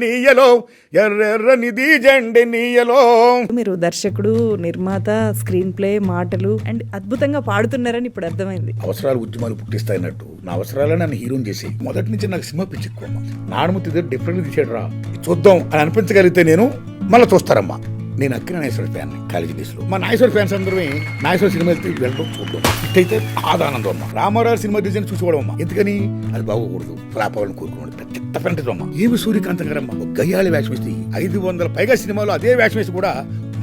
నీయలో ఎర్రెర్రనిది జెండె నీయలో. మీరు దర్శకుడు, నిర్మాత, స్క్రీన్ ప్లే, మాటలు అండ్ అద్భుతంగా పాడుతున్నారని ఇప్పుడు అర్థమైంది. అవసరాలు ఉద్యమాలు పుట్టిస్తాయినట్టు నా అవసరాలే నన్ను హీరోని చేసి మొదటి నుంచి నాకు సినిమా పిచ్చి ఎక్కువ. నానుమతి దగ్గర డిఫరెంట్ తీసాడు రా, చూద్దాం అని అనిపించగలిగితే నేను మళ్ళీ చూస్తారమ్మా. నేను Akkina Nageswara fan college days లో. మా నాగేశ్వర ఫ్యాన్స్ అందరూ నాగేశ్వర సినిమా వెళ్తే వెళ్ళడం చూడడం ఇట్టయితే ఆదానందం అమ్మ. రామారావు సినిమా డిజైన్ చూసుకోవడం అమ్మా. ఎందుకని అది బాగోకూడదు, ఫ్లాప్ అవ్వాలని కోరుకోవడం పెద్ద ఫ్యాంటసీ అమ్మా. ఏమి సూర్యకాంత్ గారమ్మా గయ్యాళి వేషం వేసి 500 పైగా సినిమాలు అదే వేషం వేసి కూడా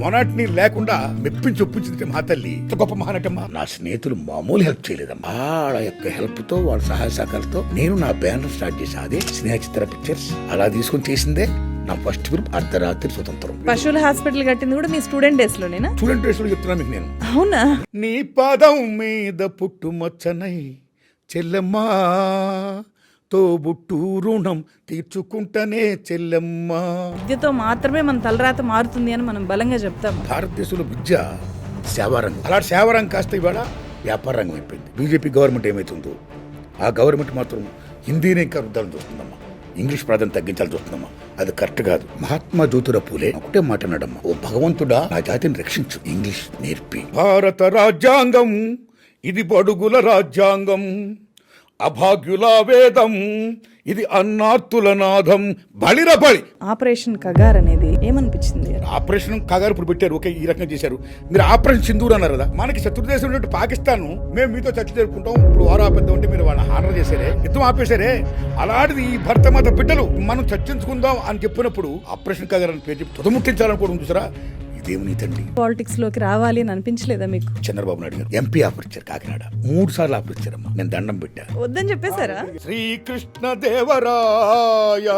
మొనాటిని లేకుండా మెప్పించి ఒప్పించింది మా తల్లి. గొప్ప మహానటమ్మా. నా స్నేహితులు మామూలు హెల్ప్ చేయలేదమ్మా. వాళ్ళ యొక్క హెల్ప్ తో, వాళ్ళ సహాయ సహకారాలతో నేను నా బ్యానర్ స్టార్ట్ చేశాను. అదే స్నేహ చిత్ర పిక్చర్స్. అలా తీసుకొని చేసిందే నా ఫస్ట్ గ్రూప్ అర్ధరాత్రి స్వతంత్రం. పశువుల హాస్పిటల్ కట్టింది కూడా మీ స్టూడెంట్ డేస్ లోనేనా? స్టూడెంట్ డేస్ లో చెప్తున్నా మీకు నేను. అవునా? నీ పాదం మీద పుట్టుమచ్చనై చెల్లెమ్మా, తోబుట్టు రుణం తీర్చుకుంటనే చెల్లెమ్మా. విద్యతో మాత్రమే మన తలరాత మారుతుంది అని మనం బలంగా చెప్తాము. భారతదేశంలో విద్య సేవారంగం. అలాంటి సేవారంగం కాస్త ఇవాళ వ్యాపార రంగం అయిపోయింది. బీజేపీ గవర్నమెంట్ ఏమైతుందో ఆ గవర్నమెంట్ మాత్రం హిందీనే ఇంకా రుద్దాలని చూస్తుందమ్మా. ఇంగ్లీష్ ప్రాధాన్యత తగ్గించాలని చూస్తుందమ్మా. అది కరెక్ట్ కాదు. మహాత్మా జ్యోతిరావు పూలే ఒకటే మాట అన్నాడమ్మా, ఓ భగవంతుడా నా జాతిని రక్షించు, ఇంగ్లీష్ నేర్పి. భారత రాజ్యాంగం ఇది బడుగుల రాజ్యాంగం, అభాగ్యుల వేదం ఇది అన్నార్తుల నాదం. బళిరబళి. ఆపరేషన్ కగార్ అనేది ఏమనిపించింది? ఆపరేషన్ కగారు ఇప్పుడు పెట్టారు, ఓకే, ఈ రకంగా చేశారు. మీరు ఆపరేషన్ సింధూర్ అన్నారు కదా. మనకి శత్రుదేశం ఉన్నట్టు పాకిస్తాన్ మేము మీతో చర్చ జరుపుకుంటాం, ఇప్పుడు వారు ఆపేద్దాం అంటే మీరు వాళ్ళని హానర్ చేశారే, యుద్ధం ఆపేశారే. అలాంటిది ఈ భర్తమాత బిడ్డలు మనం చర్చించుకుందాం అని చెప్పినప్పుడు ఆపరేషన్ కగారు అని పేరు చెప్పి తుదముట్టించాలనుకోవడం చూసారా? ఇదేమి తండ్రి. పాలిటిక్స్ లోకి రావాలి అని అనిపించలేదా మీకు? చంద్రబాబు నాయుడు గారు ఎంపీ ఆఫర్ ఇచ్చారు, కాకినాడ 3 సార్లు ఆఫర్ ఇచ్చారమ్మా. నేను దండం పెట్టా, వద్దని చెప్పేశారా? శ్రీకృష్ణ దేవరాయ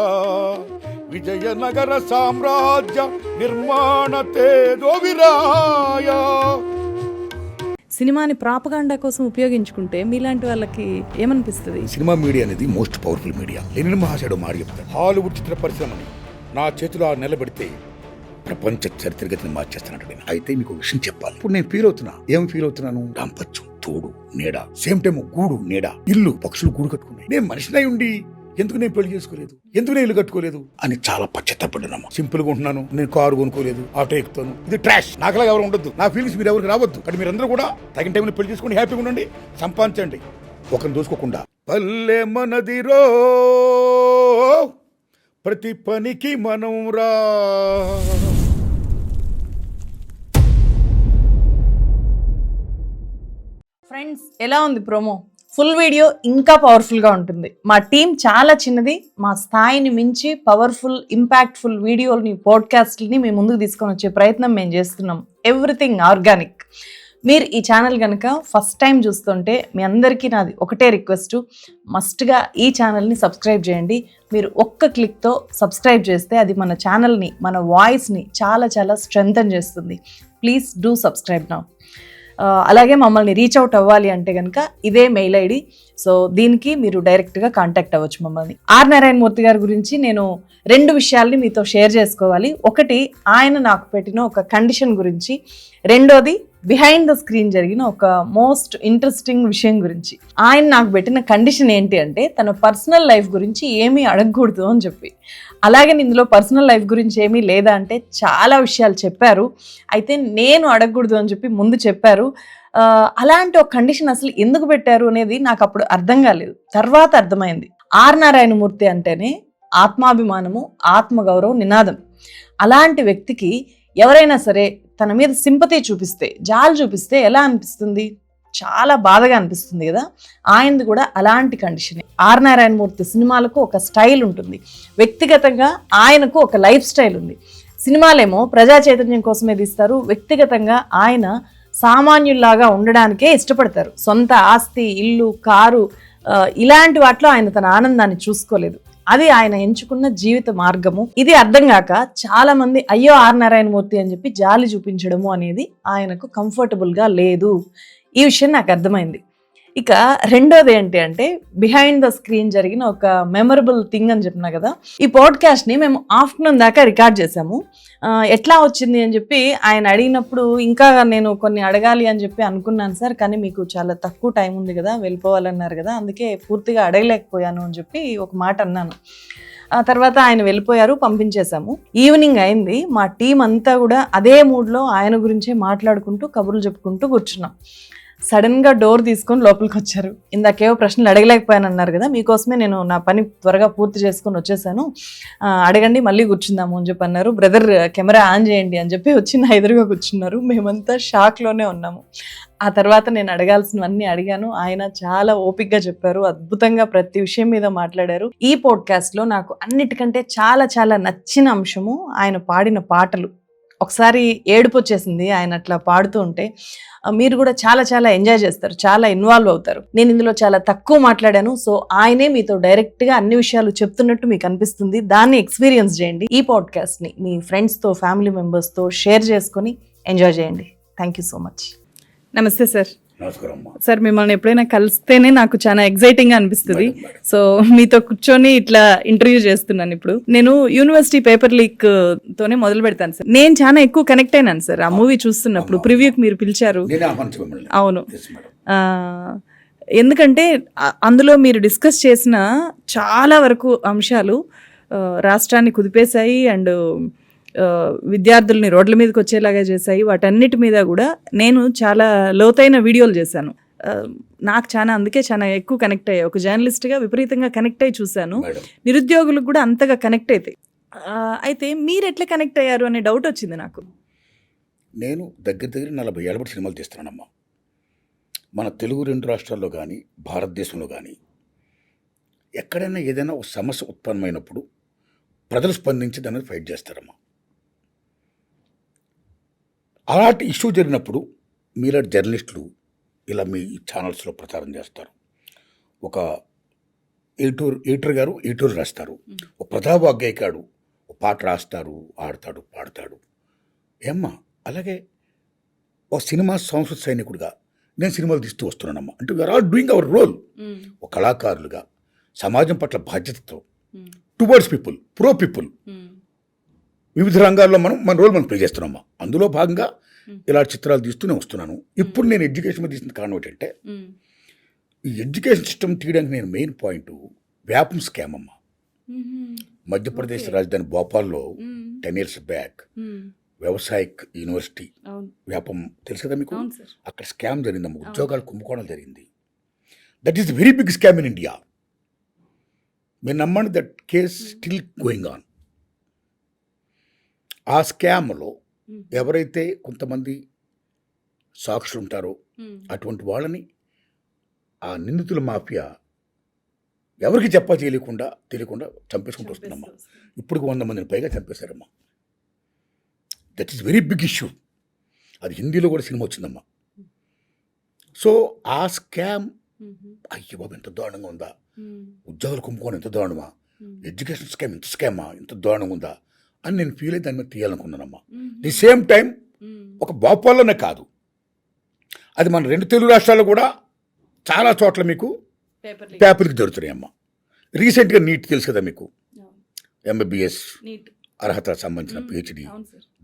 విజయనగర సామ్రాజ్య నిర్మాణ తేజో విరాయ. సినిమాని ప్రాపగాండా కోసం ఉపయోగించుకుంటే మీలాంటి వాళ్ళకి ఏమనిపిస్తుంది? సినిమా మీడియా అనేది మోస్ట్ పవర్ఫుల్ మీడియా. లెనిన్ మహాశయుడు మాట చెప్తాడు, హాలీవుడ్ చిత్ర పరిశ్రమని నా చేతిలో నిలబెడితే ప్రపంచ చరిత్రగతిని మార్చేస్తున్నాడు. అయితే మీకు విషయం చెప్పాలి. ఇప్పుడు నేను ఫీల్ అవుతున్నా. ఏం ఫీల్ అవుతున్నాను? దాంపత్యం, తోడు, నీడ, సేమ్ టైం గూడు, నీడ, ఇల్లు, పక్షులు గూడు కట్టుకున్నాయి. నేను మనిషినై ఉండి ఎందుకు నేను పెళ్లి చేసుకోలేదు, ఎందుకు నేను ఇల్లు కట్టుకోలేదు అని చాలా పశ్చాత్తాపడ్డానమ్మా. సింపుల్ గా ఉంటున్నాను, నేను కారు కొనుక్కోలేదు, ఆటో ఎక్కుతాను, ఇది ట్రాష్. నాకులాగా ఎవరు ఉండొద్దు, నా ఫీలింగ్స్ మీరు ఎవరికి రావద్దు. కానీ మీరందరూ కూడా తగిన టైంలో పెళ్లి చేసుకుని హ్యాపీగా ఉండండి, సంపాదించండి, ఒకరిని దోసుకోకుండా. పల్లె మనదిరో ప్రతి పనికి మనం రా. ఫ్రెండ్స్, ఎలా ఉంది ప్రోమో? ఫుల్ వీడియో ఇంకా పవర్ఫుల్గా ఉంటుంది. మా టీం చాలా చిన్నది, మా స్థాయిని మించి పవర్ఫుల్ ఇంపాక్ట్ఫుల్ వీడియోని, పాడ్కాస్ట్ని మీ ముందుకు తీసుకొని వచ్చే ప్రయత్నం మేము చేస్తున్నాం. Everything organic. మీరు ఈ ఛానల్ కనుక ఫస్ట్ టైం చూస్తుంటే మీ అందరికీ నాది ఒకటే రిక్వెస్ట్, మస్ట్గా ఈ ఛానల్ని సబ్స్క్రైబ్ చేయండి. మీరు ఒక్క క్లిక్తో సబ్స్క్రైబ్ చేస్తే అది మన ఛానల్ని, మన వాయిస్ని చాలా చాలా స్ట్రెంథన్ చేస్తుంది. Please do subscribe now. అలాగే మమ్మల్ని రీచ్ అవుట్ అవ్వాలి అంటే కనుక ఇదే మెయిల్ ఐడి. సో దీనికి మీరు డైరెక్ట్గా కాంటాక్ట్ అవ్వచ్చు మమ్మల్ని. ఆర్ నారాయణమూర్తి గారి గురించి నేను 2 విషయాల్ని మీతో షేర్ చేసుకోవాలి. ఒకటి, ఆయన నాకు పెట్టిన ఒక కండిషన్ గురించి. రెండోది, బిహైండ్ ద స్క్రీన్ జరిగిన ఒక మోస్ట్ ఇంట్రెస్టింగ్ విషయం గురించి. ఆయన నాకు పెట్టిన కండిషన్ ఏంటి అంటే, తన పర్సనల్ లైఫ్ గురించి ఏమీ అడగకూడదు అని చెప్పి. అలాగే ఇందులో పర్సనల్ లైఫ్ గురించి ఏమీ లేదా అంటే చాలా విషయాలు చెప్పారు. అయితే నేను అడగకూడదు అని చెప్పి ముందు చెప్పారు. అలాంటి ఒక కండిషన్ అసలు ఎందుకు పెట్టారు అనేది నాకు అప్పుడు అర్థం కాలేదు. తర్వాత అర్థమైంది. ఆర్ నారాయణమూర్తి అంటేనే ఆత్మాభిమానము, ఆత్మగౌరవం నినాదం. అలాంటి వ్యక్తికి ఎవరైనా సరే తన మీద సింపతి చూపిస్తే, జాలి చూపిస్తే ఎలా అనిపిస్తుంది? చాలా బాధగా అనిపిస్తుంది కదా. ఆయనది కూడా అలాంటి కండిషనే. ఆర్ నారాయణమూర్తి సినిమాలకు ఒక స్టైల్ ఉంటుంది, వ్యక్తిగతంగా ఆయనకు ఒక లైఫ్ స్టైల్ ఉంది. సినిమాలేమో ప్రజా చైతన్యం కోసమే తీస్తారు, వ్యక్తిగతంగా ఆయన సామాన్యుల్లాగా ఉండడానికే ఇష్టపడతారు. సొంత ఆస్తి, ఇల్లు, కారు ఇలాంటి వాటిలో ఆయన తన ఆనందాన్ని చూసుకోలేదు. అది ఆయన ఎంచుకున్న జీవిత మార్గము. ఇది అర్థం కాక చాలా మంది అయ్యో ఆర్ నారాయణమూర్తి అని చెప్పి జాలి చూపించడము అనేది ఆయనకు కంఫర్టబుల్గా లేదు. ఈ విషయం నాకు అర్థమైంది. ఇక రెండోది ఏంటి అంటే బిహైండ్ ద స్క్రీన్ జరిగిన ఒక మెమరబుల్ థింగ్ అని చెప్పినా కదా, ఈ పాడ్కాస్ట్ని మేము ఆఫ్టర్నూన్ దాకా రికార్డ్ చేసాము. ఎట్లా వచ్చింది అని చెప్పి ఆయన అడిగినప్పుడు ఇంకా నేను కొన్ని అడగాలి అని చెప్పి అనుకున్నాను సార్, కానీ మీకు చాలా తక్కువ టైం ఉంది కదా, వెళ్ళిపోవాలన్నారు కదా, అందుకే పూర్తిగా అడగలేకపోయాను అని చెప్పి ఒక మాట అన్నాను. ఆ తర్వాత ఆయన వెళ్ళిపోయారు, పంపించేశాము. ఈవినింగ్ అయింది, మా టీం అంతా కూడా అదే మూడ్లో ఆయన గురించే మాట్లాడుకుంటూ కబుర్లు చెప్పుకుంటూ కూర్చున్నాం. సడన్గా డోర్ తీసుకొని లోపలికి వచ్చారు. ఇందాకేవో ప్రశ్నలు అడగలేకపోయాను అన్నారు కదా, మీకోసమే నేను నా పని త్వరగా పూర్తి చేసుకొని వచ్చేసాను, అడగండి మళ్ళీ కూర్చుందాము అని చెప్పి అన్నారు. బ్రదర్ కెమెరా ఆన్ చేయండి అని చెప్పి వచ్చి నా ఎదురుగా కూర్చున్నారు. మేమంతా షాక్లోనే ఉన్నాము. ఆ తర్వాత నేను అడగాల్సినవన్నీ అడిగాను. ఆయన చాలా ఓపిక్గా చెప్పారు, అద్భుతంగా ప్రతి విషయం మీద మాట్లాడారు. ఈ పాడ్కాస్ట్లో నాకు అన్నిటికంటే చాలా చాలా నచ్చిన అంశము ఆయన పాడిన పాటలు. ఒకసారి ఏడుపు వచ్చేసింది ఆయన అట్లా పాడుతూ ఉంటే. మీరు కూడా చాలా చాలా ఎంజాయ్ చేస్తారు, చాలా ఇన్వాల్వ్ అవుతారు. నేను ఇందులో చాలా తక్కువ మాట్లాడాను, సో ఆయనే మీతో డైరెక్ట్గా అన్ని విషయాలు చెప్తున్నట్టు మీకు అనిపిస్తుంది. దాన్ని ఎక్స్పీరియన్స్ చేయండి. ఈ పాడ్కాస్ట్ని మీ ఫ్రెండ్స్తో, ఫ్యామిలీ మెంబర్స్తో షేర్ చేసుకొని ఎంజాయ్ చేయండి. Thank you so much. నమస్తే సార్. నమస్కారం అమ్మా. సార్, మిమ్మల్ని ఎప్పుడైనా కలిస్తేనే నాకు చాలా ఎగ్జైటింగ్గా అనిపిస్తుంది. సో మీతో కూర్చొని ఇట్లా ఇంటర్వ్యూ చేస్తున్నాను. ఇప్పుడు నేను యూనివర్సిటీ పేపర్ లీక్ తోనే మొదలు పెడతాను సార్. నేను చాలా ఎక్కువ కనెక్ట్ అయినాను సార్ ఆ మూవీ చూస్తున్నప్పుడు. ప్రివ్యూకి మీరు పిలిచారు. అవును, ఎందుకంటే అందులో మీరు డిస్కస్ చేసిన చాలా వరకు అంశాలు రాష్ట్రాన్ని కుదిపేశాయి అండ్ విద్యార్థుల్ని రోడ్ల మీదకి వచ్చేలాగా చేశాయి. వాటన్నిటి మీద కూడా నేను చాలా లోతైన వీడియోలు చేశాను. నాకు అందుకే చాలా ఎక్కువ కనెక్ట్ అయ్యాయి. ఒక జర్నలిస్ట్గా విపరీతంగా కనెక్ట్ అయ్యి చూశాను. నిరుద్యోగులకు కూడా అంతగా కనెక్ట్ అవుతాయి. అయితే మీరు ఎట్లా కనెక్ట్ అయ్యారు అనే డౌట్ వచ్చింది నాకు. నేను దగ్గర 40 ఏళ్ళ బట్టి సినిమాలు తీస్తున్నానమ్మా. మన తెలుగు 2 రాష్ట్రాల్లో కానీ భారతదేశంలో కానీ ఎక్కడైనా ఏదైనా ఒక సమస్య ఉత్పన్నమైనప్పుడు ప్రజలు స్పందించి దాన్ని ఫైట్ చేస్తారమ్మా. అలాంటి ఇష్యూ జరిగినప్పుడు మీలా జర్నలిస్టులు ఇలా మీ ఛానల్స్లో ప్రచారం చేస్తారు. ఒక ఎడిటర్ గారు ఎడిటోరియల్ రాస్తారు, ఒక ప్రజావాగ్గేయకాడు ఒక పాట రాస్తారు, ఆడతాడు, పాడతాడు. ఏమ్మా అలాగే ఒక సినిమా సంస్కృత సైనికుడిగా నేను సినిమాలు తీస్తూ వస్తున్నానమ్మా. అంటే we are all doing our role. ఒక కళాకారులుగా సమాజం పట్ల బాధ్యతతో టువర్డ్స్ పీపుల్, ప్రో పీపుల్, వివిధ రంగాల్లో మన రోల్ ప్లే చేస్తున్నామా. అందులో భాగంగా ఇలా చిత్రాలు తీస్తూనే వస్తున్నాను. ఇప్పుడు నేను ఎడ్యుకేషన్ మీద తీసిన కారణం ఏంటంటే ఈ ఎడ్యుకేషన్ సిస్టమ్ తీయడానికి నేను మెయిన్ పాయింట్ వ్యాపం స్కామ్ అమ్మా. మధ్యప్రదేశ్ రాజధాని భోపాల్లో 10 years బ్యాక్ వ్యవసాయక్ యూనివర్సిటీ వ్యాపం తెలుసు కదా మీకు, అక్కడ స్కామ్ జరిగిందమ్మా. ఉద్యోగాలు కుంభకోణం జరిగింది. That is very big scam in India. మీరు నమ్మండి, that case still going on. ఆ స్కామ్లో ఎవరైతే కొంతమంది సాక్షులు ఉంటారో అటువంటి వాళ్ళని ఆ నిందితుల మాఫియా ఎవరికి తెలియకుండా చంపేసుకుంటూ వస్తుందమ్మా. ఇప్పుడు 100 మందిని పైగా చంపేశారమ్మా. That is very big issue. అది హిందీలో కూడా సినిమా వచ్చిందమ్మా. సో ఆ స్కామ్ అయ్యో బాబు ఎంత దారుణంగా ఉందా, ఉద్యోగాలు కుంభకోణం ఎంత దారుణమా, ఎడ్యుకేషన్ స్కామ్ ఎంత స్కామా, ఎంత దారుణంగా ఉందా అని నేను ఫీల్ అయ్యి దాని మీద తీయాలనుకున్నానమ్మా. ది సేమ్ టైం ఒక భోపాల్లోనే కాదు, అది మన 2 తెలుగు రాష్ట్రాల్లో కూడా చాలా చోట్ల మీకు పేపర్కి జరుగుతున్నాయమ్మా. రీసెంట్గా నీట్ తెలుసు కదా మీకు, MBBS అర్హత సంబంధించిన PhD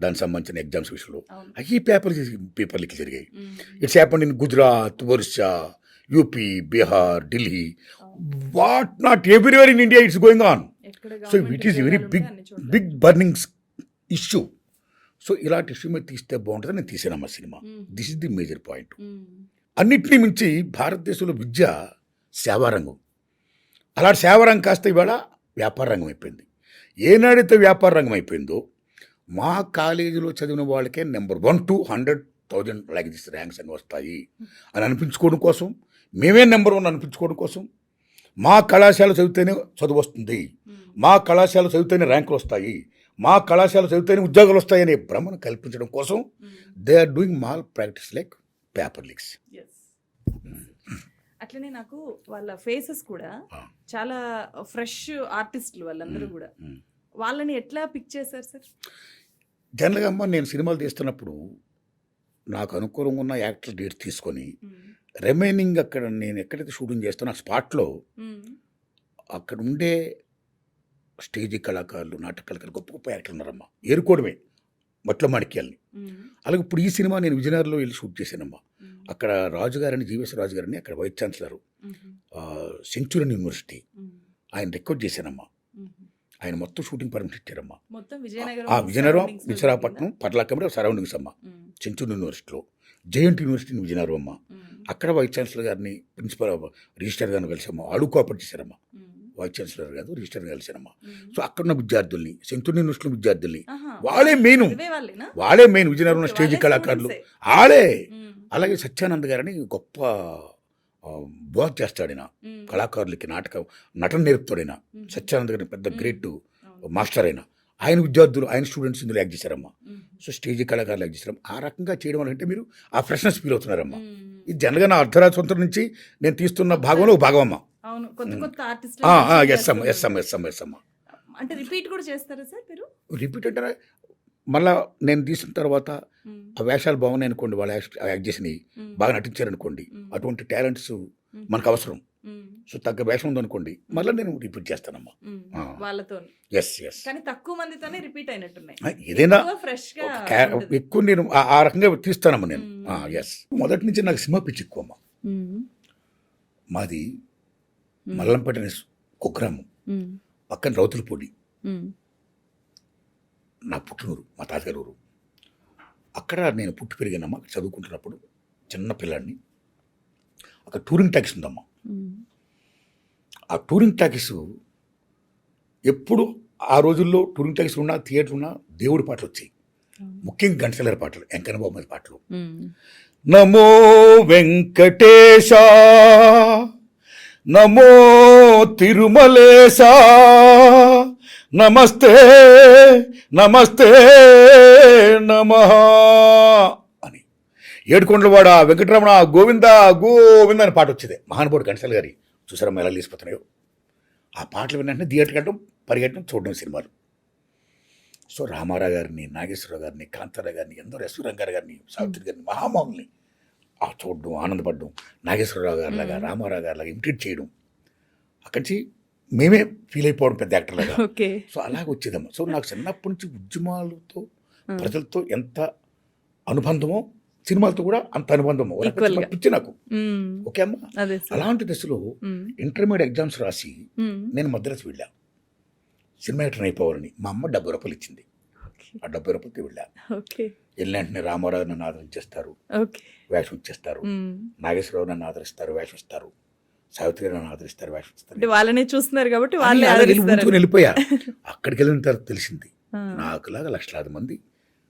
దానికి సంబంధించిన ఎగ్జామ్స్ విషయంలో ఈ పేపర్ లీక్ జరిగాయి. It's happened in Gujarat, Orissa, UP, Bihar, Delhi, what not everywhere in India it's going on. So it is very big burning issue. So ఇలాంటి ఇష్యూ మీద తీస్తే బాగుంటుంది, నేను తీసానమ్మా cinema. This is the major point. అన్నిటినీ మించి భారతదేశంలో విద్య సేవారంగం. అలాంటి సేవారంగం కాస్త ఇవాళ వ్యాపార రంగం అయిపోయింది. ఏనాడైతే వ్యాపార రంగం అయిపోయిందో మా కాలేజీలో చదివిన వాళ్ళకే number 1 to 100,000 like this ranks అని వస్తాయి అని అనిపించుకోవడం కోసం, మేమే నెంబర్ 1 అనిపించుకోవడం కోసం, మా కళాశాల చదివితేనే చదువు వస్తుంది, మా కళాశాల చదివితేనే ర్యాంకులు వస్తాయి, మా కళాశాల చదివితేనే ఉద్యోగాలు వస్తాయి అనే భ్రమను కల్పించడం కోసం they are doing malpractice like paper leaks. అట్లనే నాకు వాళ్ళ ఫేసెస్ కూడా చాలా ఫ్రెష్ ఆర్టిస్టులు వాళ్ళందరూ కూడా. వాళ్ళని ఎట్లా పిక్ చేశారు సార్? జనరల్గా అమ్మ నేను సినిమాలు తీస్తున్నప్పుడు నాకు అనుకూలంగా ఉన్న యాక్టర్ డేట్స్ తీసుకొని రిమైనింగ్ అక్కడ నేను ఎక్కడైతే షూటింగ్ చేస్తానో ఆ స్పాట్లో అక్కడ ఉండే స్టేజ్ కళాకారులు, నాటక కళాకారులు, గొప్ప గొప్ప యాక్టర్లు ఉన్నారమ్మా. ఏరుకోవడమే మట్లో మాణిక్యాలని. అలాగే ఇప్పుడు ఈ సినిమా నేను విజయనగరంలో వెళ్ళి షూట్ చేశానమ్మా. అక్కడ రాజుగారని, జీవీఎస్ రాజు గారని అక్కడ వైస్ ఛాన్సలర్ సెంచురీ యూనివర్సిటీ, ఆయన రిక్వెస్ట్ చేశానమ్మా. ఆయన మొత్తం షూటింగ్ పర్మిషన్ ఇచ్చారమ్మా. విజయనగరం, విశాఖపట్నం, పట్లకమ్మడి సరౌండింగ్స్ అమ్మా. సెంచురీ యూనివర్సిటీలో, జేఎన్టీ యూనివర్సిటీ విజయనగరం అమ్మా. అక్కడ వైస్ ఛాన్సలర్ గారిని, ప్రిన్సిపల్ రిజిస్టర్ గారిని కలిసామ్మా. వాళ్ళు కోఆపరేట్ చేశారమ్మా. వైస్ ఛాన్సలర్ కాదు, రిజిస్టర్ కలిసారమ్మా. సో అక్కడ ఉన్న విద్యార్థుల్ని, సెంచురీ యూనివర్సిటీ విద్యార్థుల్ని, వాళ్ళే మెయిన్ విజయనగరంలో స్టేజ్ కళాకారులు వాళ్ళే. అలాగే సత్యానంద్ గారని గొప్ప బోధ చేస్తాడైనా, కళాకారులకి నటన నేర్పుతాడైనా. సత్యానంద్ గారిని పెద్ద గ్రేట్ మాస్టర్ అయినా, ఆయన విద్యార్థులు, ఆయన స్టూడెంట్స్ ఇందులో యాక్ట్ చేశారమ్మా. సో స్టేజ్ కళాకారులు యాక్ట్ చేశారమ్మా. ఆ రకంగా చేయడం వల్ల అంటే మీరు ఆ ఫ్రెష్నెస్ ఫీల్ అవుతున్నారమ్మా. ఇది జనరల్గా నా అర్ధరాత్రి సొంతం నుంచి నేను తీస్తున్న భాగంలో ఒక భాగం అమ్మా. అంటే రిపీట్ కూడా చేస్తారా సార్ మీరు? రిపీట్ అంటే మళ్ళా నేను తీసిన తర్వాత ఆ వేషాలు బాగున్నాయి అనుకోండి, వాళ్ళు యాక్ట్ చేసినవి బాగా నటించారనుకోండి, అటువంటి టాలెంట్స్ మనకు అవసరం. సో తగ్గ వేషం ఉందనుకోండి, మళ్ళీ నేను రిపీట్ చేస్తానమ్మా వాళ్ళతో. ఎస్ కానీ తక్కువ మందితోనే రిపీట్ అయినట్టున్నాయి. ఏదైనా ఫ్రెష్ గా ఎక్కువ నేను ఆ రకంగా తీస్తానమ్మా నేను. ఎస్, మొదటి నుంచి నాకు సినిమా పిచ్చి ఎక్కువ అమ్మా. మాది మల్లంపేట కుగ్రామం, పక్కన రౌతులపూడి నా పుట్టినూరు, మా తాతగారి ఊరు. అక్కడ నేను పుట్టి పెరిగానమ్మా. చదువుకుంటున్నప్పుడు చిన్న పిల్లాడిని. అక్కడ టూరింగ్ టాకీస్ ఉందమ్మా. ఆ టూరింగ్ టాకీస్ ఎప్పుడు ఆ రోజుల్లో టూరింగ్ టాకీస్ ఉన్నా, థియేటర్ ఉన్నా దేవుడి పాటలు వచ్చాయి. ముఖ్యంగా ఘంటసాల పాటలు, వెంకన్న బాబు మీద పాటలు. నమో వెంకటేశ, నమో తిరుమలేశ, నమస్తే నమస్తే నమః అని ఏడుకొండలవాడ వెంకటరమణ గోవింద గోవింద అని పాట వచ్చేది. మహానుభావుడు ఘంటసాల గారి. చూసారమ్మా ఎలా లేసిపోతున్నాయో. ఆ పాటలు విన్నట్టు థియేటర్ కట్టడం, పరిగెట్టడం, చూడడం సినిమాలు. సో రామారావు గారిని, నాగేశ్వరరావు గారిని, కాంతారావు గారిని, ఎందరో ఎస్ రంగారావు గారిని, సావిత్రి గారిని, మహామౌల్ని ఆ చూడడం, ఆనందపడడం, నాగేశ్వరరావు గారిలాగా, రామారావు గారిలాగా ఇమిటేట్ చేయడం, అక్కడి నుంచి మేమే ఫీల్ అయిపోవడం పెద్ద యాక్టర్లాగా. సో అలాగే వచ్చేదమ్మా. సో నాకు చిన్నప్పటి నుంచి ఉద్యమాలతో, ప్రజలతో ఎంత అనుబంధమో, సినిమాలతో కూడా అంత అనుబంధము పిచ్చి నాకు. ఓకే అమ్మా. అలాంటి దశలో ఇంటర్మీడియట్ ఎగ్జామ్స్ రాసి నేను మద్రాసు వెళ్ళా సినిమా యాక్టర్ అయిపోవాలని. మా అమ్మ 70 రూపాయలు ఇచ్చింది. ఆ 70 రూపాయలతో వెళ్ళా. వెళ్ళినట్టునే రామారావు నన్ను ఆదరించేస్తారు, వేషం ఇచ్చేస్తారు. నాగేశ్వరరావు నన్ను ఆదరిస్తారు, వేషం ఇస్తారు. సావిత్రి గారు నన్ను ఆదరిస్తారు, వేషం ఇస్తారు. వాళ్ళనే చూస్తున్నారు కాబట్టి వెళ్ళిపోయా. అక్కడికి వెళ్ళిన తర్వాత తెలిసింది నాకులాగా లక్షలాది మంది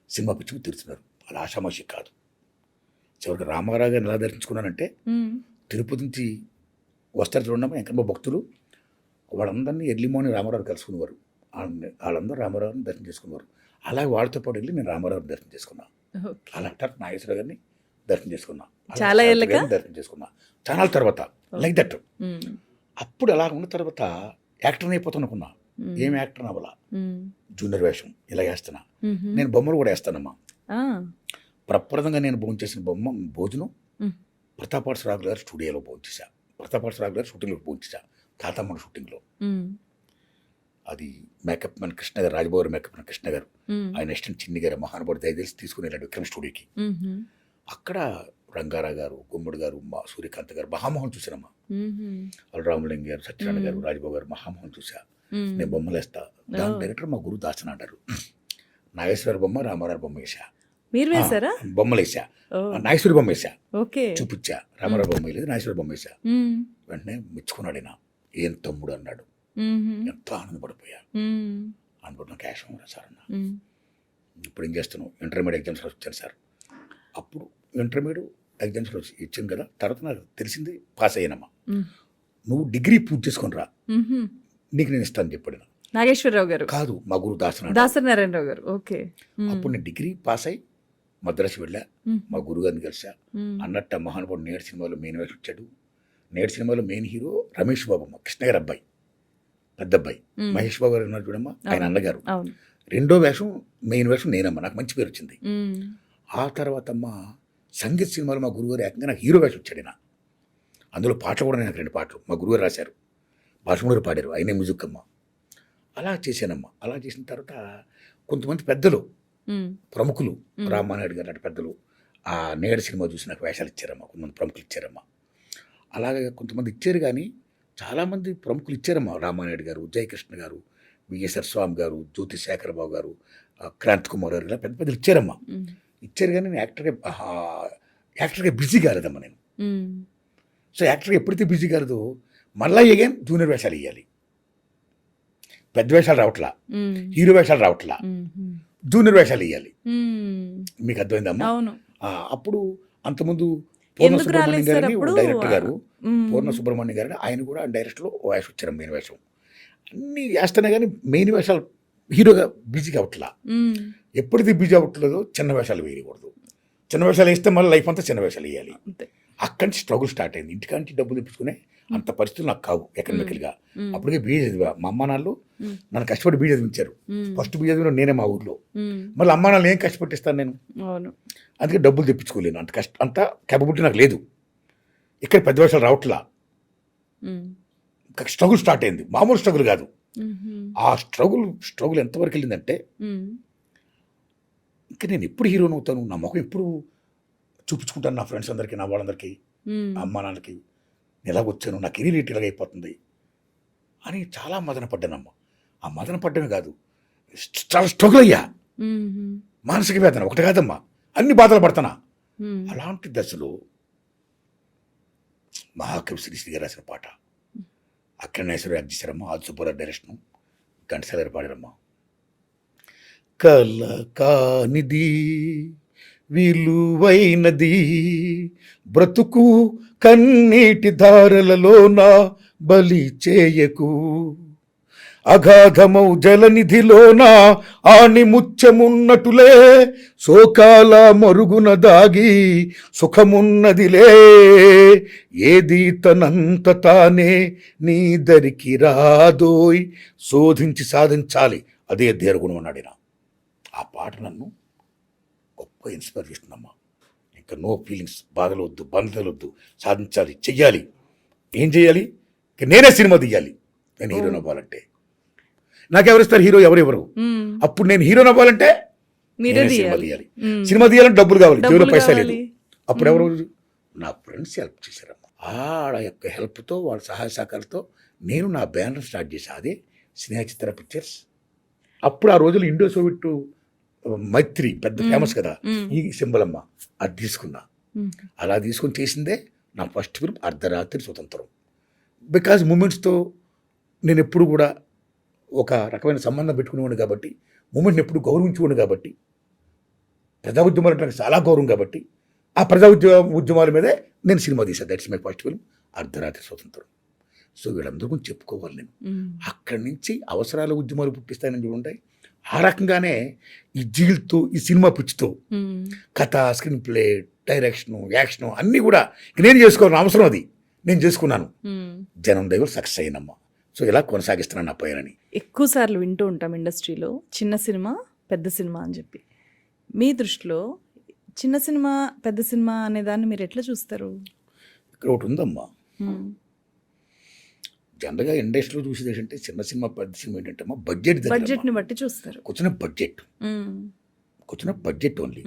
సినిమా పిచ్చి తీరుతున్నారు. అలా ఆషామాషి కాదు. చివరికి రామారావు గారిని ఎలా దర్శించుకున్నానంటే, తిరుపతి నుంచి వస్తారు చూడమ్మా వెంకన్న భక్తులు, వాళ్ళందరినీ ఎర్లీ మార్నింగ్ రామారావు కలుసుకునేవారు. వాళ్ళందరూ రామారావుని దర్శనం చేసుకునేవారు. అలాగే వాళ్ళతో పాటు వెళ్ళి నేను రామారావుని దర్శనం చేసుకున్నా. అలా నాగేశ్వరరావు గారిని దర్శనం చేసుకున్నా, దర్శనం చేసుకున్నా చాలా తర్వాత. Like that. అప్పుడు అలా ఉన్న తర్వాత యాక్టర్ అయిపోతాను అనుకున్నా. ఏం యాక్టర్ అవ్వాలా, జూనియర్ వేషం ఇలా వేస్తున్నా. నేను బొమ్మలు కూడా వేస్తానమ్మా. ప్రప్రదంగా నేను భోజనం భోజనం ప్రతాపాశ్రావు గారి స్టూడియోలో భోజేసా. ప్రతాపాశ్రావు గారి షూటింగ్లో భోజేసా, తాతమ్మ షూటింగ్లో. అది మేకప్ మ్యాన్ కృష్ణ గారు, రాజబాబు మేకప్ మ్యాన్ కృష్ణ గారు, ఆయన అసిస్టెంట్ చిన్ని గారు, మహానుభావుడు దయచేసి తీసుకుని వెళ్ళాడు విక్రమ్ స్టూడియోకి. అక్కడ రంగారావు గారు, గుమ్మడి గారు, మా సూర్యకాంత్ గారు, మహామోహన్ చూసానమ్మా. రామలింగ గారు, సత్యనారాయణ గారు, రాజబాబు గారు, మహామోహన్ చూసా. నేను బొమ్మలు వేస్తా. దాని డైరెక్టర్ మా గురువు దాసన్ అంటారు. నాగేశ్వర బొమ్మ, రామారావు బొమ్మ వేసా. మీరు వేసారా? బొమ్మలు వేసా. నాగేశ్వరి బొమ్మ వేసా, చూపించా. రామారావు బొమ్మ లేదు, నాగేశ్వరి బొమ్మ వేసా. వెంటనే మెచ్చుకున్నాడు. ఆయన ఏం తమ్ముడు అన్నాడు. ఎంతో ఆనందపడిపోయా. ఆనందపడిన క్యాష్ సార్ అన్న. ఇప్పుడు ఏం చేస్తున్నావు? ఇంటర్మీడియట్ ఎగ్జామ్స్ వచ్చాను సార్. అప్పుడు ఇంటర్మీడియట్ ఎగ్జామ్స్ ఇచ్చాను కదా. తర్వాత నాకు తెలిసింది, పాస్ అయ్యానమ్మా. నువ్వు డిగ్రీ పూర్తి చేసుకుని రా, నీకు నేను ఇస్తాను చెప్పాడు. నాగేశ్వరరావు గారు కాదు, మా గురువు దాసనారాయణరావు గారు. ఓకే. అప్పుడు నేను డిగ్రీ పాస్ అయ్యి మద్రాసు వెళ్ళా. మా గురువు గారిని కలిసా. అన్నట్టు మహానుభావుడు నేడు సినిమాలో మెయిన్ వేషం ఇచ్చాడు. నేడు సినిమాలో మెయిన్ హీరో రమేష్ బాబు అమ్మ, కృష్ణ గారి అబ్బాయి, పెద్ద అబ్బాయి. మహేష్ బాబు గారు ఉన్నారు చూడమ్మా, ఆయన అన్నగారు. రెండో వేషం మెయిన్ వేషం నేనమ్మా. నాకు మంచి పేరు వచ్చింది. ఆ తర్వాత అమ్మ సంగీత సినిమాలో మా గురుగారు ఏకంగా నాకు హీరో వేషం వచ్చాడు ఆయన. అందులో పాటలు కూడా నాకు 2 పాటలు మా గురుగారు రాశారు, బాలసుబ్రహ్మణ్యం పాడారు, ఆయనే మ్యూజిక్ అమ్మ. అలా చేశానమ్మా. అలా చేసిన తర్వాత కొంతమంది పెద్దలు ప్రముఖులు, రామానాయుడు గారు లాంటి పెద్దలు ఆ నేడు సినిమా చూసి నాకు వేషాలు ఇచ్చారమ్మా. కొంతమంది ప్రముఖులు ఇచ్చారమ్మా. అలాగే కొంతమంది ఇచ్చారు, కానీ చాలామంది ప్రముఖులు ఇచ్చారమ్మా. రామానాయుడు గారు, జయకృష్ణ గారు, విఎస్ఆర్ స్వామి గారు, జ్యోతి శేఖర్ బాబు గారు, క్రాంతి కుమార్ గారు, ఇలా పెద్ద పెద్దలు ఇచ్చారమ్మా. ఇచ్చారు, కానీ నేను యాక్టర్గా బిజీ కాలేదమ్మా నేను. సో యాక్టర్గా ఎప్పుడైతే బిజీ కాలేదో మళ్ళీ అగైన్ జూనియర్ వేషాలు ఇవ్వాలి. పెద్ద వేషాలు రావట్లా, హీరో వేషాలు రావట్లా, జూనియర్ వేషాలు ఇవ్వాలి. మీకు అర్థమైందమ్మా? అప్పుడు అంతకుముందు పూర్ణ సుబ్రహ్మణ్యం గారిని డైరెక్టర్ గారు, పూర్ణ సుబ్రహ్మణ్యం గారిని ఆయన కూడా డైరెక్టర్లో వేషం వచ్చారు, మెయిన్ వేషం. అన్నీ వేస్తేనే కానీ మెయిన్ వేషాలు హీరోగా బిజీ అవ్వట్లా. ఎప్పుడైతే బిజీ అవ్వట్లేదో చిన్న వేషాలు వేయకూడదు. చిన్న వేషాలు వేస్తే మళ్ళీ లైఫ్ అంతా చిన్న వేషాలు వేయాలి. అక్కడి నుంచి స్ట్రగుల్ స్టార్ట్ అయింది. ఇంటికాంటి డబ్బులు తెప్పించుకునే అంత పరిస్థితులు నాకు కావు ఎకనామికల్గా. అప్పటికే బీఏ చదివా. మా అమ్మ నాన్నలు నన్ను కష్టపడి బీఏ చదివించారు. ఫస్ట్ బీఏ చదివిన నేనే మా ఊర్లో. మళ్ళీ అమ్మ నాన్నలు ఏం కష్టపట్టిస్తాను నేను? అందుకే డబ్బులు తెప్పించుకోలేను. అంత కేపబిలిటీ నాకు లేదు. ఇక్కడ పెద్ద వేషాలు రావట్లా. స్ట్రగుల్ స్టార్ట్ అయింది. మామూలు స్ట్రగుల్ కాదు. ఆ స్ట్రగుల్ ఎంతవరకు వెళ్ళిందంటే, ఇంకా నేను ఎప్పుడు హీరోని అవుతాను, నా ముఖం ఎప్పుడు చూపించుకుంటాను నా ఫ్రెండ్స్ అందరికీ, నా వాళ్ళందరికీ, నా అమ్మ నాన్నకి, నేను ఎలాగొచ్చాను, నా కెరీర్ ఇలాగ అయిపోతుంది అని చాలా మదన పడ్డానమ్మ. ఆ మదన పడ్డమే కాదు, చాలా స్ట్రగుల్ అయ్యా. మానసిక వేదన ఒకటి కాదమ్మా, అన్ని బాధలు పడుతున్నా. అలాంటి దశలో మహాకవి శ్రీశ్రీ గారు రాసిన పాట, అక్కినేశ్వరరావు యాక్ట్ చేశారమ్మా, ఆది సుబ్బారావు డైరెక్షన్, ఘంటసాల గారు పాడారమ్మా. కల కానిది విలువైనది బ్రతుకు కన్నీటి ధారలలోన బలి చేయకు, అగాధమౌ జలనిధిలోన ఆని ముత్యమున్నటులే శోకాల మరుగున దాగి సుఖమున్నదిలే, ఏది తనంత తానే నీ దరికి రాదోయ్, శోధించి సాధించాలి, అదే దేరుగుణం అన్నాడు. ఆ పాట నన్ను గొప్ప ఇన్స్పైర్ చేస్తుందమ్మా. ఇంకా నో ఫీలింగ్స్, బాధలు వద్దు, బంధాలు వద్దు, సాధించాలి, చెయ్యాలి. ఏం చేయాలి? నేనే సినిమా తీయాలి. నేను హీరోని అవ్వాలంటే నాకెవరిస్తారు? హీరో ఎవరెవరు? అప్పుడు నేను హీరోని అవ్వాలంటే సినిమా తీయాలి. సినిమా తీయాలంటే డబ్బులు కావాలి, జేబులో పైసా లేదు. అప్పుడు ఎవరు? నా ఫ్రెండ్స్ హెల్ప్ చేశారమ్మా. ఆడ యొక్క హెల్ప్తో, వాళ్ళ సహాయ సహకారాలతో నేను నా బ్యానర్ స్టార్ట్ చేశాను. అదే స్నేహ చిత్ర పిక్చర్స్. అప్పుడు ఆ రోజులు ఇండో సోవియట్ మైత్రి పెద్ద ఫేమస్ కదా, ఈ సింబల్ అమ్మ, అది తీసుకున్నా. అలా తీసుకొని చేసిందే నా ఫస్ట్ ఫిల్మ్ అర్ధరాత్రి స్వతంత్రం. బికాజ్ మూమెంట్స్తో నేను ఎప్పుడు కూడా ఒక రకమైన సంబంధం పెట్టుకునేవాడు కాబట్టి, మూమెంట్ని ఎప్పుడు గౌరవించుకోండి కాబట్టి, ప్రజా ఉద్యమాలు అంటే నాకు చాలా గౌరవం కాబట్టి, ఆ ప్రజా ఉద్యమాల మీదే నేను సినిమా తీశాను. దట్స్ మై ఫస్ట్ ఫిల్మ్ అర్ధరాత్రి స్వతంత్రం. సో వీళ్ళందరూ గురించి చెప్పుకోవాలి నేను. అక్కడి నుంచి అవసరాల ఉద్యమాలు పుట్టిస్తానని చూడండి. ఆ రకంగానే ఈ జీల్తో, ఈ సినిమా పిచ్చితో కథ, స్క్రీన్ ప్లే, డైరెక్షన్, యాక్షన్ అన్నీ కూడా నేను చేసుకోవాలని అవసరం, అది నేను చేసుకున్నాను. జనం దైవం సక్సెస్ అయినమ్మా. సో ఇలా కొనసాగిస్తున్నాను నా పైనని. ఎక్కువ సార్లు వింటూ ఉంటాం ఇండస్ట్రీలో, చిన్న సినిమా పెద్ద సినిమా అని చెప్పి. మీ దృష్టిలో చిన్న సినిమా పెద్ద సినిమా అనే దాన్ని మీరు ఎట్లా చూస్తారు? ఇక్కడ ఒకటి ఉందమ్మా, జనరల్గా ఇండస్ట్రీలో చూసేది ఏంటంటే చిన్న సినిమా పెద్ద సినిమా ఏంటంటే అమ్మా బడ్జెట్ని బట్టి చూస్తారు. కూర్చున్న బడ్జెట్ ఓన్లీ.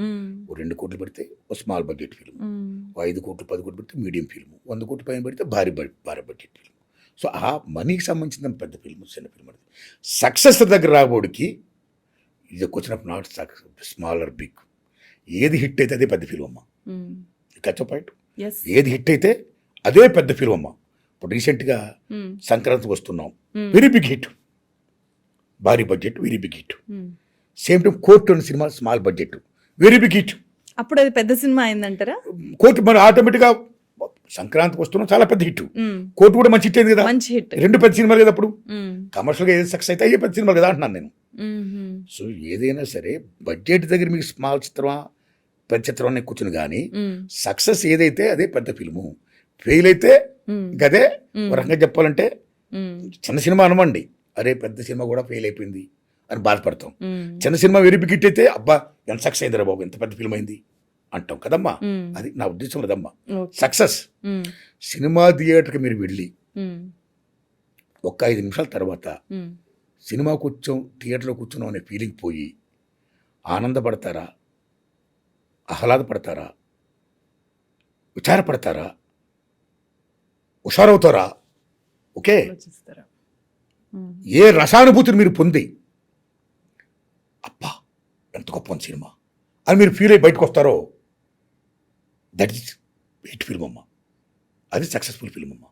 2 కోట్లు పెడితే ఒక స్మాల్ బడ్జెట్ ఫిల్మ్, 5 కోట్లు 10 కోట్లు పెడితే మీడియం ఫిల్మ్, 100 కోట్లు పైన పెడితే భారీ బడ్జెట్ ఫిల్మ్. సో ఆ మనీకి సంబంధించిన పెద్ద ఫిల్మ్, చిన్న ఫిల్మ్ అనేది సక్సెస్ దగ్గర రాబోడికి ఇది వచ్చినప్పుడు నాట్ స్మాల్ ఆర్ బిగ్. ఏది హిట్ అయితే అదే పెద్ద ఫిల్మ్ అమ్మా. కచ్చ పాయింట్. ఏది హిట్ అయితే అదే పెద్ద ఫిల్మ్ అమ్మా. ఇప్పుడు రీసెంట్గా సంక్రాంతికి వస్తున్నాం, వెరీ బిగ్ హిట్, భారీ budget, very big hit. Same time court అనే cinema small budget, very big hit. అప్పుడు అది పెద్ద సినిమా అయిందంటారా? కోర్టు మన ఆటోమేటిక్గా సంక్రాంతికి వస్తున్నాం చాలా పెద్ద హిట్, కోర్టు కూడా మంచి హిట్ అయింది కదా, మంచి హిట్. 2 పెద్ద సినిమాలు కదా. అప్పుడు కమర్షియల్గా ఏది సక్సెస్ అయితే అయ్యే పెద్ద సినిమాలు కదా అంటున్నాను నేను. సో ఏదైనా సరే బడ్జెట్ దగ్గర మీకు స్మాల్ చిత్రమా పెద్ద చిత్రం అనే కూర్చుని, కానీ సక్సెస్ ఏదైతే అదే పెద్ద ఫిల్ము. ఫెయిల్ అయితే గదే. ఒక రకంగా చెప్పాలంటే చిన్న సినిమా అనమండి, అరే పెద్ద సినిమా కూడా ఫెయిల్ అయిపోయింది అని బాధపడతాం. చిన్న సినిమా వెరీ బిగ్ హిట్ అయితే అబ్బా ఎంత సక్సెస్ అయిందిరా బాబు, ఎంత పెద్ద ఫిల్మ్ అయింది అంటాం కదమ్మా. మ్మ్. అది నా ఉద్దేశం లేదమ్మా. ఓకే. సక్సెస్. మ్మ్. సినిమా థియేటర్కి మీరు వెళ్ళి మ్మ్. ఒక్క 5 నిమిషాల తర్వాత మ్మ్. సినిమా థియేటర్లో కూర్చున్నాం అనే ఫీలింగ్ పోయి ఆనందపడతారా, ఆహ్లాదపడతారా, విచారపడతారా, హుషారవుతారా? ఓకే, ఆలోచిస్తారా? మ్మ్. ఏ రసానుభూతిని మీరు పొంది అబ్బా ఎంత గొప్ప సినిమా అని మీరు ఫీల్ అయ్యి బయటకు వస్తారో దట్ ఈస్ హిట్ ఫిల్మ్ అమ్మా. అది సక్సెస్ఫుల్ ఫిల్మ్ అమ్మా.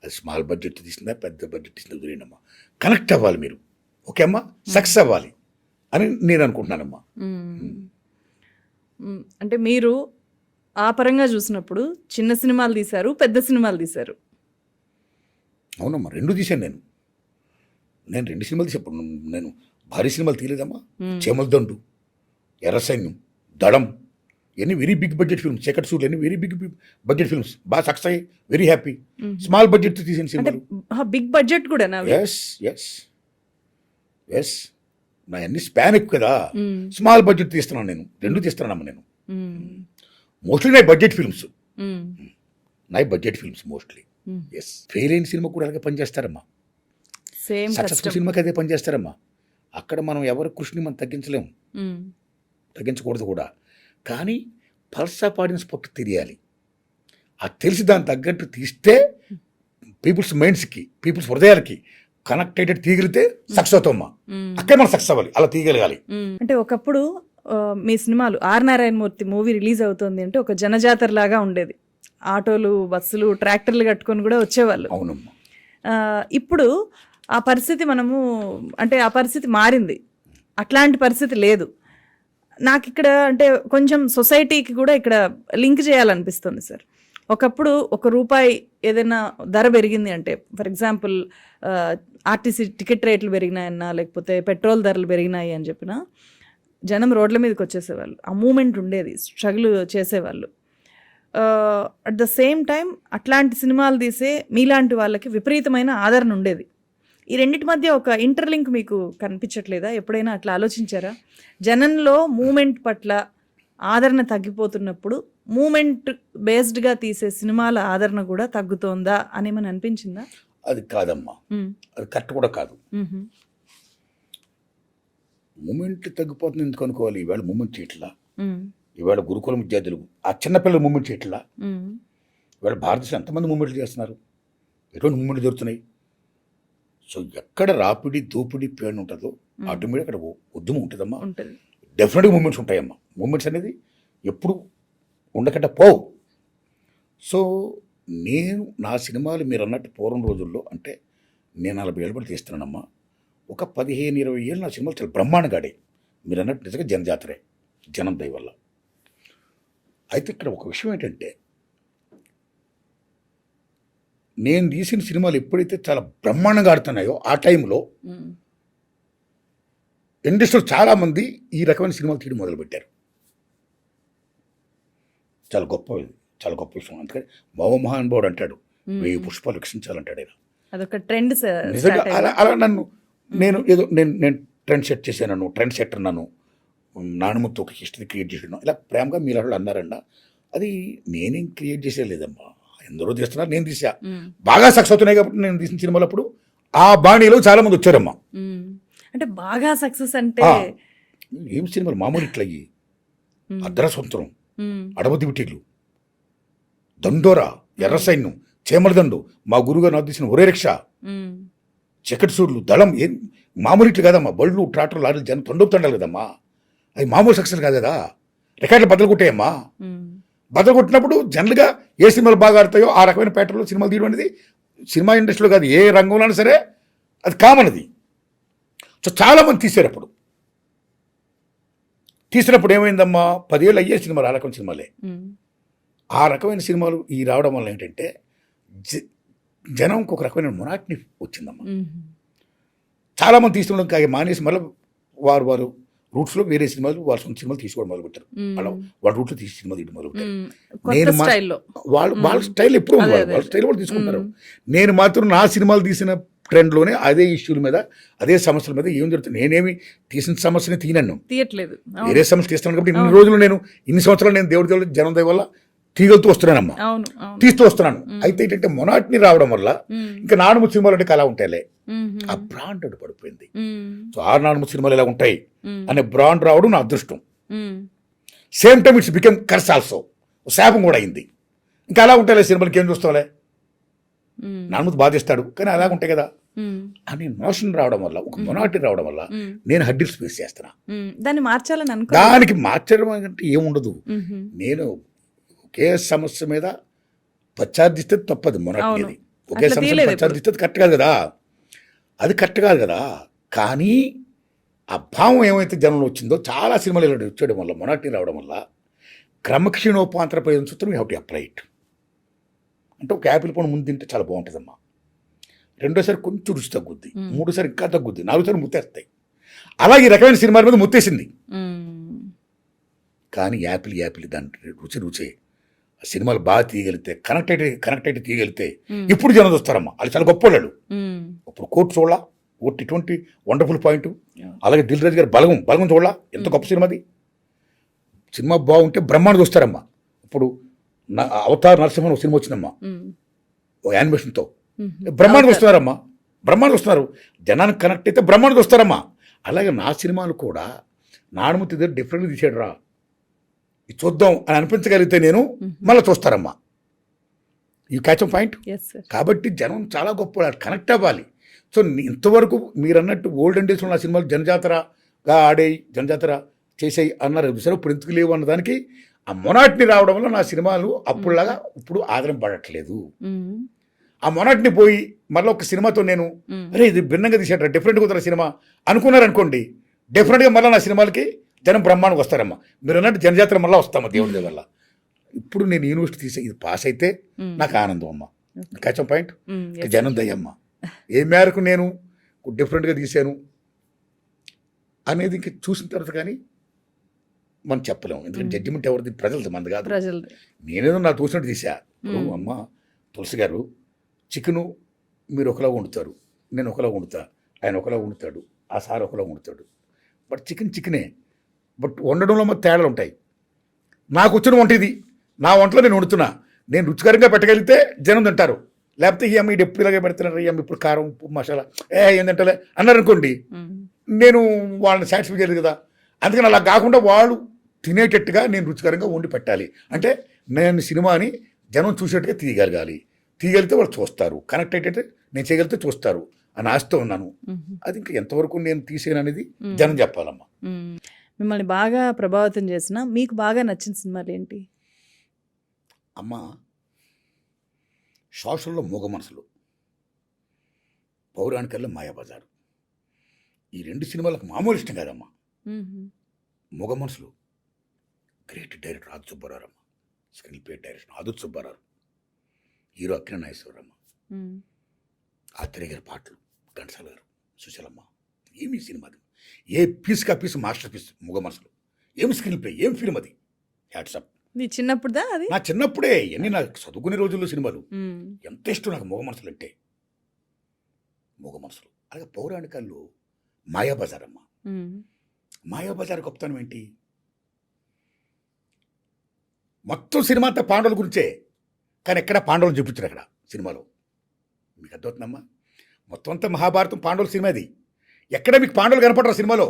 అది స్మాల్ బడ్జెట్ తీసిందా పెద్ద బడ్జెట్ తీసిందా గురేనమ్మా, కనెక్ట్ అవ్వాలి మీరు. ఓకే అమ్మా, సక్సెస్ అవ్వాలి అని నేను అనుకుంటున్నానమ్మా. మ్మ్. మ్మ్. అంటే మీరు ఆ పరంగా చూసినప్పుడు చిన్న సినిమాలు తీశారు, పెద్ద సినిమాలు తీశారు. అవునమ్మా, 2 తీశాను నేను. 2 సినిమాలు తీసేప్పుడు నేను భారీ సినిమాలు తీయలేదమ్మా. చేమలదండు, ఎర్ర సైన్యం, దడం ఎన్ని వెరీ బిగ్ బడ్జెట్ ఫిల్మ్స్. చీకటి సూర్యులు ఎన్ని వెరీ బిగ్ బడ్జెట్ ఫిల్మ్స్. బాగా సక్సెస్ అయ్యి వెరీ హ్యాపీ. స్మాల్ బడ్జెట్ తీసిన అంటే సినిమాలు. బిగ్ బడ్జెట్ కూడా ఎస్ ఎస్ ఎస్ నా అన్ని స్పాన్ ఎక్కువ కదా. స్మాల్ బడ్జెట్ తీస్తున్నాను నేను, 2 తీస్తున్నానమ్మా నేను. మోస్ట్లీ నా budget films, mostly. Yes, fail అయిన సినిమా కూడా అలాగే పనిచేస్తారమ్మా. సేమ్ సక్సెస్ఫుల్ సినిమాకి అదే పనిచేస్తారమ్మా. అక్కడ మనం ఎవరి కృషిని మనం తగ్గించలేము, తగ్గించకూడదు కూడా. కానీ పల్స్ ఆఫ్ ఆడియన్స్ పట్టు తెలియాలి. ఆ తెలిసి దాన్ని తగ్గట్టు తీస్తే పీపుల్స్ మైండ్స్కి, పీపుల్స్ హృదయాలకి కనెక్టెడ్ తీయగలిగితే సక్సెస్ అవుతామమ్మా. అక్కడే మనం సక్సెస్ అవ్వాలి, అలా తీయగలగాలి. అంటే ఒకప్పుడు మీ సినిమాలు ఆర్ నారాయణమూర్తి మూవీ రిలీజ్ అవుతుంది అంటే ఒక జనజాతర లాగా ఉండేది. ఆటోలు, బస్సులు, ట్రాక్టర్లు కట్టుకొని కూడా వచ్చేవాళ్ళు. అవునమ్మా. ఇప్పుడు ఆ పరిస్థితి ఆ పరిస్థితి మారింది. అట్లాంటి పరిస్థితి లేదు. నాకు ఇక్కడ అంటే కొంచెం సొసైటీకి కూడా ఇక్కడ లింక్ చేయాలనిపిస్తుంది సార్. ఒకప్పుడు ₹1 ఏదైనా ధర పెరిగింది అంటే, ఫర్ ఎగ్జాంపుల్ ఆర్టీసీ టికెట్ రేట్లు పెరిగినాయన్నా, లేకపోతే పెట్రోల్ ధరలు పెరిగినాయి అని చెప్పినా జనం రోడ్ల మీదకి వచ్చేసేవాళ్ళు. ఆ మూమెంట్ ఉండేది, స్ట్రగుల్ చేసేవాళ్ళు. అట్ ద సేమ్ టైం అట్లాంటి సినిమాలు తీసే మీలాంటి వాళ్ళకి విపరీతమైన ఆదరణ ఉండేది. ఈ రెండింటి మధ్య ఒక ఇంటర్లింక్ మీకు కనిపించట్లేదా? ఎప్పుడైనా అట్లా ఆలోచించారా? జనంలో మూమెంట్ పట్ల ఆదరణ తగ్గిపోతున్నప్పుడు మూమెంట్ బేస్డ్గా తీసే సినిమాల ఆదరణ కూడా తగ్గుతోందా అని ఏమైనా అనిపించిందా? అది కాదమ్మా, అది కరెక్ట్ కూడా కాదు. మూమెంట్ తగ్గిపోతుంది ఎందుకు అనుకోవాలి? ఈవేళ మూమెంట్ చేయట్లా. ఈవేళ గురుకులం విద్యార్థులు, ఆ చిన్నపిల్లలు మూమెంట్ చేయట్లా. ఈవేళ భారతదేశం ఎంతమంది మూమెంట్లు చేస్తున్నారు, ఎటువంటి మూమెంట్లు జరుగుతున్నాయి. సో ఎక్కడ రాపిడి, దోపిడి, పేరు ఉంటుందో ఆటోమేటిక్ అక్కడ ఉద్యమం ఉంటుందమ్మా. డెఫినెట్గా మూమెంట్స్ ఉంటాయమ్మా. మూమెంట్స్ అనేది ఎప్పుడు ఉండకుండా పోవు. సో నేను నా సినిమాలు మీరు అన్నట్టు పూర్వం రోజుల్లో, అంటే నేను 40 ఏళ్ళ పడి తీస్తున్నానమ్మా. ఒక 15-20 ఏళ్ళు నా సినిమాలు చాలా బ్రహ్మాండంగా ఆడాయి. మీరు అన్నట్టు నిజంగా జనజాతరే, జనం దయ వల్ల. అయితే ఇక్కడ ఒక విషయం ఏంటంటే, నేను తీసిన సినిమాలు ఎప్పుడైతే చాలా బ్రహ్మాండంగా ఆడుతున్నాయో ఆ టైంలో ఇండస్ట్రీలో చాలామంది ఈ రకమైన సినిమాలు తీయడం మొదలుపెట్టారు. చాలా గొప్ప విషయం. అందుకని మహానుభావుడు అంటాడు 1000 పుష్పాలు రక్షించాలంటాడు ఆయన. అదొక ట్రెండ్ నిజంగా అలా నన్ను నేను ట్రెండ్ సెట్ చేశాను, ట్రెండ్ సెటర్ నన్ను నానుమతో ఒక హిస్టరీ క్రియేట్ చేసాను. ఇలా ప్రేమగా మీరు అలా అన్నారన్నా, అది నేనేం క్రియేట్ చేసే లేదమ్మా. ఎందరో తీస్తున్నారు, నేను తీసా. బాగా సక్సెస్ అవుతున్నాయి కాబట్టి నేను తీసిన సినిమాలు అప్పుడు ఆ బాణీలో చాలా మంది వచ్చారమ్మా. అంటే బాగా సక్సెస్ అంటే ఏం సినిమాలు మామూలు ఇట్లయ్యి, అర్ధరస్వంతరం, అడవది బిటీలు, దండోరా, ఎర్ర సైన్యం, చేమలదండు, మా గురుగారు నాకు తీసిన ఒరే రిక్షా, చీకటి సూర్యులు, దళం, ఏం మామూలు ఇట్లు కాదమ్మా. బళ్ళు, ట్రాక్టర్, లారీలు జనం తండాలి కదమ్మా. అది మామూలు సక్సెస్ కాదు కదా. రికార్డులు బద్దలు కొట్టాయమ్మా. బద్దలు కొట్టినప్పుడు జనరల్గా ఏ సినిమాలు బాగా ఆడతాయో ఆ రకమైన ప్యాటర్న్లో సినిమాలు తీయడం అనేది సినిమా ఇండస్ట్రీలో కాదు, ఏ రంగంలోనైనా సరే అది కామన్. అది సో చాలామంది తీసారు. తీసినప్పుడు ఏమైందమ్మా, 10 ఏళ్ళు అయ్యే సినిమాలు ఆ రకమైన సినిమాలే. ఆ రకమైన సినిమాలు ఈ రావడం వల్ల ఏంటంటే జనంకి ఒక రకమైన మొనాటిని వచ్చిందమ్మా. చాలామంది తీసుకోవడం మానేసి మళ్ళీ వారు రూట్స్లో వేరే సినిమాలు, వాళ్ళ సొంత సినిమాలు తీసుకోవడం మొదలుపెట్టారు. అలా వాళ్ళ రూట్లో తీసి సినిమా తీయడం మొదలుపెట్టారు. వాళ్ళ స్టైల్ ఎప్పుడు వాళ్ళ స్టైల్ వాళ్ళు తీసుకుంటారు. నేను మాత్రం నా సినిమాలు తీసిన ట్రెండ్లోనే అదే ఇష్యూల మీద అదే సమస్యల మీద ఏం జరుగుతుంది. నేనేమి తీసిన సమస్యని తీయనన్ను, తీయట్లేదు. వేరే సమస్య తీస్తున్నాను కాబట్టి ఇన్ని రోజులు నేను ఇన్ని సంవత్సరాలు నేను దేవుడి జనం దయ వల్ల తీగలుతూ వస్తున్నానమ్మా, అవును తీస్తూ వస్తున్నాను. అయితే ఏంటంటే మొనాటిని రావడం వల్ల ఇంకా నానుము సినిమాలు అంటే అలా ఉంటాయిలే, ఆ బ్రాండ్ అటు పడిపోయింది. సో ఆ నానుము సినిమాలు ఎలా ఉంటాయి అనే బ్రాండ్ రావడం నా అదృష్టం. Same time it's become curse also, శాపం కూడా అయింది. ఇంకా అలా ఉంటాయిలే సినిమాలకి ఏం చూస్తావులే, నానుమతి బాధిస్తాడు కానీ అలా ఉంటాయి కదా అని నోషన్ రావడం వల్ల, ఒక మొనాటిని రావడం వల్ల నేను హడ్డిల్స్ ఫేస్ చేస్తున్నా. దాన్ని మార్చాలని అనుకో, దానికి మార్చడం అంటే ఏముండదు. నేను ఒకే సమస్య మీద పశ్చాత్తిస్తే తప్పదు. మొనాటిని ఒకే సమస్య పశ్చాత్తిస్తే కరెక్ట్ కాదు కదా, అది కరెక్ట్ కాదు కదా. కానీ ఆ భావం ఏమైతే జనంలో వచ్చిందో చాలా సినిమాలు ఇలా వచ్చేయడం వల్ల, మొనాటిని రావడం వల్ల క్రమక్షీణోపాంతర ప్రయోజన సూత్రం you have to apply it. అంటే ఒక యాపిల్ పండు ముందు తింటే చాలా బాగుంటుందమ్మా, రెండోసారి కొంచెం రుచి తగ్గుద్ది, మూడోసారి ఇంకా తగ్గుద్ది, నాలుగోసారి ముత్తేస్తాయి. అలా ఈ రకమైన సినిమాల మీద ముత్తేసింది. కానీ యాపిల్ దాని రుచే. ఆ సినిమాలు బాగా తీయగలిగితే, కనెక్ట్ అయితే తీయగలిగితే ఇప్పుడు జనం చూస్తారమ్మా, అది చాలా గొప్ప వాళ్ళు. ఇప్పుడు కోర్టు చూడాల, కోర్టు ఇటువంటి వండర్ఫుల్ పాయింట్. అలాగే దిల్ రాజు గారి బలగం చూడాల, ఎంత గొప్ప సినిమాది. సినిమా బాగుంటే బ్రహ్మాండ చూస్తారమ్మా. ఇప్పుడు అవతార్ నరసింహన్ ఒక సినిమా వచ్చిందమ్మా, ఓ యానిమేషన్తో, బ్రహ్మాండ చూస్తున్నారమ్మా, బ్రహ్మాండ చూస్తున్నారు. జనానికి కనెక్ట్ అయితే బ్రహ్మాండ చూస్తారమ్మా. అలాగే నా సినిమాలు కూడా నానుమతి దగ్గర డిఫరెంట్గా తీసాడు రా, ఇది చూద్దాం అని అనిపించగలిగితే నేను మళ్ళీ చూస్తారమ్మా. ఈ క్యాచ్ పాయింట్. కాబట్టి జనం చాలా గొప్ప కనెక్ట్ అవ్వాలి. సో ఇంతవరకు మీరు అన్నట్టు ఓల్డెన్ డేస్లో నా సినిమాలు జనజాతరగా ఆడేయి, జనజాతర చేసేయి అన్నారు సరే, ఇప్పుడు ఎందుకు లేవు అన్నదానికి ఆ మొనాటిని రావడం వల్ల నా సినిమాలు అప్పుడులాగా ఇప్పుడు ఆదరింపడట్లేదు. ఆ మొనాటిని పోయి మళ్ళీ ఒక సినిమాతో నేను అరే ఇది భిన్నంగా తీసేట, డిఫరెంట్గా వస్తున్న సినిమా అనుకున్నారనుకోండి, డెఫినెట్గా మళ్ళీ నా సినిమాలకి జనం బ్రహ్మాండంగా వస్తారమ్మా. మీరు అన్నట్టు జనజాతర మళ్ళీ వస్తామా దేవుడి వల్ల. ఇప్పుడు నేను యూనివర్సిటీ తీసే ఇది పాస్ అయితే నాకు ఆనందం అమ్మా, క్యాచ్ పాయింట్. జనం దయ్యమ్మ ఏ మేరకు నేను డిఫరెంట్గా తీశాను అనేది ఇంక చూసిన తర్వాత కానీ మనం చెప్పలేము. ఎందుకంటే జడ్జిమెంట్ ఎవరిది, ప్రజలది, మంది కాదు. నేనేదో నాకు చూసినట్టు తీసా. అమ్మ తులసి గారు చికెను మీరు ఒకలా వండుతారు, నేను ఒకలా వండుతా, ఆయన ఒకలా వండుతాడు, ఆ సార్ ఒకలా వండుతాడు. బట్ చికెనే, బట్ వండడంలో మాకు తేడాలు ఉంటాయి. నాకు వచ్చిన వంట ఇది, నా వంటలో నేను వండుతున్నా, నేను రుచికరంగా పెట్టగలిగితే జనం తింటారు. లేకపోతే ఈ అమ్మ ఎప్పుడు ఇలాగే పెడుతున్నారు, ఈ అమ్మ ఇప్పుడు కారం ఉప్పు మసాలా ఏంటంటే అన్నారు అనుకోండి, నేను వాళ్ళని సాటిస్ఫై చేయలేదు కదా. అందుకని అలా కాకుండా వాళ్ళు తినేటట్టుగా నేను రుచికరంగా వండి పెట్టాలి. అంటే నేను సినిమాని జనం చూసేట్టుగా తీయగలిగితే వాళ్ళు చూస్తారు, కనెక్ట్ అయ్యేటట్టు నేను చేయగలిగితే చూస్తారు అని ఆశతో ఉన్నాను. అది ఇంకా ఎంతవరకు నేను తీసేను అనేది జనం చెప్పాలమ్మా. మిమ్మల్ని బాగా ప్రభావితం చేసిన, మీకు బాగా నచ్చిన సినిమాలు ఏంటి అమ్మ? సోషల్లో మూగ మనసులు, పౌరాణికల్లో మాయాబజారు, ఈ రెండు సినిమాలకు మామూలు ఇష్టం కాదమ్మా. Mooga Manasulu great director Adurthi Subbarao, screen play direction Adurthi Subbarao, hero Akkineni Nageswararao, Athreya గారి పాటలు, ఘంటసాల గారు, సుశీలమ్మ. ఏమి సినిమా అది, ఏ పీస్గా piece masterpiece. Mooga Manasulu ఏమి స్క్రీన్ ప్లే, ఏం ఫిల్మ్ అది. హ్యాట్సప్. చిన్నప్పుడుదా అది? నా చిన్నప్పుడే, ఎన్ని నాకు చదువుకునే రోజుల్లో సినిమాలు ఎంత ఇష్టం నాకు. మూగ మనసులు అంటే మూగ మనసులు. అలాగే పౌరాణికాల్లో మాయాబజార్ అమ్మ. మాయాబజార్ గొప్పతనం ఏంటి? మొత్తం సినిమా అంతా పాండవుల గురించే, కానీ ఎక్కడ పాండవులు చూపించారు అక్కడ సినిమాలో. మీకు అర్థమవుతుందమ్మా? మొత్తం అంతా మహాభారతం పాండవుల సినిమాది, ఎక్కడ మీకు పాండవులు కనపడరు సినిమాలో.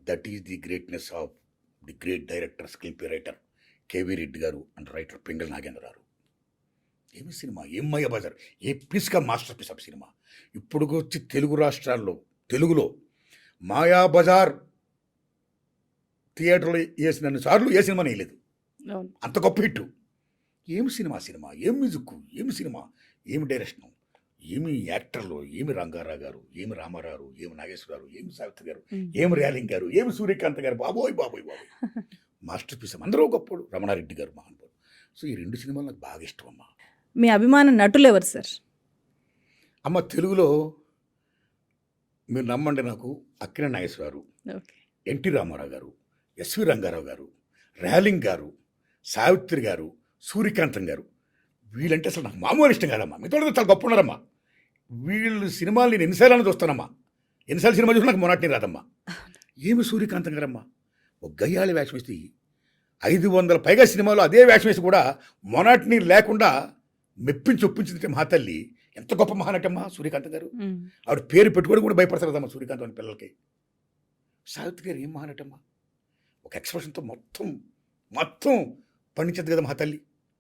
That is the greatness of the great director, screen play writer KV Reddy గారు అండ్ రైటర్ పింగళ నాగేంద్రరావు. ఏమి సినిమా, ఏం మాయాబజార్, ఏ పీస్గా మాస్టర్ పీస్ ఆఫ్ సినిమా. ఇప్పుడు వచ్చి తెలుగు రాష్ట్రాల్లో తెలుగులో మాయాబజార్ థియేటర్లో వేసినన్ని సార్లు ఏ సినిమా వేయలేదు, అంత గొప్ప హిట్. ఏమి సినిమా, ఏం మ్యూజిక్, ఏమి సినిమా, ఏమి డైరెక్షన్, ఏమి యాక్టర్లు, ఏమి రంగారావు గారు, ఏమి రామారావు, ఏమి నాగేశ్వరరావు, ఏమి సావిత్రి గారు, ఏమి ర్యాలింగ్ గారు, ఏమి సూర్యకాంత్ గారు, బాబోయ్ మాస్టర్ పీస్. అందరూ గొప్పడు, రమణారెడ్డి గారు మహానుభావుడు. సో ఈ రెండు సినిమాలు నాకు బాగా ఇష్టం అమ్మా. మీ అభిమాన నటులు ఎవరు సార్? అమ్మ తెలుగులో మీరు నమ్మండి, నాకు అక్కినేని నాగేశ్వరరావు, ఎన్టీ రామారావు గారు, ఎస్వి రంగారావు గారు, ర్యాలింగ్ గారు, సావిత్రి గారు, సూర్యకాంతం గారు, వీళ్ళంటే అసలు నాకు మామూలు ఇష్టం కాదమ్మా. మిగతా చాలా గొప్ప ఉన్నారమ్మా. వీళ్ళు సినిమాలు నేను ఎన్నిసార్లు చూస్తానమ్మా, ఎన్నిసార్లు సినిమా చూసినా నాకు మొనాటిని రాదమ్మా. ఏమి సూర్యకాంతం గారమ్మా, ఒక గయ్యాళి వేషం వేసి 500 పైగా సినిమాలు అదే వేషం వేసి కూడా మొనాటిని లేకుండా మెప్పించి ఒప్పించింది మా తల్లి. ఎంత గొప్ప మహానటమ్మా సూర్యకాంతం గారు. ఆవిడ పేరు పెట్టుకోవడం కూడా భయపడతారు కదమ్మా సూర్యకాంతం అని పిల్లలకి. సావిత్రి గారు ఏం మహానటమ్మా, ఒక ఎక్స్ప్రెషన్తో మొత్తం మొత్తం పండించదు కదా మా తల్లి.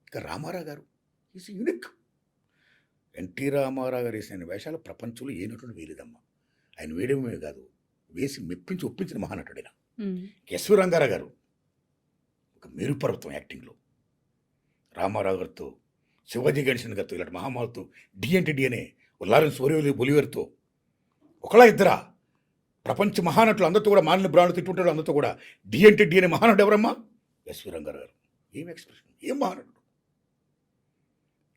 ఇక రామారావు గారు ఈజ్ యూనిక్. ఎన్టీ రామారావు గారు వేసిన వేషాలు ప్రపంచంలో ఏ నటుడు వేయలేదమ్మా. ఆయన వేయడమే కాదు, వేసి మెప్పించి ఒప్పించిన మహానటుడైన. ఎస్వి రంగారావు గారు ఒక మేరుపర్వతం యాక్టింగ్లో. రామారావు గారితో, శివాజీ గణేశన్ గారితో, ఇలాంటి మహామాలతో, డి అనే లారెన్స్ ఒలివెర్తో ఒకలా ఇద్దరా ప్రపంచ మహానటులు అందరితో కూడా మాలిన బ్రాండ్లు తిట్టుంటాడు. అందరితో కూడా డి అనే మహానటుడు ఎవరమ్మా? ఎస్వి రంగారావు గారు. ఏం ఎక్స్ప్రెషన్, ఏం మహానటుడు.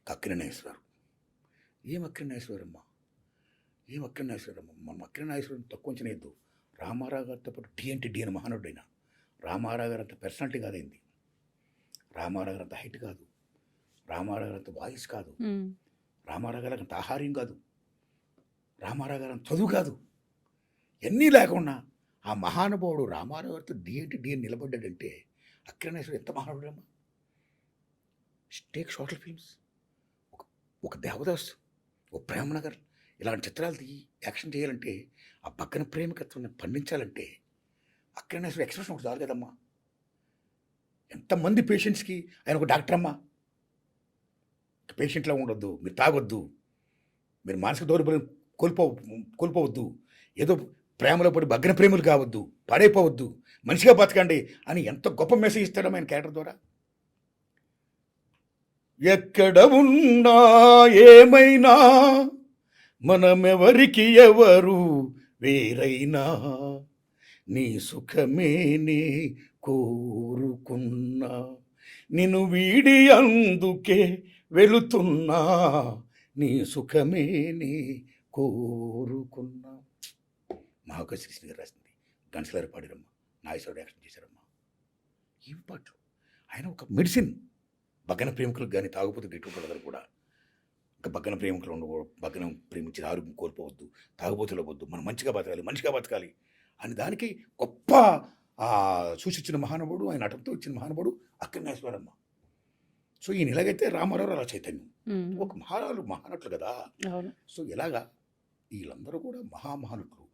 అక్కినేని నాగేశ్వరరావు, ఏం అక్కినేని నాగేశ్వరమ్మ, ఏం అక్కినేని నాగేశ్వరమ్మ. మనం అక్కినేని నాగేశ్వరం తక్కువ అంచనేద్దు. రామారావు గారితో పాటు డి అని మహానటుడైన రామారావు గారు అంత పర్సనాలిటీ కాదైంది. రామారావు గారు అంత హైట్ కాదు, రామారావు గారు అంత వాయిస్ కాదు, రామారావు గారు అంత ఆహార్యం కాదు, రామారావు గారు అంత చదువు కాదు. ఎన్నీ లేకుండా ఆ మహానుభావుడు రామారావు గారితో డి అని నిలబడ్డాడంటే అక్కినేని నాగేశ్వరం ఎంత మహానుభావుడమ్మా. టేక్ షార్ట్ ఫిల్మ్స్, ఒక దేవదాస్, ఒక ప్రేమనగర్, ఇలాంటి చిత్రాలు తీయి యాక్షన్ చేయాలంటే, ఆ పక్కన ప్రేమికత్వాన్ని పండించాలంటే అక్కినేని నాగేశ్వరం ఎక్స్ప్రెషన్ ఒకటి చాలు కదమ్మా. ఎంతమంది పేషెంట్స్కి ఆయన ఒక డాక్టర్ అమ్మా. పేషెంట్లా ఉండొద్దు, మీరు తాగొద్దు, మీరు మానసిక దౌర్బల్యం కోల్పోవద్దు, ఏదో ప్రేమలో పడి భగ్న ప్రేమలు కావద్దు, పాడైపోవద్దు, మనిషిగా బతకండి అని ఎంత గొప్ప మెసేజ్ ఇస్తాడమ్మా ఆయన క్యారెక్టర్ ద్వారా. ఎక్కడ ఉన్నా ఏమైనా మనమెవరికి ఎవరు వేరైనా, నీ సుఖమే నీ కోరుకున్నా, నిన్ను వీడి అందుకే వెళుతున్నా, నీ సుఖమే నీ కోరుకున్నా. మహాకవి శ్రీకృష్ణ గారు రాసింది, ఘంటసాల పాడారమ్మా, నాగేశ్వరరావు యాక్షన్ చేశారమ్మా. ఏం పాటలు. ఆయన ఒక మెడిసిన్. భగ్న ప్రేమికులకు కానీ తాగుపోతే గెట్టుకుంటారు దగ్గర కూడా. ఇంకా భగ్న ప్రేమికులు ఉండకూడదు, భగ్నం ప్రేమించిన ఆరోగ్యం కోల్పోవద్దు, తాగుబోతులు వద్దు, మనం మనిషిగా బతకాలి అని దానికి గొప్ప సూచించిన మహానుభావుడు, ఆయన నటనతో ఇచ్చిన మహానుభావుడు అక్కినేని నాగేశ్వరమ్మ. సో ఈయన ఎలాగైతే రామారావు అలా చైతన్యం, ఒక మహానటులు కదా. సో ఇలాగా వీళ్ళందరూ కూడా మహానటులు.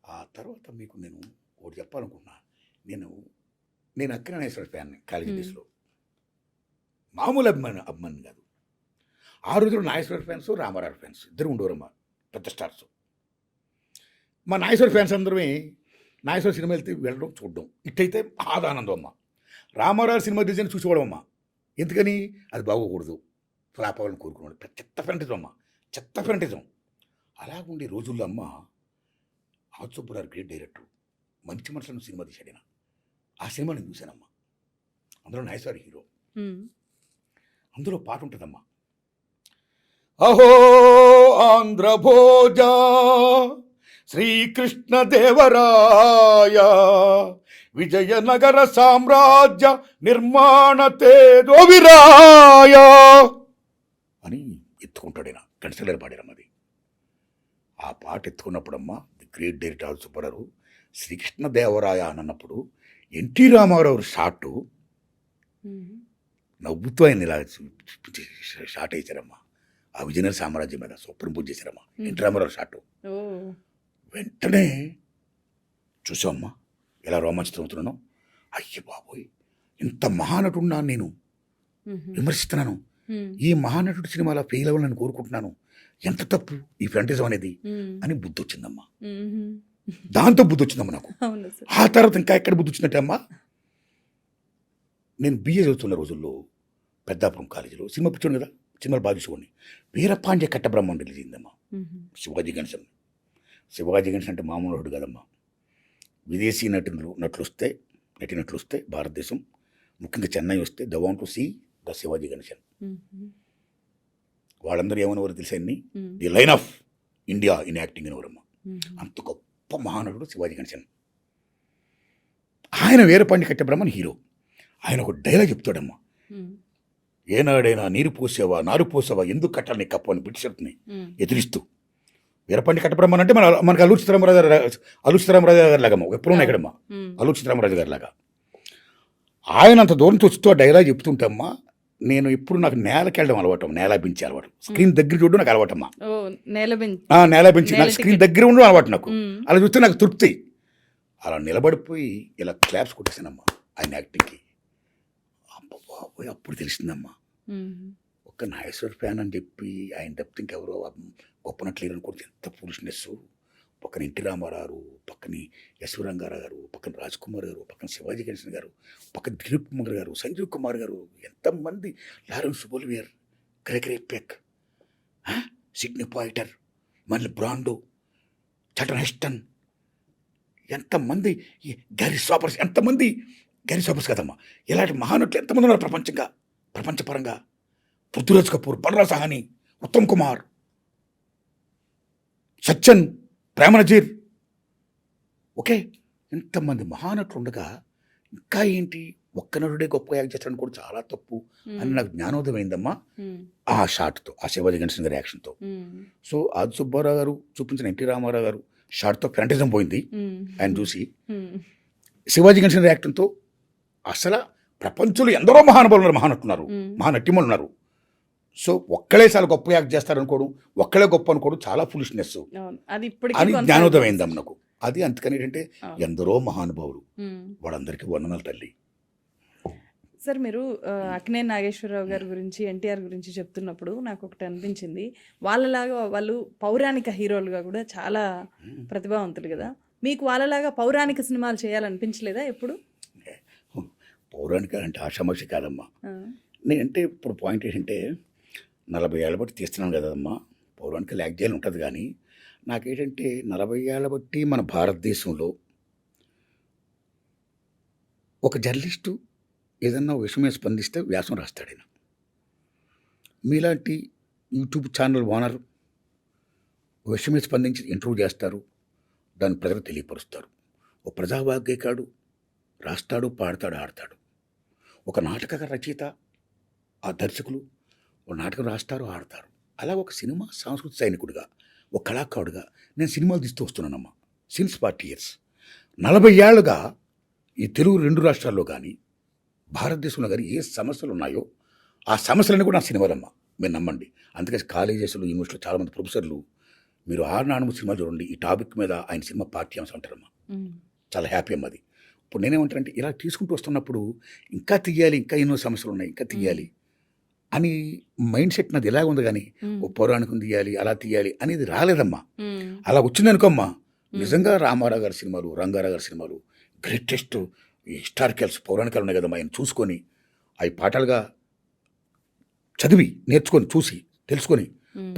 ఆ తర్వాత మీకు నేను ఒకటి చెప్పాలనుకున్నా. నేను అక్కినేని నాగేశ్వర ఫ్యాన్ని కాలేజీ డేస్లో. మామూలు అభిమాని కాదు. ఆ రోజుల్లో నాగేశ్వర ఫ్యాన్స్, రామారావు ఫ్యాన్స్ ఇద్దరు ఉండేవారమ్మా, పెద్ద స్టార్స్. మా నాగేశ్వర ఫ్యాన్స్ అందరమే నాగేశ్వర సినిమా వెళ్తే వెళ్ళడం చూడడం ఇట్టయితే ఆనందం అమ్మ. రామారావు సినిమా డిజైన్ చూసుకోవడం అమ్మ. ఎందుకని? అది బాగోకూడదు, ఫ్లాప్ అవ్వాలని కోరుకున్నాడు. చెత్త ఫ్రెంటిజం అమ్మ, చెత్త ఫ్రెంటిజం. అలాగుండే రోజుల్లో అమ్మ ఆత్సుబ్బరావు గ్రేట్ డైరెక్టర్, మంచి మనుషులను సినిమా తీశాడు. ఆ సినిమా నేను చూశానమ్మా. అందులో నాగేశ్వర హీరో. అందులో పాట ఉంటుందమ్మా, అహో ఆంధ్రభోజ శ్రీకృష్ణదేవరాయ విజయనగర సామ్రాజ్య నిర్మాణ తేజోవిరాయ అని ఎత్తుకుంటాడైనా. ఘంటసాల పాడారమ్మది. ఆ పాట ఎత్తుకున్నప్పుడమ్మా ది గ్రేట్ డైరెక్టర్ ఆల్ సుబ్బారావు శ్రీకృష్ణదేవరాయ అని అన్నప్పుడు ఎన్టీ రామారావు షాటు నవ్వుతూ ఆయన ఇలా షాట్ వేసారమ్మా. ఆ విజయనగర సామ్రాజ్యం మీద సూపర్ ఇంపోజ్ చేశారమ్మా ఎన్టీ రామారావు షాటు. వెంటనే చూసామ్మా ఎలా రోమాంచితం అవుతున్నాను. అయ్య బాబోయ్, ఇంత మహానటున్నా నేను విమర్శిస్తున్నాను, ఈ మహానటుడు సినిమాలో ఫెయిల్ అవ్వాలని కోరుకుంటున్నాను, ఎంత తప్పు ఈ ఫ్రెంటిజం అనేది అని బుద్ధి వచ్చిందమ్మా. దాంతో బుద్ధి వచ్చిందమ్మా నాకు. ఆ తర్వాత ఇంకా ఎక్కడ బుద్ధి వచ్చినట్టే అమ్మా, నేను బిఏ చదువుతున్న రోజుల్లో పెద్దాపురం కాలేజీలో సినిమా పిచ్చాను కదా, సినిమాలు బాగా చూసుకోండి. వీరపాండ్య కట్టబ్రహ్మం రిలీజ్ అయిందమ్మా. శివాజీ గణేశన్. శివాజీ గణేశన్ అంటే మామూలు నటుడు కదమ్మా. విదేశీ నటులు వస్తే భారతదేశం, ముఖ్యంగా చెన్నై వస్తే they want to see the Sivaji Ganesan. వాళ్ళందరూ ఏమనేవారు తెలుసా, the line of India in acting అనేవారమ్మా. అంత గొప్ప మహానటుడు శివాజీ గణేశన్. ఆయన వీరపాండ్య కట్టబ్రహ్మన్ హీరో. ఆయన ఒక డైలాగ్ చెప్తాడమ్మా, ఏనాడైనా నారు పోసావా ఎందుకు కట్టాలి కప్పు అని బ్రిటిషర్ని ఎదిరిస్తూ వీరపండి కట్టబ్రహ్మన్ అంటే మనకి అల్లూరి సీతారామరాజు గారి లాగా ఎప్పుడు ఉన్నాయి ఇక్కడమ్మా అల్లూరి సీతారామరాజు గారి లాగా. ఆయన అంత దూరం చూస్తూ డైలాగ్ చెప్తుంటమ్మా. నేను ఇప్పుడు నాకు నేలకి వెళ్ళడం అలవాటు, నేల బెంచి అలవాటు, స్క్రీన్ దగ్గర చూడడం నాకు అలవాటమ్మా. నేల బెంచి నాకు స్క్రీన్ దగ్గర ఉండడం అలవాటు నాకు. అలా చూస్తే నాకు తృప్తి. అలా నిలబడిపోయి ఇలా క్లాప్స్ కొట్టేసానమ్మా ఆయన యాక్టింగ్కి. అబ్బా అప్పుడు తెలిసిందమ్మా ఒక్క నాగేశ్వర ఫ్యాన్ అని చెప్పి ఆయన తప్పితే ఇంకెవరో గొప్పనట్లేరు అనుకోండి. ఎంత ఫూలిష్నెస్. పక్కన ఎన్టీ రామారావు, పక్కన ఎస్వి రంగారావు గారు, పక్కన రాజ్ కుమార్ గారు, పక్కన శివాజీ గణేశన్ గారు, పక్కన దిలీప్ కుమార్ గారు, సంజీవ్ కుమార్ గారు, ఎంతమంది, లారెన్స్ బోల్వియర్, గ్రెగరీ పెక్, సిడ్నీ పాయిటర్, మళ్ళీ బ్రాండో, చటన్ హెస్టన్, ఎంతమంది, గ్యారీ సోబర్స్, ఎంతమంది, గ్యారీ సోబర్స్ కదమ్మా, ఇలాంటి మహానటులు ఎంతమంది ఉన్నారు ప్రపంచపరంగా. పృథ్వీరాజ్ కపూర్, బలరాజ్ సహాని, ఉత్తమ్ కుమార్, సత్యన్, ప్రేమనజీర్, ఓకే, ఇంతమంది మహానటులు ఉండగా ఇంకా ఏంటి ఒక్క నటుడే గొప్పగా యాక్ట్ చేస్తాడని కూడా చాలా తప్పు అని నాకు జ్ఞానోదయం అయిందమ్మా ఆ షాట్తో, ఆ శివాజీ గణేశన్ గారి యాక్షన్తో. సో ఆది సుబ్బారావు గారు చూపించిన ఎన్టీ రామారావు గారు షాట్తో ఫెనంటిజం పోయింది ఆయన చూసి. శివాజీ గణేశన్ గారి యాక్టింగ్తో అసలు ప్రపంచంలో ఎందరో మహానుభావులు ఉన్నారు, మహానటున్నారు, మహానటిమలు ఉన్నారు. సో ఒక్కడే చాలా గొప్ప యాక్ట్ చేస్తారనుకోవడం, ఒక్కడే గొప్ప అనుకోవడం చాలా ఫులిష్నెస్ అని జ్ఞానోదయం అయిందమ్మ నాకు. అది అందుకని ఏంటంటే ఎందరో మహానుభావులు, వాళ్ళందరికీ వందనాలు తల్లి. సార్ మీరు అక్కినేని నాగేశ్వరరావు గారి గురించి, ఎన్టీఆర్ గురించి చెప్తున్నప్పుడు నాకు ఒకటి అనిపించింది, వాళ్ళలాగా వాళ్ళు పౌరాణిక హీరోలుగా కూడా చాలా ప్రతిభావంతులు కదా. మీకు వాళ్ళలాగా పౌరాణిక సినిమాలు చేయాలనిపించలేదా ఎప్పుడు? పౌరాణిక అంటే ఆషామాషి కాదమ్మా. నేనంటే ఇప్పుడు పాయింట్ ఏంటంటే 40 ఏళ్ళ బట్టి తీస్తున్నాను కదమ్మా, పౌరాణిక యాక్ట్ చేయాలని ఉంటుంది. కానీ నాకేంటంటే 40 ఏళ్ళ బట్టి మన భారతదేశంలో ఒక జర్నలిస్టు ఏదన్నా విషయం మీద స్పందిస్తే వ్యాసం రాస్తాడు ఆయన. మీలాంటి యూట్యూబ్ ఛానల్ ఓనర్ విషయం మీద స్పందించి ఇంటర్వ్యూ చేస్తారు, దాన్ని ప్రజలకు తెలియపరుస్తారు. ఒక ప్రజావాగ్గేకాడు రాస్తాడు, పాడతాడు, ఆడతాడు. ఒక నాటక రచయిత, ఆ దర్శకులు ఒక నాటకం రాస్తారు, ఆడతారు. అలా ఒక సినిమా సాంస్కృతిక సైనికుడిగా, ఒక కళాకారుడిగా నేను సినిమాలు తీస్తూ వస్తున్నానమ్మా సిన్స్ 40 years. 40 ఏళ్ళుగా ఈ తెలుగు 2 రాష్ట్రాల్లో కానీ భారతదేశంలో కానీ ఏ సమస్యలు ఉన్నాయో ఆ సమస్యలన్నీ కూడా నా సినిమాలమ్మా, మీరు నమ్మండి. అందుకే కాలేజెస్లో, యూనివర్సిటీలో చాలామంది ప్రొఫెసర్లు మీరు ఆర్నానము సినిమా చూడండి, ఈ టాపిక్ మీద ఆయన సినిమా పాఠ్యాంశం అంటారమ్మా. చాలా హ్యాపీ అమ్మ అది. ఇప్పుడు నేనేమంటానంటే ఇలా తీసుకుంటూ వస్తున్నప్పుడు ఇంకా తీయాలి, ఇంకా ఎన్నో సమస్యలు ఉన్నాయి, ఇంకా తీయాలి అని మైండ్ సెట్ నాది ఎలా ఉంది. కానీ ఓ పౌరాణికం తీయాలి, అలా తీయాలి అనేది రాలేదమ్మా. అలా వచ్చిందనుకోమ్మా, నిజంగా రామారావు గారి సినిమాలు, రంగారావు గారి సినిమాలు గ్రేటెస్ట్ హిస్టారికల్స్, పౌరాణికాలు ఉన్నాయి కదమ్మా, ఆయన చూసుకొని అవి పాఠాలుగా చదివి నేర్చుకొని చూసి తెలుసుకొని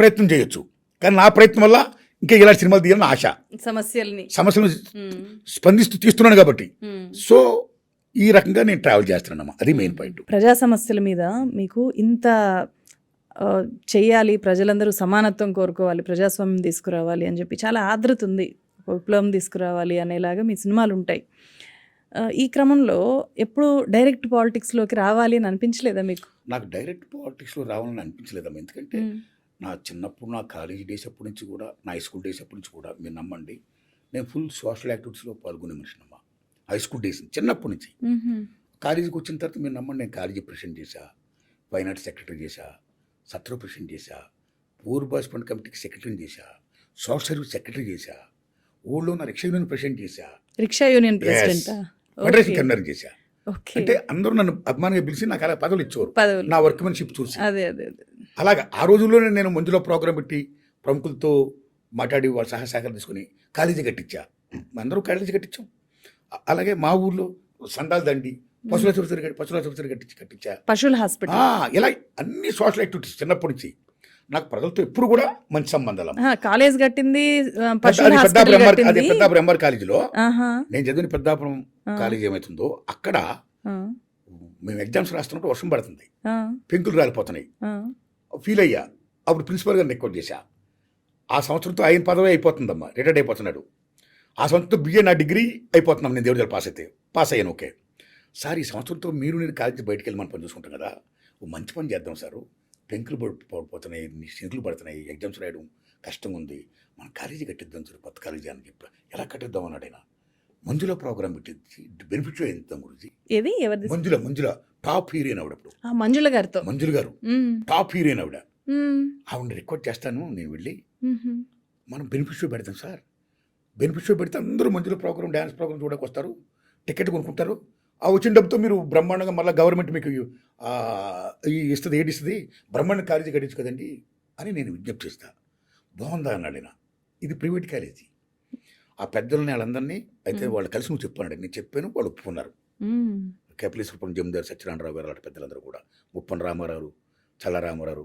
ప్రయత్నం చేయొచ్చు. కానీ నా ప్రయత్నం వల్ల ఇంకా ఇలాంటి సినిమాలు తీయాలని ఆశ, సమస్యలను స్పందిస్తూ తీస్తున్నాను కాబట్టి. సో ఈ రకంగా నేను ట్రావెల్ చేస్తున్నానమ్మా, అది మెయిన్ పాయింట్. ప్రజా సమస్యల మీద మీకు ఇంత చెయ్యాలి, ప్రజలందరూ సమానత్వం కోరుకోవాలి, ప్రజాస్వామ్యం తీసుకురావాలి అని చెప్పి చాలా ఆదృత ఉంది, విప్లవం తీసుకురావాలి అనేలాగా మీ సినిమాలు ఉంటాయి. ఈ క్రమంలో ఎప్పుడు డైరెక్ట్ పాలిటిక్స్లోకి రావాలి అని అనిపించలేదా మీకు? నాకు డైరెక్ట్ పాలిటిక్స్లో రావాలని అనిపించలేదమ్మా. ఎందుకంటే నా చిన్నప్పుడు, నా కాలేజీ డేస్ అప్పటి నుంచి కూడా, నా హై స్కూల్ డేస్ అప్పటి నుంచి కూడా మీరు నమ్మండి, నేను ఫుల్ సోషల్ యాక్టివిటీస్లో పాల్గొనే మనిషినమ్మా. హై స్కూల్ డేస్ చిన్నప్పటి నుంచి. కాలేజీకి వచ్చిన తర్వాత మీరు నమ్మండి, నేను కాలేజీ ప్రెసిడెంట్ చేశా, ఫైనాన్స్ సెక్రటరీ చేశా, సత్రో ప్రెసిడెంట్ చేశా, పూర్ బాయ్స్ ఫండ్ కమిటీకి సెక్రటరీ చేశా, సోషల్ సర్వీస్ సెక్రటరీ చేశా, ఊళ్ళో నా రిక్షా యూనియన్ ప్రెసిడెంట్ చేశా, రిక్షా యూనియన్ ప్రెసిడెంట్ కన్వీనర్ చేశా. అంటే అందరూ నన్ను అభిమానంగా పిలిచి నాకు అలా పదవులు ఇచ్చేవారు, నా వర్క్మెన్షిప్ చూసి. అలాగా ఆ రోజుల్లోనే నేను మంజులో ప్రోగ్రాం పెట్టి ప్రముఖులతో మాట్లాడి వాళ్ళ సహాయశాఖలు తీసుకుని కాలేజీ కట్టించా. అందరూ కాలేజీ కట్టించాం. అలాగే మా ఊర్లో సండాల దండి, పశువుల ఆసుపత్రి కట్టించా, పశువుల హాస్పిటల్, ఇలా అన్ని సోషల్ యాక్టివిటీస్ చిన్నప్పటి నుంచి. నాకు ప్రజలతో ఎప్పుడు కూడా మంచి సంబంధాలు. కాలేజ్ కట్టింది పెద్దాపురం ఎంఆర్ కాలేజీలో, నేను చదివిన పెద్దాపురం కాలేజీ ఏమవుతుందో అక్కడ మేము ఎగ్జామ్స్ రాస్తున్నప్పుడు వర్షం పడుతుంది, పెంకులు రాలిపోతున్నాయి, ఫీల్ అయ్యా. అప్పుడు ప్రిన్సిపల్ గారిని రిక్వెస్ట్ చేశా. ఆ సంవత్సరంతో ఆయన పదవి అయిపోతుందమ్మా, రిటైర్డ్ అయిపోతున్నాడు. ఆ సంవత్సరంతో బిఏ నా డిగ్రీ అయిపోతున్నాం, నేను దేవుడి పాస్ అయ్యాను. ఓకే సార్, ఈ సంవత్సరంతో మీరు నేను కాలేజీ బయటికి వెళ్ళి మనం పని చూసుకుంటాం కదా, ఓ మంచి పని చేద్దాం సారు, పెంకులు పడిపోతున్నాయి, శంకులు పడుతున్నాయి, ఎగ్జామ్స్ రాయడం కష్టంగా ఉంది, మన కాలేజీ కట్టిద్దాం సార్, కొత్త కాలేజీ అని చెప్పి. ఎలా కట్టిద్దాం అన్నాడు ఆయన. మంజుల ప్రోగ్రామ్ పెట్టించి బెనిఫిట్ షో ఇద్దాం గురించి. ఏది ఎవరిది? మంజుల టాప్ హీరోయిన్ ఆవిడ. అప్పుడు మంజుల గారితో, మంజుల గారు టాప్ హీరోయిన్ ఆవిడ. మ్మ్. ఆవిడ రిక్వెస్ట్ చేస్తాను నేను వెళ్ళి, మ్మ్. మనం బెనిఫిట్ షో పెడతాం సార్. బెనిఫిట్ షో పెడితే అందరూ మంజుల ప్రోగ్రామ్, డ్యాన్స్ ప్రోగ్రామ్ చూడడానికి వస్తారు, టికెట్ కొనుక్కుంటారు. ఆ వచ్చిన డబ్బుతో మీరు బ్రహ్మాండంగా మళ్ళీ గవర్నమెంట్ మీకు ఇస్తుంది, ఏది ఇస్తుంది, బ్రహ్మాండ కాలేజీ కట్టించు కదండి అని నేను విజ్ఞప్తి చేస్తా. బాగుందా అన్నాడు ఆయన. ఇది ప్రైవేట్ కాలేజీ. ఆ పెద్దలని వాళ్ళందరినీ అయితే వాళ్ళు కలిసి నువ్వు చెప్పాడు. నేను చెప్పాను, వాళ్ళు ఒప్పుకున్నారు. మ్మ్. కేపలేశ్వరపురం జమీందారు సత్యనారాయణరావు గారు అలాంటి పెద్దలందరూ కూడా, ముప్పన రామారావు, చల్ల రామారావు,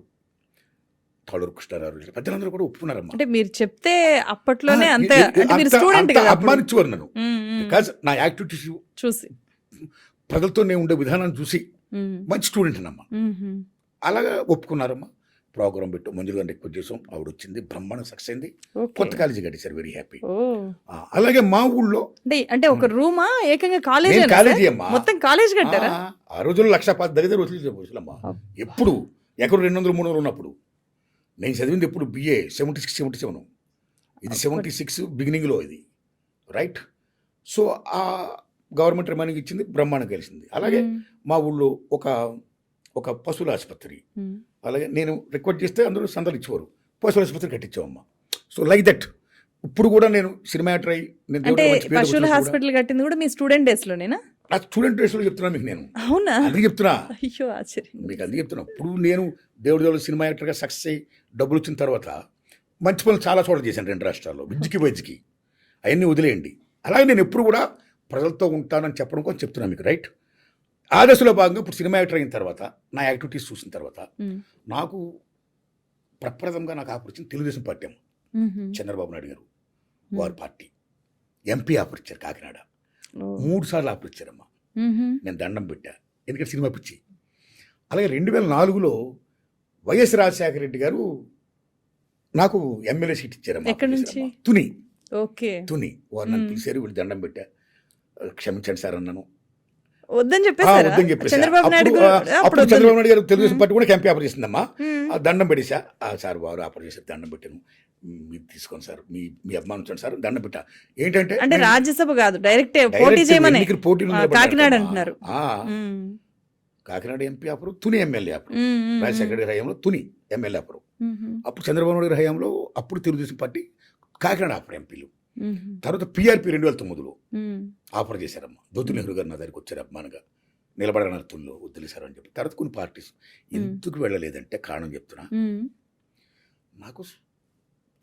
తాళూరు కృష్ణారావు, ఇట్లా పెద్దలందరూ కూడా ఒప్పుకున్నారమ్మా. అంటే మీరు చెప్తే అప్పట్లోనే అంత, అంటే మీరు స్టూడెంట్ కదా అప్పుడు. అభిమానించేవారు నన్ను. మ్మ్. మ్మ్. బికాజ్ నా యాక్టివిటీస్ చూసి ప్రజలతో నేను ఉండే విధానాన్ని చూసి మ్మ్. మంచి స్టూడెంట్ అమ్మా. మ్మ్. అలాగా ఒప్పుకున్నారమ్మా. ప్రోగ్రామ్ పెట్టు, మంజులు గారిని రిక్వెస్ట్ చేసాం, ఆవిడ వచ్చింది, బ్రహ్మాండం సక్సెస్ అయింది. ఓకే. కొత్త కాలేజీ కట్టేశారు, వెరీ హ్యాపీ. ఓ. అలాగే మా ఊళ్ళో అంటే ఒక రూమా ఏకంగా కాలేజ్? నేను కాలేజీ అమ్మా. మొత్తం కాలేజ్ కట్టారా? ఆ రోజుల్లో 1,10,000 దగ్గర రోజులమ్మా. ఎప్పుడు ఎక్కడ 200, 300 ఉన్నప్పుడు నేను చదివింది ఎప్పుడు BA 76, 77. ఇది 76 బిగినింగ్లో ఇది, రైట్. సో ఆ గవర్నమెంట్ రిమైనింగ్ ఇచ్చింది, బ్రహ్మాండం కలిసింది. అలాగే మా ఊళ్ళో ఒక పశువుల ఆసుపత్రి, మ్మ్. అలాగే నేను రిక్వెస్ట్ చేస్తే అందరూ సందలు ఇచ్చేవారు, పశువుల ఆసుపత్రి కట్టించామమ్మా. So like that. ఇప్పుడు కూడా నేను సినిమా యాక్టర్ అయ్యి నేను అంటే దేవుడికి మంచి పేరు పశువుల వచ్చినా కూడా హాస్పిటల్ కట్టింది కూడా మీ స్టూడెంట్ డేస్ లోనేనా? నా స్టూడెంట్ డ్రెస్లో చెప్తున్నా మీకు నేను. అవునా? అందుకే చెప్తున్నా అయ్యో ఆశ్చర్యం. మీకు, అందుకే చెప్తున్నా. ఇప్పుడు నేను దేవుడి సినిమా యాక్టర్గా సక్సెస్ అయ్యి డబ్బులు వచ్చిన తర్వాత మంచి పనులు చాలా చోట్ల చేశాను 2 రాష్ట్రాల్లో, విద్యకి వైద్యకి. అవన్నీ వదిలేయండి. అలాగే నేను ఎప్పుడు కూడా ప్రజలతో ఉంటానని చెప్పడం కోసం చెప్తున్నాను మీకు, రైట్. ఆ దశలో భాగంగా ఇప్పుడు సినిమా యాక్టర్ అయిన తర్వాత నా యాక్టివిటీస్ చూసిన తర్వాత మ్మ్. నాకు ప్రప్రథంగా నాకు ఆఫర్ ఇచ్చింది తెలుగుదేశం పార్టీ అమ్మ. మ్మ్. చంద్రబాబు నాయుడు గారు వారి పార్టీ MP ఆఫర్ ఇచ్చారు కాకినాడ. ఓ. 3 సార్లు ఆఫర్ ఇచ్చారమ్మా. మ్మ్. నేను దండం పెట్టా, ఎందుకంటే సినిమా పిచ్చి. అలాగే 2004లో వైఎస్ రాజశేఖర రెడ్డి గారు నాకు ఎమ్మెల్యే సీట్ ఇచ్చారమ్మా. ఎక్కడి నుంచి? తుని. ఓకే. వారు నన్ను పిలిచారు, వీళ్ళు దండం పెట్టా, క్షమించండి సార్ అన్నాను. వద్దని చెప్పేసారా? వద్దని చెప్పేసి చంద్రబాబు నాయుడు అప్పుడు గారు అప్పుడు చంద్రబాబు నాయుడు గారు తెలుగుదేశం పార్టీ కూడా ఎంపీ ఆఫర్ చేసిందమ్మా. మ్మ్. ఆ దండం పెట్టేసా. సార్ వారు ఆఫర్ చేశారు, దండం పెట్టాను, మీరు తీసుకోండి సార్, మీ అభిమానించండి సార్, దండం పెట్టా. ఏంటంటే అంటే రాజ్యసభ కాదు, డైరెక్ట్ పోటీ చేయమని కాకినాడ అంటున్నారు. మ్మ్. Kakinada MP offer, Tuni MLA offer, మ్మ్. రాజశేఖర రెడ్డి హయాంలో తుని ఎమ్మెల్యే ఆఫరు. మ్మ్. అప్పుడు చంద్రబాబు నాయుడు హయాంలో అప్పుడు తెలుగుదేశం పార్టీ కాకినాడ ఆఫర్ ఎంపీలు. మ్మ్. తర్వాత PRP 2009లో మ్మ్. ఆఫర్ చేశారమ్మా. దొద్దు నెహ్రూ గారు నా దగ్గరికి వచ్చారు, అభిమానంగా నిలబడని అర్థంలో వదిలేశారు అని చెప్పి. తర్వాత కొన్ని పార్టీస్ ఎందుకు వెళ్ళలేదంటే కారణం చెప్తున్నా. మ్మ్. నాకు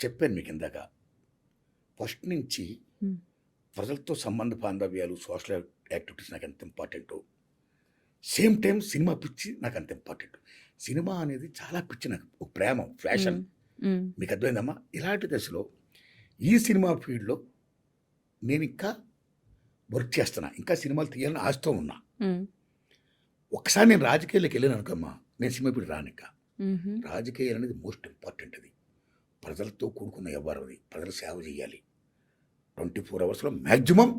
చెప్పాను మీకు ఇందాక, ఫస్ట్ నుంచి మ్మ్. ప్రజలతో సంబంధ బాంధవ్యాలు, సోషల్ యాక్టివిటీస్ నాకు ఎంత ఇంపార్టెంటో, సేమ్ టైం సినిమా పిచ్చి నాకు అంత ఇంపార్టెంట్. సినిమా అనేది చాలా పిచ్చి నాకు, ఒక ప్రేమ, ఫ్యాషన్. మ్మ్. మీకు అర్థమైందమ్మా. ఇలాంటి దశలో ఈ సినిమా ఫీల్డ్లో నేను ఇంకా వర్క్ చేస్తున్నా, ఇంకా సినిమాలు తీయాలని ఆశతో ఉన్నా. మ్మ్. ఒకసారి నేను రాజకీయాల్లోకి వెళ్ళాను అనుకోమ్మా, నేను సినిమా ఫీల్డ్ రాను. ఇంకా మ్మ్. రాజకీయాలు అనేది మోస్ట్ ఇంపార్టెంట్. అది ప్రజలతో కూడుకున్న వ్యవహారం, అది ప్రజలు సేవ చేయాలి. 24 అవర్స్లో మ్యాక్సిమం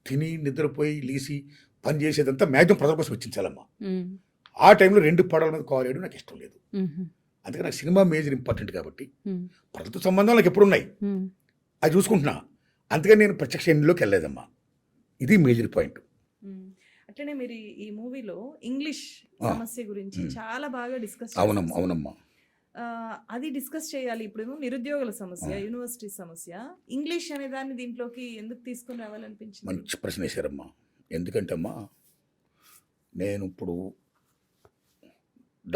తిని నిద్రపోయి లేచి పని చేసేదంతా మ్యాక్సిమం ప్రజల కోసం వెచ్చించాలమ్మా. మ్మ్. ఆ టైంలో 2 పడాల మీద కాల్ చేయడం నాకు ఇష్టం లేదు. మ్మ్. అందుకే నాకు సినిమా మేజర్ ఇంపార్టెంట్ కాబట్టి మ్మ్. ప్రజలతో సంబంధాలు నాకు ఎప్పుడు ఉన్నాయి, మ్మ్. అది చూసుకుంటున్నా. అందుకని నేను ప్రత్యక్ష ఎన్నిలోకి వెళ్ళలేదమ్మా. ఇది మేజర్ పాయింట్. మ్మ్. అట్లనే మీరు ఈ మూవీలో ఇంగ్లీష్ సమస్య గురించి చాలా బాగా డిస్కస్ అవునమ్మా, అవునమ్మా. అది డిస్కస్ చేయాలి. ఇప్పుడేమో నిరుద్యోగుల సమస్య, యూనివర్సిటీ సమస్య, ఇంగ్లీష్ అనే దాన్ని దీంట్లోకి ఎందుకు తీసుకొని రావాలనిపించింది? మంచి ప్రశ్న వేశారమ్మా. ఎందుకంటే అమ్మా, నేను ఇప్పుడు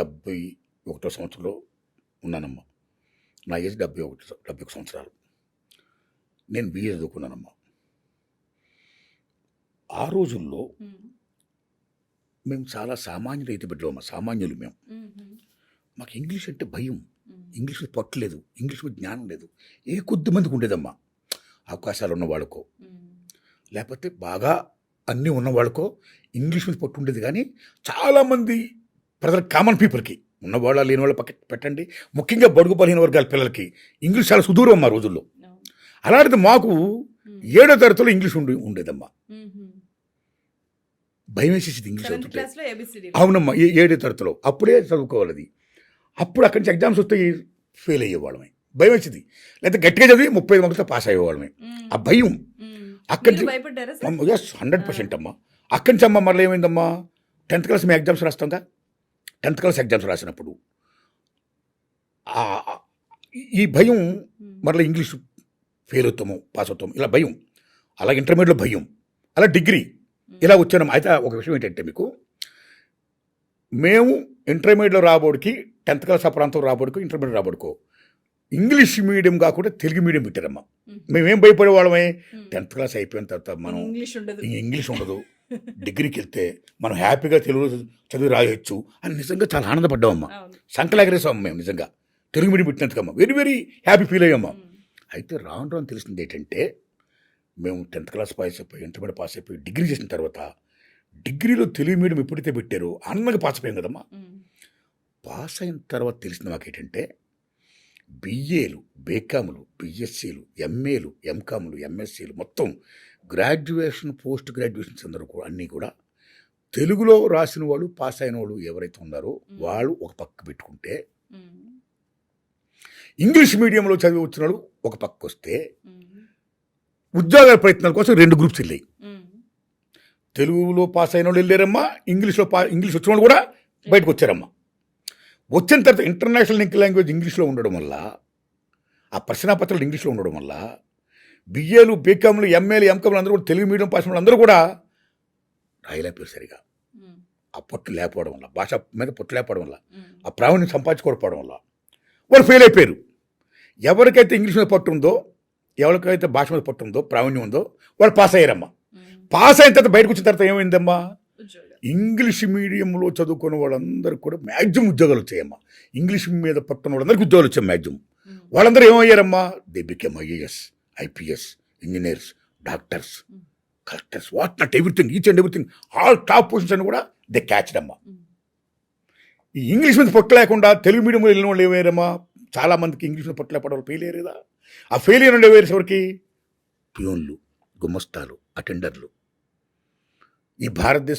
71వ సంవత్సరంలో ఉన్నానమ్మా. నా ఏజ్ 71 సంవత్సరాలు. నేను BA చదువుకున్నానమ్మా. ఆ రోజుల్లో మేము చాలా సామాన్య రైతు బిడ్డలమ్మా, సామాన్యులు మేము. మాకు ఇంగ్లీష్ అంటే భయం, ఇంగ్లీష్ మీద పట్టలేదు, ఇంగ్లీష్ మీద జ్ఞానం లేదు. కొద్ది మందికి ఉండేదమ్మా, అవకాశాలు ఉన్నవాళ్ళకో లేకపోతే బాగా అన్నీ ఉన్నవాళ్ళకో ఇంగ్లీష్ మీద పట్టు ఉండేది. కానీ చాలామంది ప్రజల కామన్ పీపుల్కి, ఉన్నవాళ్ళ లేని వాళ్ళ పక్క పెట్టండి, ముఖ్యంగా బడుగు బలహీన వర్గాల పిల్లలకి ఇంగ్లీష్ చాలా సుదూరం అమ్మా రోజుల్లో. అలాంటిది మాకు 7వ తరగతిలో ఇంగ్లీష్ ఉండేదమ్మా. భయం వేసేసింది ఇంగ్లీష్ చదువుతుంటే. అవునమ్మా, 7వ తరగతిలో అప్పుడే చదువుకోవాలి. అప్పుడు అక్కడి నుంచి ఎగ్జామ్స్ వస్తే ఫెయిల్ అయ్యేవాళ్ళమే. భయం వచ్చింది. లేకపోతే గట్టిగా చదివి 35 మార్కులతో పాస్ అయ్యేవాళ్ళని. ఆ భయం అక్కడి నుంచి భయపడ్డారా ఎస్ 100% అమ్మా. అక్కడి నుంచి అమ్మ మళ్ళీ ఏమైందమ్మా, 10th క్లాస్ మేము ఎగ్జామ్స్ రాస్తాంగా. 10th క్లాస్ ఎగ్జామ్స్ రాసినప్పుడు ఈ భయం, మరలా ఇంగ్లీష్ ఫెయిల్ అవుతాము పాస్ అవుతాము ఇలా భయం, అలా ఇంటర్మీడియట్లో భయం, అలా డిగ్రీ ఇలా వచ్చాను. అయితే ఒక విషయం ఏంటంటే మీకు, మేము ఇంటర్మీడియట్లో రాబోడికి 10th క్లాస్ ఆ ప్రాంతం రాబోడుకో ఇంటర్మీడియట్ రాబోడుకో ఇంగ్లీష్ మీడియం కాకుండా తెలుగు మీడియం పెట్టారమ్మా. మేమేం భయపడేవాళ్ళమే, 10th క్లాస్ అయిపోయిన తర్వాత మనం ఇంగ్లీష్ ఉండదు, డిగ్రీకి వెళ్తే మనం హ్యాపీగా తెలుగు చదివి రాయొచ్చు అని నిజంగా చాలా ఆనందపడ్డామమ్మా. సంకలాగరేసాం మేము నిజంగా తెలుగు మీడియం పెట్టినందుకమ్మా. వెరీ వెరీ హ్యాపీ ఫీల్ అయ్యామ్మా. అయితే రాను రాను తెలిసింది ఏంటంటే, మేము 10th క్లాస్ పాస్ అయిపోయి ఇంటర్మీడియట్ పాస్ అయిపోయి డిగ్రీ చేసిన తర్వాత డిగ్రీలో తెలుగు మీడియం ఎప్పుడైతే పెట్టారో ఆనందంగా పాస్ అయిపోయాం కదమ్మా. పాస్ అయిన తర్వాత తెలిసింది మాకేంటంటే, బిఏలు, బీకాములు, బిఎస్సీలు, ఎంఏలు, ఎంకాములు, ఎంఎస్సీలు మొత్తం గ్రాడ్యుయేషన్ పోస్ట్ గ్రాడ్యుయేషన్స్ అందరూ కూడా అన్నీ కూడా తెలుగులో రాసిన వాళ్ళు పాస్ అయిన వాళ్ళు ఎవరైతే ఉన్నారో వాళ్ళు ఒక పక్క పెట్టుకుంటే, ఇంగ్లీష్ మీడియంలో చదివి వచ్చిన వాళ్ళు ఒక పక్క వస్తే, ఉద్యోగాల ప్రయత్నాల కోసం 2 గ్రూప్స్ వెళ్ళాయి. తెలుగులో పాస్ అయిన వాళ్ళు వెళ్ళారమ్మా, ఇంగ్లీష్ వచ్చిన వాళ్ళు కూడా బయటకు వచ్చారమ్మా. వచ్చిన తర్వాత ఇంటర్నేషనల్ లింక్ లాంగ్వేజ్ ఇంగ్లీష్లో ఉండడం వల్ల, ఆ ప్రశ్నాపత్రాలు ఇంగ్లీష్లో ఉండడం వల్ల బిఏలు, బీకాములు, ఎంఏలు, ఎంకాములు అందరూ కూడా తెలుగు మీడియం పాస్ అందరూ కూడా రాయలేకపోయారు సరిగా. ఆ పట్టు లేకపోవడం వల్ల, భాష మీద పట్టు లేకపోవడం వల్ల, ఆ ప్రావీణ్యం సంపాదించుకోకపోవడం వల్ల వాళ్ళు ఫెయిల్ అయిపోయారు. ఎవరికైతే ఇంగ్లీష్ మీద పట్టు ఉందో, ఎవరికైతే భాష మీద పట్టు ఉందో, ప్రావీణ్యం ఉందో వాళ్ళు పాస్ అయ్యారమ్మా. పాస్ అయిన తర్వాత బయటకు వచ్చిన తర్వాత ఏమైందమ్మా, ఇంగ్లీష్ మీడియంలో చదువుకున్న వాళ్ళందరూ కూడా మ్యాక్సిమం ఉద్యోగాలు వచ్చాయమ్మా. ఇంగ్లీష్ మీద పట్టున్న వాళ్ళందరికీ ఉద్యోగాలు వచ్చాయి మ్యాక్సిమం. వాళ్ళందరూ ఏమయ్యారమ్మా, they became IAS, IPS, engineers, doctors, collectors, what not everything, each and everything, all top positions అని కూడా దే క్యాచ్డ్ అమ్మా. ఈ ఇంగ్లీష్ మీద పట్టు లేకుండా తెలుగు మీడియంలో వెళ్ళిన వాళ్ళు ఏమయ్యారమ్మా, చాలామందికి ఇంగ్లీష్ మీద పట్టు లేకపోవడం వాళ్ళు ఫెయిల్ అయ్యారు కదా. ఆ ఫెయిల్ అయిన వాళ్ళు ఏమయ్యారు ఎవరికి, ప్యూన్లు, గుమస్తాలు, అటెండర్లు. ఈ భారతదేశ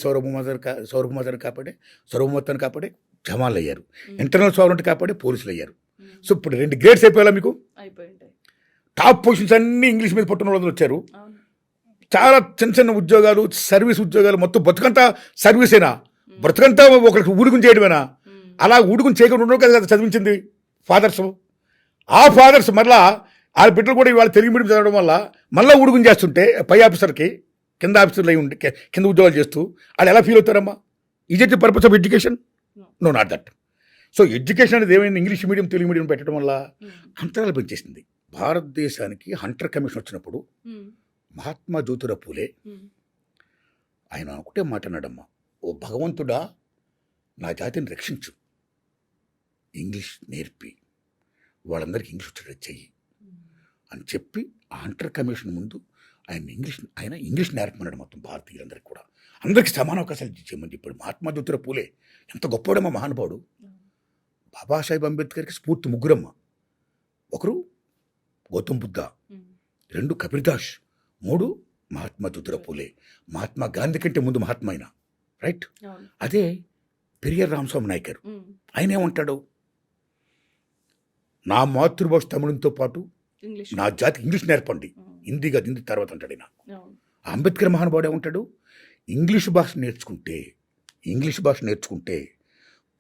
సార్వభౌమత్వాన్ని కాపాడే జవాన్లు అయ్యారు, ఇంటర్నల్ సావరెంటీ కాపాడే పోలీసులు అయ్యారు. సో ఇప్పుడు 2 గ్రేడ్స్ అయిపోయాలా మీకు. టాప్ పొజిషన్స్ అన్నీ ఇంగ్లీష్ మీద పట్టున్న వాళ్ళు వచ్చారు. చాలా చిన్న చిన్న ఉద్యోగాలు, సర్వీస్ ఉద్యోగాలు, మొత్తం బతుకంతా సర్వీసేనా, బ్రతుకంతా ఒకరికి ఊడుకుని చేయడమేనా. అలా ఊడుకుని చేయకుండా ఉండడం కదా చదివించింది ఫాదర్స్. ఆ ఫాదర్స్ మళ్ళా వాళ్ళ బిడ్డలు కూడా ఇవాళ తెలుగు మీడియం చదవడం వల్ల మళ్ళీ ఊడుకుని చేస్తుంటే పై ఆఫీసర్కి కింద ఆఫీసర్లు అయి ఉండి కింద ఉద్యోగాలు చేస్తూ వాళ్ళు ఎలా ఫీల్ అవుతారమ్మా. Is it the purpose of education? No, not that. So education అనేది ఏమైంది, ఇంగ్లీష్ మీడియం తెలుగు మీడియం పెట్టడం వల్ల అంతరాలు పెంచేసింది. భారతదేశానికి హంటర్ కమిషన్ వచ్చినప్పుడు మహాత్మా జ్యోతిరావు పూలే ఆయన ఒకటే మాట అన్నాడమ్మా, ఓ భగవంతుడా నా జాతిని రక్షించు, ఇంగ్లీష్ నేర్పి వాళ్ళందరికీ ఇంగ్లీష్ వచ్చేటట్టు చెయ్యి అని చెప్పి ఆ హంటర్ కమిషన్ ముందు ఆయన ఇంగ్లీష్ నేర్పమన్నాడు మొత్తం భారతీయులందరికీ కూడా, అందరికీ సమాన అవకాశాలు ఇచ్చేయమని చెప్పాడు. మహాత్మా జ్యోతిరావు పూలే ఎంత గొప్పవాడమ్మా మహానుభావుడు. బాబాసాహెబ్ అంబేద్కర్కి స్ఫూర్తి 3 అమ్మా. 1 గౌతమ్ బుద్ధ, 2 కబీర్దాస్, 3 మహాత్మా జ్యోతిరావు పూలే. మహాత్మా గాంధీ కంటే ముందు మహాత్మా అయినా, రైట్. అదే పెరియార్ రామస్వామి నాయకర్, ఆయన ఏమంటాడు, నా మాతృభాష తమిళంతో పాటు నా జాతికి ఇంగ్లీష్ నేర్పండి, హిందీ కాదు, హిందీ తర్వాత అంటాడు ఆయన. అంబేద్కర్ మహానుభావుడు ఏమంటాడు, ఇంగ్లీష్ భాష నేర్చుకుంటే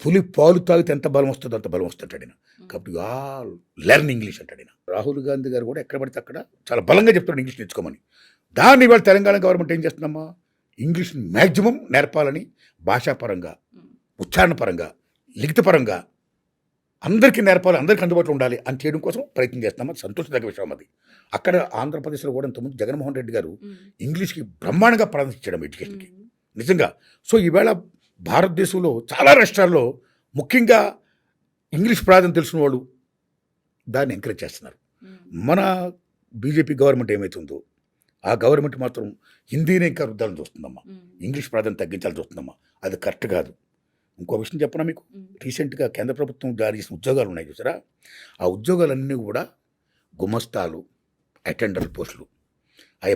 పులి పాలు తాగితే ఎంత బలం వస్తుందో అంత బలం వస్తుంటాడు ఆయన. కాబట్టి ఆల్ లెర్న్ ఇంగ్లీష్ అంటాడు ఆయన. రాహుల్ గాంధీ గారు కూడా ఎక్కడ పడితే అక్కడ చాలా బలంగా చెప్తాడు ఇంగ్లీష్ నేర్చుకోమని. దాన్ని ఇవాళ తెలంగాణ గవర్నమెంట్ ఏం చేస్తుందమ్మా, ఇంగ్లీష్ మ్యాక్సిమం నేర్పాలని భాషాపరంగా, ఉచ్చారణ పరంగా, లిఖితపరంగా అందరికీ నేర్పాలి, అందరికీ అందుబాటులో ఉండాలి అని చేయడం కోసం ప్రయత్నం చేస్తామని సంతోషదగ్గ విషయం అది. అక్కడ ఆంధ్రప్రదేశ్లో కూడా ఇంతకుముందు జగన్మోహన్ రెడ్డి గారు ఇంగ్లీష్కి బ్రహ్మాండంగా ప్రాధాన్యత ఇచ్చడం ఎడ్యుకేషన్కి నిజంగా. సో ఈవేళ భారతదేశంలో చాలా రాష్ట్రాల్లో ముఖ్యంగా ఇంగ్లీష్ ప్రాధాన్యత తెలిసిన వాళ్ళు దాన్ని ఎంకరేజ్ చేస్తున్నారు. మన బీజేపీ గవర్నమెంట్ ఏమవుతుందో ఆ గవర్నమెంట్ మాత్రం హిందీని ఇంకా రుద్దాలని చూస్తుందమ్మా, ఇంగ్లీష్ ప్రాధాన్యత తగ్గించాలని చూస్తుందమ్మా. అది కరెక్ట్ కాదు. ఇంకో విషయం చెప్పనా మీకు, రీసెంట్గా కేంద్ర ప్రభుత్వం జారీ చేసిన ఉద్యోగాలు ఉన్నాయి చూసారా, ఆ ఉద్యోగాలన్నీ కూడా గుమస్తాలు, అటెండర్ పోస్టులు అవి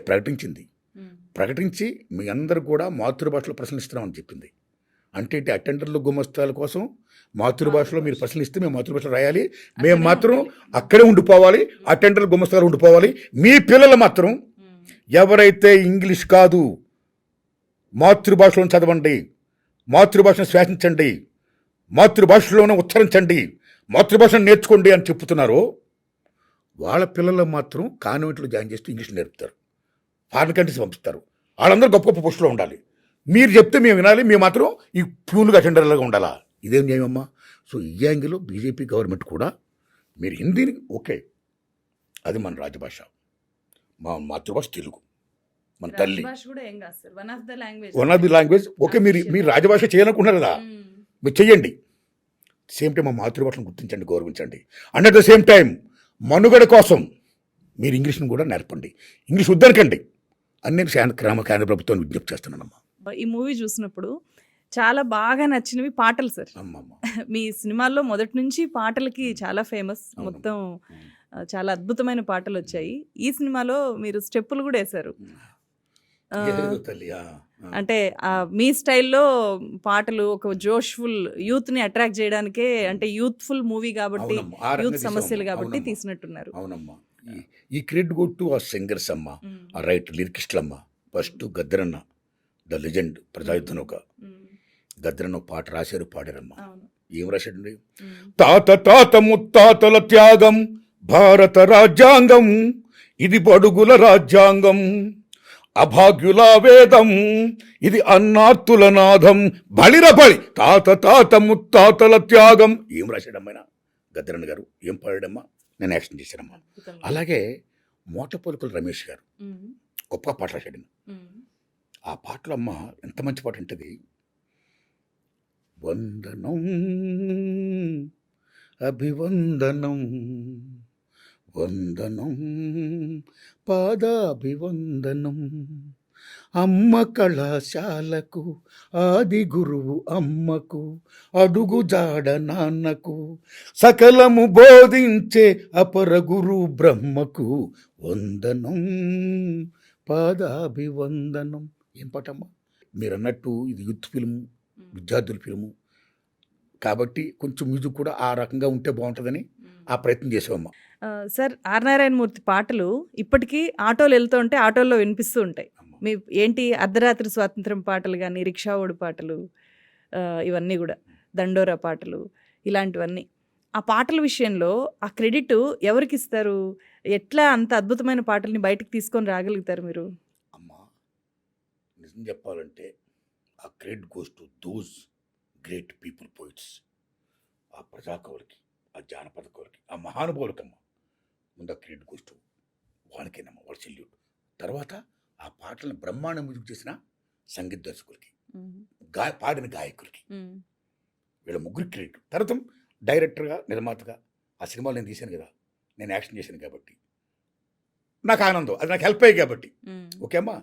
ప్రకటించి మీ అందరూ కూడా మాతృభాషలో ప్రశ్నిస్తున్నామని చెప్పింది. అంటే అటెండర్లు గుమస్తాల కోసం మాతృభాషలో మీరు ప్రశ్నలు ఇస్తే మేము మాతృభాషలో రాయాలి, మేము మాత్రం అక్కడే ఉండిపోవాలి, అటెండర్లు గుమస్తాలు ఉండిపోవాలి. మీ పిల్లలు మాత్రం ఎవరైతే ఇంగ్లీష్ కాదు మాతృభాషలో చదవండి, మాతృభాషను శ్వాసించండి, మాతృభాషలోనే ఉచ్చరించండి, మాతృభాషను నేర్చుకోండి అని చెప్తున్నారో వాళ్ళ పిల్లలు మాత్రం కాన్వెంట్లో జాయిన్ చేస్తూ ఇంగ్లీష్ నేర్పుతారు, ఫారిన్ కంట్రీస్ పంపిస్తారు. వాళ్ళందరూ గొప్ప గొప్ప పోస్టులో ఉండాలి. మీరు చెప్తే మేము వినాలి, మేము మాత్రం ఈ ప్యూన్గా అటెండర్లుగా ఉండాలా? ఇదేం న్యాయమమ్మా? సో ఈ యాంగిల్లో బీజేపీ గవర్నమెంట్ కూడా మీరు హిందీని ఓకే, అది మన రాజభాష, మా మాతృభాష తెలుగు, మన తల్లి, one of the language. Okay, మీరు రాజభాష చేయాలనుకుంటున్నారు కదా, మీరు చెయ్యండి. సేమ్ టైం మా మాతృభాషను గుర్తించండి, గౌరవించండి. And at the same time మనుగడ కోసం మీరు ఇంగ్లీష్ని కూడా నేర్పండి. ఇంగ్లీష్ వద్దనకండి అని నేను కేంద్ర ప్రభుత్వాన్ని విజ్ఞప్తి చేస్తున్నానమ్మా. ఈ మూవీ చూసినప్పుడు చాలా బాగా నచ్చినవి పాటలు సార్. మీ సినిమాల్లో మొదటి నుంచి పాటలకి చాలా ఫేమస్, మొత్తం చాలా అద్భుతమైన పాటలు వచ్చాయి. ఈ సినిమాలో మీరు స్టెప్పులు కూడా వేశారు. అంటే మీ స్టైల్లో పాటలు ఒక జోష్ఫుల్ యూత్ని అట్రాక్ట్ చేయడానికే, అంటే యూత్ఫుల్ మూవీ కాబట్టి, యూత్ సమస్యలు కాబట్టి తీసినట్టున్నారు. అవునమ్మా, ఈ క్రెడిట్ గో టు ఆ సింగర్స్ అమ్మా, ఆ రైట్ లిరికిస్టులు అమ్మా. ఫస్ట్ గద్దరన్న ద లెజెండ్, ప్రజాయుద్ధం ఒక గద్దరన్న పాట రాశారు, పాడారమ్మా. ఏం రాశాడండి? తాత తాత ముత్తాతల త్యాగం భారత రాజ్యాంగం, ఇది బడుగుల రాజ్యాంగం, అభాగ్యుల వేదం, ఇది అన్నార్తుల నాదం, బళిరబళి తాత తాత ముత్తాతల త్యాగం. ఏం రాశాడమ్మాయినా గద్దరన్న గారు, ఏం పాడాడమ్మా? నేను యాక్షన్ చేశానమ్మా. అలాగే మోటపొలుకుల రమేష్ గారు గొప్ప పాట రాశాడు. ఆ పాటలో అమ్మ ఎంత మంచి పాట ఉంటుంది. వందనం అభివందనం, వందనం పాదాభివందనం, అమ్మ కళాశాలకు ఆది గురువు అమ్మకు, అడుగు జాడ నాన్నకు, సకలము బోధించే అపర గురు బ్రహ్మకు, వందనం పాదాభివందనం. ఏం పాటమ్మా? మీరు అన్నట్టు ఇది యూత్ ఫిల్ము, విద్యార్థుల ఫిల్ము కాబట్టి కొంచెం మ్యూజిక్ కూడా ఆ రకంగా ఉంటే బాగుంటుందని ఆ ప్రయత్నం చేసామమ్మా. సార్, ఆర్ నారాయణమూర్తి పాటలు ఇప్పటికీ ఆటోలు వెళ్తూ ఉంటే ఆటోల్లో వినిపిస్తూ ఉంటాయి. మీ ఏంటి అర్ధరాత్రి స్వాతంత్రం పాటలు కానీ, రిక్షా ఓడి పాటలు, ఇవన్నీ కూడా దండోరా పాటలు, ఇలాంటివన్నీ. ఆ పాటల విషయంలో ఆ క్రెడిట్ ఎవరికి ఇస్తారు? ఎట్లా అంత అద్భుతమైన పాటల్ని బయటకు తీసుకొని రాగలుగుతారు మీరు? అమ్మా, నిజం చెప్పాలంటే ఆ credit goes to those great people, poets, ఆ ప్రజాకవులకి, ఆ జానపద కవులకి, ఆ మహానుభావులకమ్మా. ముందు ఆ క్రెడిట్ గోస్ టు వాళ్ళకేనమ్మా, వాళ్ళ సెల్యూట్. తర్వాత ఆ పాటలను బ్రహ్మాండ మ్యూజిక్ చేసిన సంగీత దర్శకులకి, పాడిన గాయకులకి, వీళ్ళ ముగ్గురు క్రెడిట్. తర్వాత డైరెక్టర్గా, నిర్మాతగా ఆ సినిమాలు నేను తీశాను కదా, నేను యాక్షన్ చేశాను కాబట్టి నాకు ఆనందం, అది నాకు హెల్ప్ అయ్యి కాబట్టి. ఓకే అమ్మా,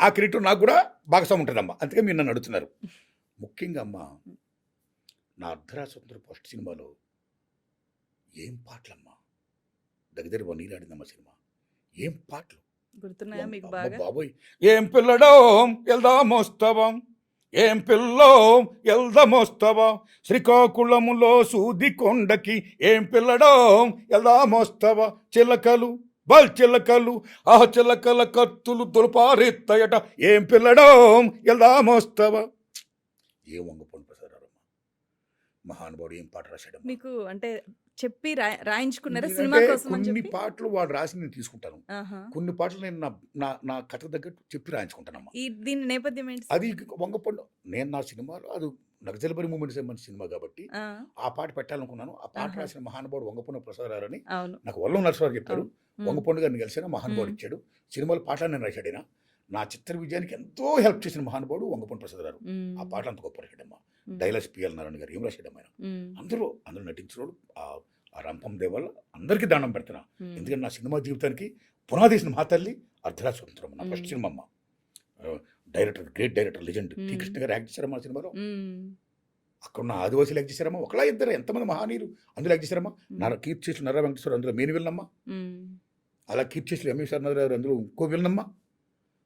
ఆ క్రెడిట్ నాకు కూడా భాగస్వామ్యం ఉంటుందమ్మా. అందుకే మీరు నన్ను అడుగుతున్నారు. ముఖ్యంగా అమ్మా, నా అర్ధరాత్రి ఫస్ట్ సినిమాలో ఏం పాటలమ్మా, దగ్గర 1 year ఆడిందమ్మా సినిమా. ఏం పాటలు గుర్తున్నాయా మీకు బాగా? బాబోయ్, ఏం పిల్లడో ఎల్దామోస్తవం, ఏం పిల్లో ఎల్దామోస్తవం, శ్రీకాకుళములో సూది కొండకి ఏం పిల్లడో ఎల్దామోస్తవ, చిలకలు బల్ చిలకలు, ఆ చిలకల కత్తులు దులపారెత్తయట, ఏం పిల్లడో ఎల్దామోస్తవ. ఏం వంగపండు ప్రసాదరావు మహానుభావుడు ఏం పాట రాశాడు మీకు? అంటే చెప్పి రాయించుకున్నారా సినిమా కోసం? కొన్ని పాటలు వాడు రాసి నేను తీసుకుంటాను, కొన్ని పాటలు నేను నా కథకు తగ్గట్టు చెప్పి రాయించుకుంటానమ్మా. దీని నేపథ్యం ఏంటి? అది వంగపండు. నేను నా సినిమాలో అది నగజలబరి మూమెంట్స్ మంచి సినిమా కాబట్టి ఆ పాట పెట్టాలనుకున్నాను. ఆ పాట రాసిన మహానుభావుడు వంగపండు ప్రసాదరావు అని నాకు వల్ల నరసరావు చెప్పారు. వంగపండు గారిని కలిసిన మహానుభావుడు ఇచ్చాడు. సినిమాలో పాటలు నేను రాశాడైనా. నా చిత్ర విజయానికి ఎంతో హెల్ప్ చేసిన మహానుభావుడు వంగపండు ప్రసాదరావు. ఆ పాట అంత గొప్ప రాశాడమ్మా. డైలాగ్స్ పిఎల్ నారాయణ గారు ఏం రాశాడమ్మా. అందులో నటించిన ఆ రంపం దేవాల అందరికీ దానం పెడుతున్నా. ఎందుకంటే నా సినిమా జీవితానికి పునాదేసిన మా తల్లి అర్ధరాత్రి స్వతంత్రం, నా ఫస్ట్ సినిమా అమ్మ. Director, great director, legend T Krishna గారు యాక్ట్ చేశారమ్మా సినిమాలో. అక్కడ ఉన్న ఆదివాసీలు యాక్ట్ చేశారమ్మా. ఒకలా ఇద్దరు ఎంతమంది మహానీయులు అందులో యాక్ట్ చేశారమ్మా. కీర్తిశేషులు నర్రా వెంకటేశ్వర అందులో మెయిన్ విలనమ్మా. అలా కీర్తిశేషులు ఎంఎస్ఆర్ నగర్ అందులో ఇంకో విలనమ్మా.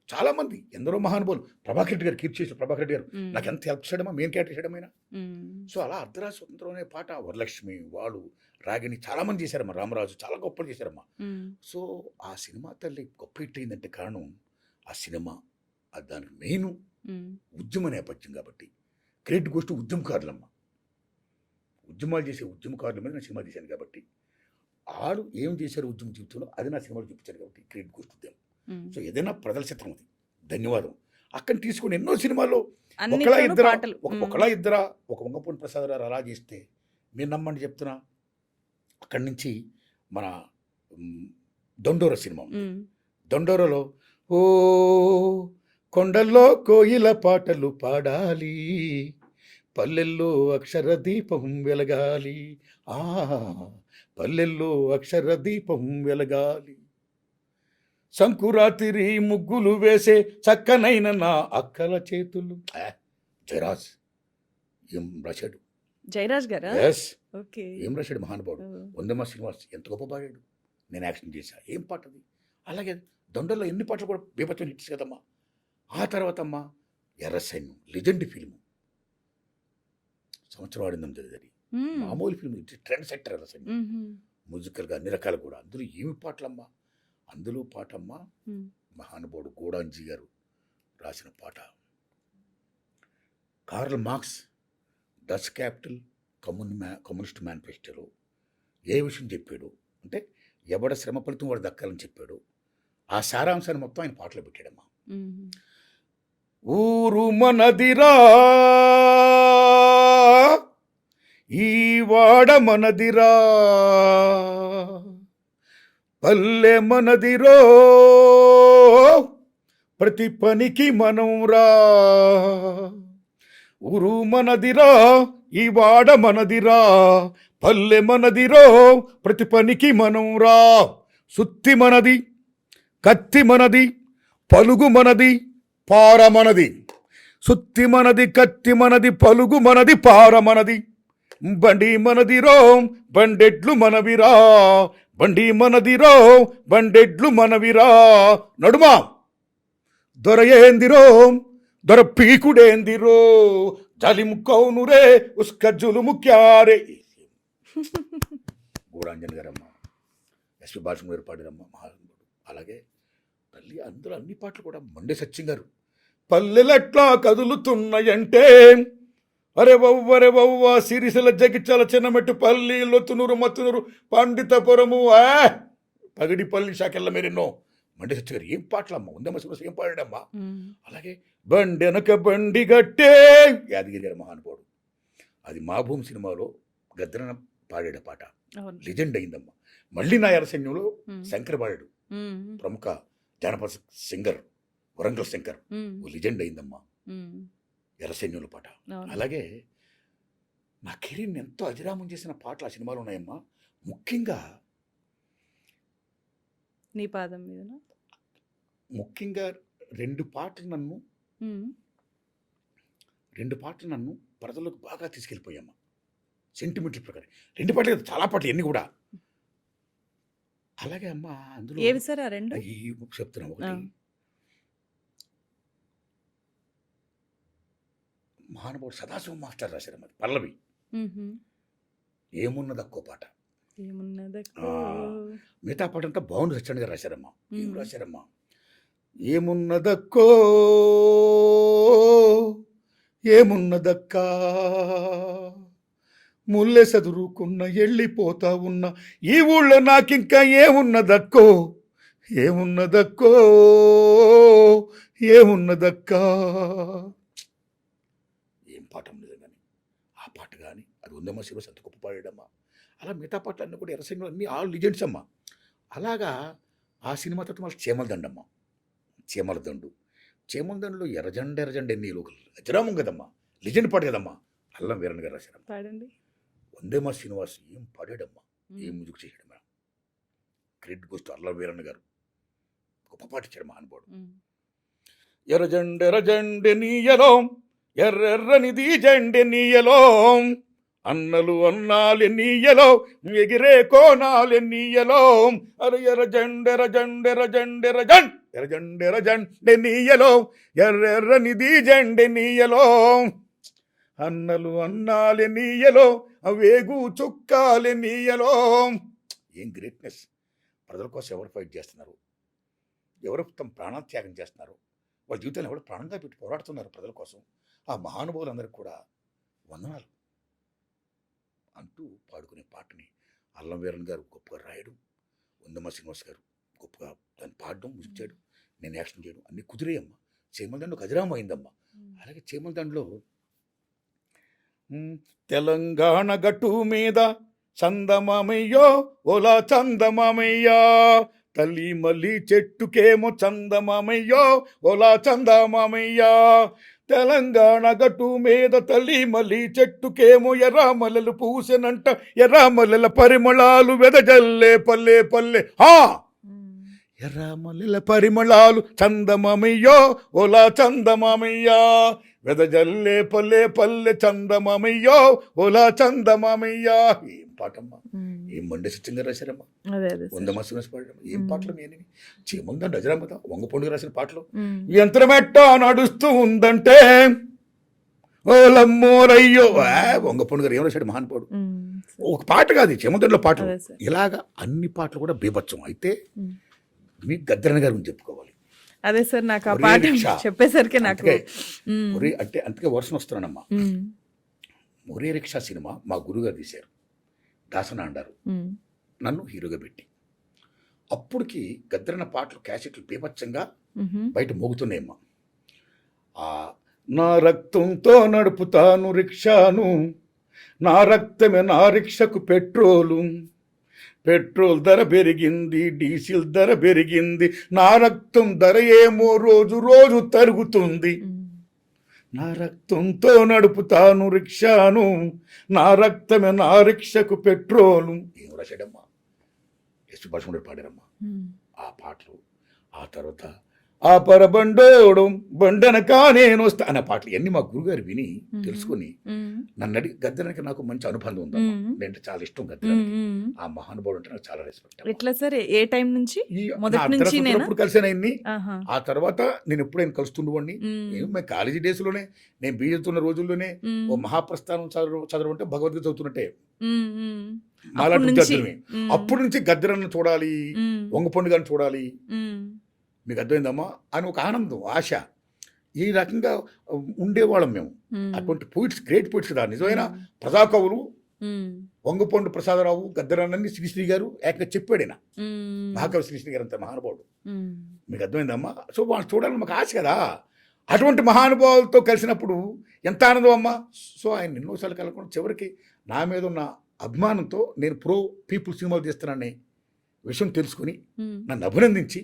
చాలా మంది ఎందరో మహానుభావులు. ప్రభాకర్ రెడ్డి గారు, కీర్తి చేసిన ప్రభాకర్ రెడ్డి గారు మ్మ్. నాకు ఎంత హెల్ప్ చేయడమా, మెయిన్ క్యారెక్టర్ చేయడమైనా. మ్మ్. సో అలా అర్ధరాజు స్వతంత్రం అనే పాట వరలక్ష్మి, వాడు, రాగిణి చాలా మంది చేశారమ్మా. రామరాజు చాలా గొప్పలు చేశారమ్మా. మ్మ్. సో ఆ సినిమా తల్లి గొప్ప హిట్ అయిందంటే కారణం ఆ సినిమా. దానికి మెయిన్ మ్మ్. ఉద్యమ నేపథ్యం కాబట్టి. క్రెడిట్ గోష్ఠి ఉద్యమకారులమ్మ, ఉద్యమాలు చేసే ఉద్యమకారుల మీద నేను సినిమా తీశాను కాబట్టి, ఆడు ఏం చేశారు ఉద్యమ జీవితంలో అది నా సినిమాలో చూపించారు కాబట్టి క్రెడిట్ గోష్ఠి ఉద్యమం. మ్మ్. సో ఏదైనా ప్రజల చిత్రం అది. ధన్యవాదం. అక్కడ తీసుకుని ఎన్నో సినిమాల్లో అన్నిట్లోనూ ఒకలా ఇద్దరా పాటలు. మ్మ్. ఒకలా ఇద్దరా ఒక వంగపూడి ప్రసాద్ గారు అలా చేస్తే మీరు నమ్మండి చెప్తున్నా. అక్కడి నుంచి మన దొండోర సినిమా ఉంది. మ్మ్. దొండోరలో ఓ కొండల్లో కోయిల పాటలు పాడాలి, పల్లెల్లో అక్షర దీపం వెలగాలి, ఆ పల్లెల్లో అక్షర దీపం వెలగాలి, సంకురాతిరి ముగ్గులు వేసే చక్కనైన నా అక్కల చేతులు. జయరాజ్ ఏం రాశాడు. జయరాజ్ గారా? Yes, okay. ఏం రాశాడు మహానుభావుడు. వందేమా శ్రీనివాస్ ఎంత గొప్ప పాడాడు. నేను యాక్షన్ చేశా. ఏం పాట అది. అలాగే దొండల్లో ఎన్ని పాటలు కూడా బీభత్సం హిట్స్ కదమ్మా. ఆ తర్వాత అమ్మా ఎర్రసైన్యం లెజెండ్ ఫిల్మ్, సంవత్సరం ఆడిందని చదివి మ్మ్. మామూలు ఫిల్మ్, ట్రెండ్ సెక్టర్ ఎర్రసైన్యం. మ్మ్. మ్యూజికల్గా అన్ని రకాలు కూడా. అందులో ఏమి పాటలమ్మా, అందులో పాటమ్మా మ్మ్. మహానుభావుడు గోడాంజీ గారు రాసిన పాట. Karl Marx Dutch capital communist మేనిఫెస్టోలో ఏ విషయం చెప్పాడు అంటే ఎవడ శ్రమ ఫలితం వాడు దక్కాలని చెప్పాడు. ఆ సారాంశాన్ని మొత్తం ఆయన పాటలో పెట్టాడమ్మా. మ్మ్. ఊరు మనదిరా, ఈ వాడ మనదిరా, పల్లె మనదిరో, ప్రతి పనికి మనం రా. ఊరు మనదిరా, ఈ వాడ మనదిరా, పల్లె మనదిరో, ప్రతి పనికి మనం రా. సుత్తి మనది, కత్తి మనది, పలుగు మనది, పార మనది. సుత్తి మనది, కత్తి మనది, పలుగు మనది, పార మనది. బండి మనదిరో, బండెడ్లు మనవిరా, బండి మనదిరో, బండెడ్లు మనవిరా. నడుమా దొరయేందిరో, దొర పీకుడేందిరో, జలిము కౌనురే ఉస్క జులుము క్యారే. గోడాంజన్ గారమ్మ, ఎస్పి బాలసుబ్రహ్మణ్యం గారు పాడారమ్మ మహానుభావుడు. అలాగే తల్లి అందులో అన్ని పాటలు కూడా మండే సత్యం గారు. పల్లెలెట్లా కదులుతున్నాయంటే అరే వవ్వ సిరిసిల జగిత్యాల చిన్నమెట్టు పల్లి లొత్తునూరు మత్తునూరు పండితపురము పగిడిపల్లి శాఖల్లో మీరెన్నో. మండే సత్యం గారు ఏం పాటలమ్మా. ఉందమ్మ శివస్ ఏం పాడాడమ్మా. మ్మ్. అలాగే బండి వెనక బండి గట్టే యాదగిరి గారు మహానుభావుడు. అది మా భూమి సినిమాలో గద్దరన పాడాడ పాట అవును. లెజెండ్ అయిందమ్మా. మళ్ళీ నా ఎర్రసైన్యంలో మ్మ్. శంకర్ పాడాడు. మ్మ్. ప్రముఖ జానపద సింగర్ వరంగల్ శంకర్. మ్మ్. ఓ లెజెండ్ అయిందమ్మా మ్మ్. ఎర్రసైన్యంలో పాట. అవును. అలాగే నా కెరీర్ని ఎంతో అధిరామం చేసిన పాటలు ఆ సినిమాలో ఉన్నాయమ్మా. ముఖ్యంగా నీ పాదం మీదనా? ముఖ్యంగా రెండు పాటలు మ్మ్. నన్ను ప్రజలకు బాగా తీసుకెళ్ళిపోయామ్మా. సెంటిమెంటల్ ప్రకారం రెండు పాటలు కాదు, చాలా పాటలు ఎన్ని కూడా. అలాగే అమ్మా అందులో ఏవి సార్ ఆ రెండు? ఈ చెప్తున్నా ఒకటి. మహానుభావుడు సదాశివం మాస్టర్ రాశారమ్మ అది పల్లవి. మ్మ్. ఏమున్నదక్కో పాట. ఏమున్నదక్కో. మిగతా పాట అంతా బాగుంది సత్యనారాయణ గారు రాశారమ్మా. ఏం మ్మ్. రాశారమ్మా. ఏమున్నదక్కో ఏమున్నదక్కా, ముల్లె చదురుకున్న వెళ్ళిపోతా ఉన్న ఈ ఊళ్ళో నాకింకా ఏమున్నదక్కో, ఏమున్నదక్కో ఏమున్నదక్కా. ఏం పాట ఉండదు కానీ ఆ పాట కానీ అది ఉందమ్మా. శివ ఎంత గొప్ప పాడాడమ్మా. అలా మిగతా పాటలు అన్నీ కూడా ఎర్రసైన్యంలో అన్నీ ఆల్ లిజెండ్స్ అమ్మా. అలాగా ఆ సినిమా తర్వాత మళ్ళీ చీమలదండమ్మా. చీమలదండు, చీమలదండులో ఎర్రజెండ ఎన్ని లోకల్ అజరామం కదమ్మా. లిజెండ్ పాట కదమ్మా. అల్లం వీరన్న గారు రాశారమ్మా. పాడండి. వందేమా శ్రీనివాస్ ఏం పాడాడమ్మా. మ్మ్. ఏం మ్యూజిక్ చేశాడమ్మా. క్రెడిట్ గోస్ట్ అల్లం వీరన్న గారు గొప్ప పాట ఇచ్చాడు మహానుభావుడు. మ్మ్. ఎర్రజెండె నీయలో, ఎర్రెర్రనిది జెండె నీయలో, అన్నలు అన్నాలెన్నీయలో ఎగిరే కోనాలెన్నీయలో అరు ఎర్ర జండెర జండెర జండెర జండ్ ఎర్ర జండెర జండె నీయలో ఎర్రెర్రనిది జండె నీయలో అన్నలు అన్నాలెన్నీయలో వేగు చుక్కాలెన్నీయలో. ఏం గ్రేట్నెస్! ప్రజల కోసం ఎవరు ఫైట్ చేస్తున్నారు, ఎవరు తమ ప్రాణత్యాగం చేస్తున్నారు, వాళ్ళ జీవితాన్ని ఎవరు ప్రాణంగా పెట్టి పోరాడుతున్నారు ప్రజల కోసం. ఆ మహానుభావులందరికీ కూడా వందనాలు అంటూ పాడుకునే పాటని అల్లం వీరన్ గారు గొప్పగా రాయడం, వందమ్మ శ్రీనివాస్ గారు గొప్పగా దాన్ని పాడడం, మ్యూజిక్ చేయడం, నేను యాక్షన్ చేయడం అన్నీ కుదిరేయమ్మ. చీమలదండు ఒక అజరామం అయిందమ్మా. అలాగే చీమలదండులో తెలంగాణ గట్టు మీద చందమామయ్యో ఓలా చందమామయ్యా, తల్లి మల్లి చెట్టుకేమో చందమామయ్యో ఓలా చందమామయ్యా, తెలంగాణ గట్టు మీద తల్లి మల్లి చెట్టుకేమో ఎర్రమల్లెలు పూసెనంట, ఎర్రమల్లెల పరిమళాలు వెదజల్లే పల్లె పల్లె. ఎర్రమల్లెల పరిమళాలు చందమామయ్యో ఓలా చందమామయ్యా, వెదజల్లే పల్లె పల్లె చందమామయ్యో ఓలా చందమామయ్యా. ఏం పాటమ్మా, ఏం మండే సత్యంగా రాశారమ్మా, వందమ్మ శ్రీనివాస్ పాడమ్మా. ఏం పాటలు నేను చీమలదండు అజరామత వంగ పండుగ రాసిన పాటలు. యంత్రమెట్ట నడుస్తూ ఉందంటే ఓలమ్మోరయ్యో, వంగ పండుగ ఏం రాశాడు మహానుభావుడు. ఒక పాట కాదు చీమలదండులో పాటలు. ఇలాగా అన్ని పాటలు కూడా బీభత్సం. అయితే మీకు గద్దరన్న గారి గురించి చెప్పుకోవాలి. అదే సార్, నాకు ఆ పాట చెప్పేసరికి నాకు అంటే అందుకే వర్షం వస్తున్నానమ్మా. ఒరే రిక్షా సినిమా మా గురుగారు తీశారు, దాసన అంటారు, నన్ను హీరోగా పెట్టి. అప్పటికి గద్దరన్న పాటలు క్యాసెట్లు బీభత్సంగా బయట మోగుతున్నాయమ్మా. నా రక్తంతో నడుపుతాను రిక్షాను, నా రక్తమే నా రిక్షకు పెట్రోలు, పెట్రోల్ ధర పెరిగింది, డీజిల్ ధర పెరిగింది, నా రక్తం ధర ఏమో రోజు రోజు తరుగుతుంది, నా రక్తంతో నడుపుతాను రిక్షాను, నా రక్తమే నా రిక్షకు పెట్రోలు. ఏం రాశాడమ్మా, ఎస్ భాష పాడారమ్మా ఆ పాటలు. ఆ తర్వాత ఆ పరబండోడు బండనక నేను వస్తా అనే పాటలు అన్ని మా గురుగారు విని తెలుసుకుని నన్ను అడిగి, గద్దరానికి నాకు మంచి అనుబంధం ఉందమ్మా, నేనంటే చాలా ఇష్టం గద్దరానికి. ఆ మహానుభావుడు అంటే నాకు చాలా రెస్పెక్ట్. ఎట్లా సార్, ఏ టైం నుంచి? ఇప్పుడు కలిసాను ఆయన్ని. ఆ తర్వాత నేను ఎప్పుడైనా కలుస్తుండేవాడిని. మేము కాలేజీ డేస్ లోనే, నేను బీజెత్తున్న రోజుల్లోనే ఓ మహాప్రస్థానం చదవమంటే భగవద్గీత చదువుతున్నట్టే అప్పటి నుంచి గద్దరన్న చూడాలి, వంగపండు గారిని చూడాలి, మీకు అర్థమైందమ్మా అని ఒక ఆనందం, ఆశ. ఈ రకంగా ఉండేవాళ్ళం మేము. అటువంటి పోయిట్స్, గ్రేట్ పోయిట్స్ కదా, నిజమైన ప్రజాకవులు వంగపండు ప్రసాదరావు, గద్దరన్నని శ్రీశ్రీ గారు ఏకంగా చెప్పాడైనా, మహాకవి శ్రీశ్రీ గారు అంత మహానుభావుడు. మీకు అర్థమైందమ్మా. సో వాళ్ళు చూడాలని మాకు ఆశ కదా. అటువంటి మహానుభావులతో కలిసినప్పుడు ఎంత ఆనందం అమ్మా. సో ఆయన ఎన్నోసార్లు కలగకుండా చివరికి నా మీద ఉన్న అభిమానంతో నేను ప్రో పీపుల్ సినిమాలు తీస్తున్నానని విషయం తెలుసుకుని నన్ను అభినందించి,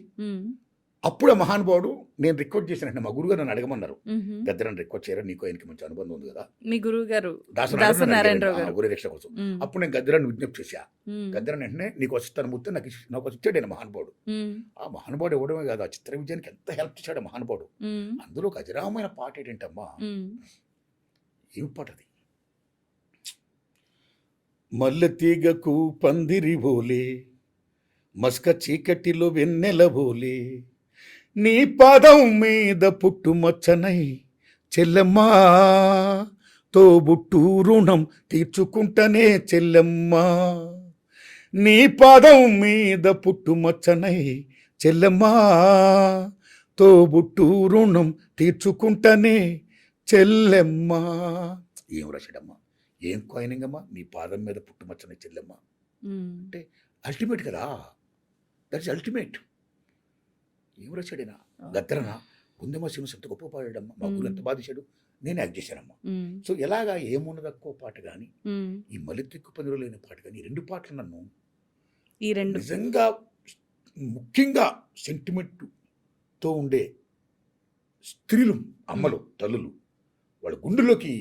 అప్పుడు ఆ మహానుభావుడు నేను రిక్వెస్ట్ చేశానంటే మా గురుగారు నన్ను అడగమన్నారు, గద్దరని రిక్వెస్ట్ చేయరా, నీకు ఆయనకి మంచి అనుబంధం ఉంది కదా, మీ గురువు గారు ఊరి రక్ష కోసం. అప్పుడు నేను గద్దరాన్ని విజ్ఞప్తి చేశా. గద్దరని వెంటనే నీకు వస్తాను ముత్తే నాకు ఇచ్చాడు ఆయన మహానుభావుడు. ఆ మహానుభావుడు ఇవ్వడమే కాదు, ఆ చిత్ర విజయానికి ఎంత హెల్ప్ చేశాడు మహానుభావుడు. అందులో ఒక అజరామైన పాట ఏంటంటమ్మా, ఏమి పాట అది, మల్లె తీగకు పందిరి బోలే, మస్క చీకటిలో వెన్నెల బోలే, నీ పాదం మీద పుట్టుమచ్చనై చెల్లెమ్మా, తోబుట్టు రుణం తీర్చుకుంటనే చెల్లెమ్మా, నీ పాదం మీద పుట్టుమచ్చనై చెల్లెమ్మా, తోబుట్టు రుణం తీర్చుకుంటనే చెల్లెమ్మా. ఏం రాశాడమ్మా, ఏం కాయినింగ్ అమ్మా, నీ పాదం మీద పుట్టుమచ్చనై చెల్లెమ్మా అంటే అల్టిమేట్ కదా, దట్స్ అల్టిమేట్. ఏం రాశాడైనా గద్దరన, వందమ్మ శ్రీనివాస్ ఎంత గొప్ప పాడాడమ్మా, మా గురు ఎంత బాధించాడు, నేను యాక్ట్ చేశానమ్మా. సో ఎలాగా ఏమున్న తక్కువ పాట కానీ, ఈ మలితిక్కు పనిలో లేని పాట కానీ, ఈ రెండు పాటలు నన్ను ఈ రెండు నిజంగా ముఖ్యంగా సెంటిమెంట్తో ఉండే స్త్రీలు, అమ్మలు, తల్లులు, వాళ్ళ గుండెలోకి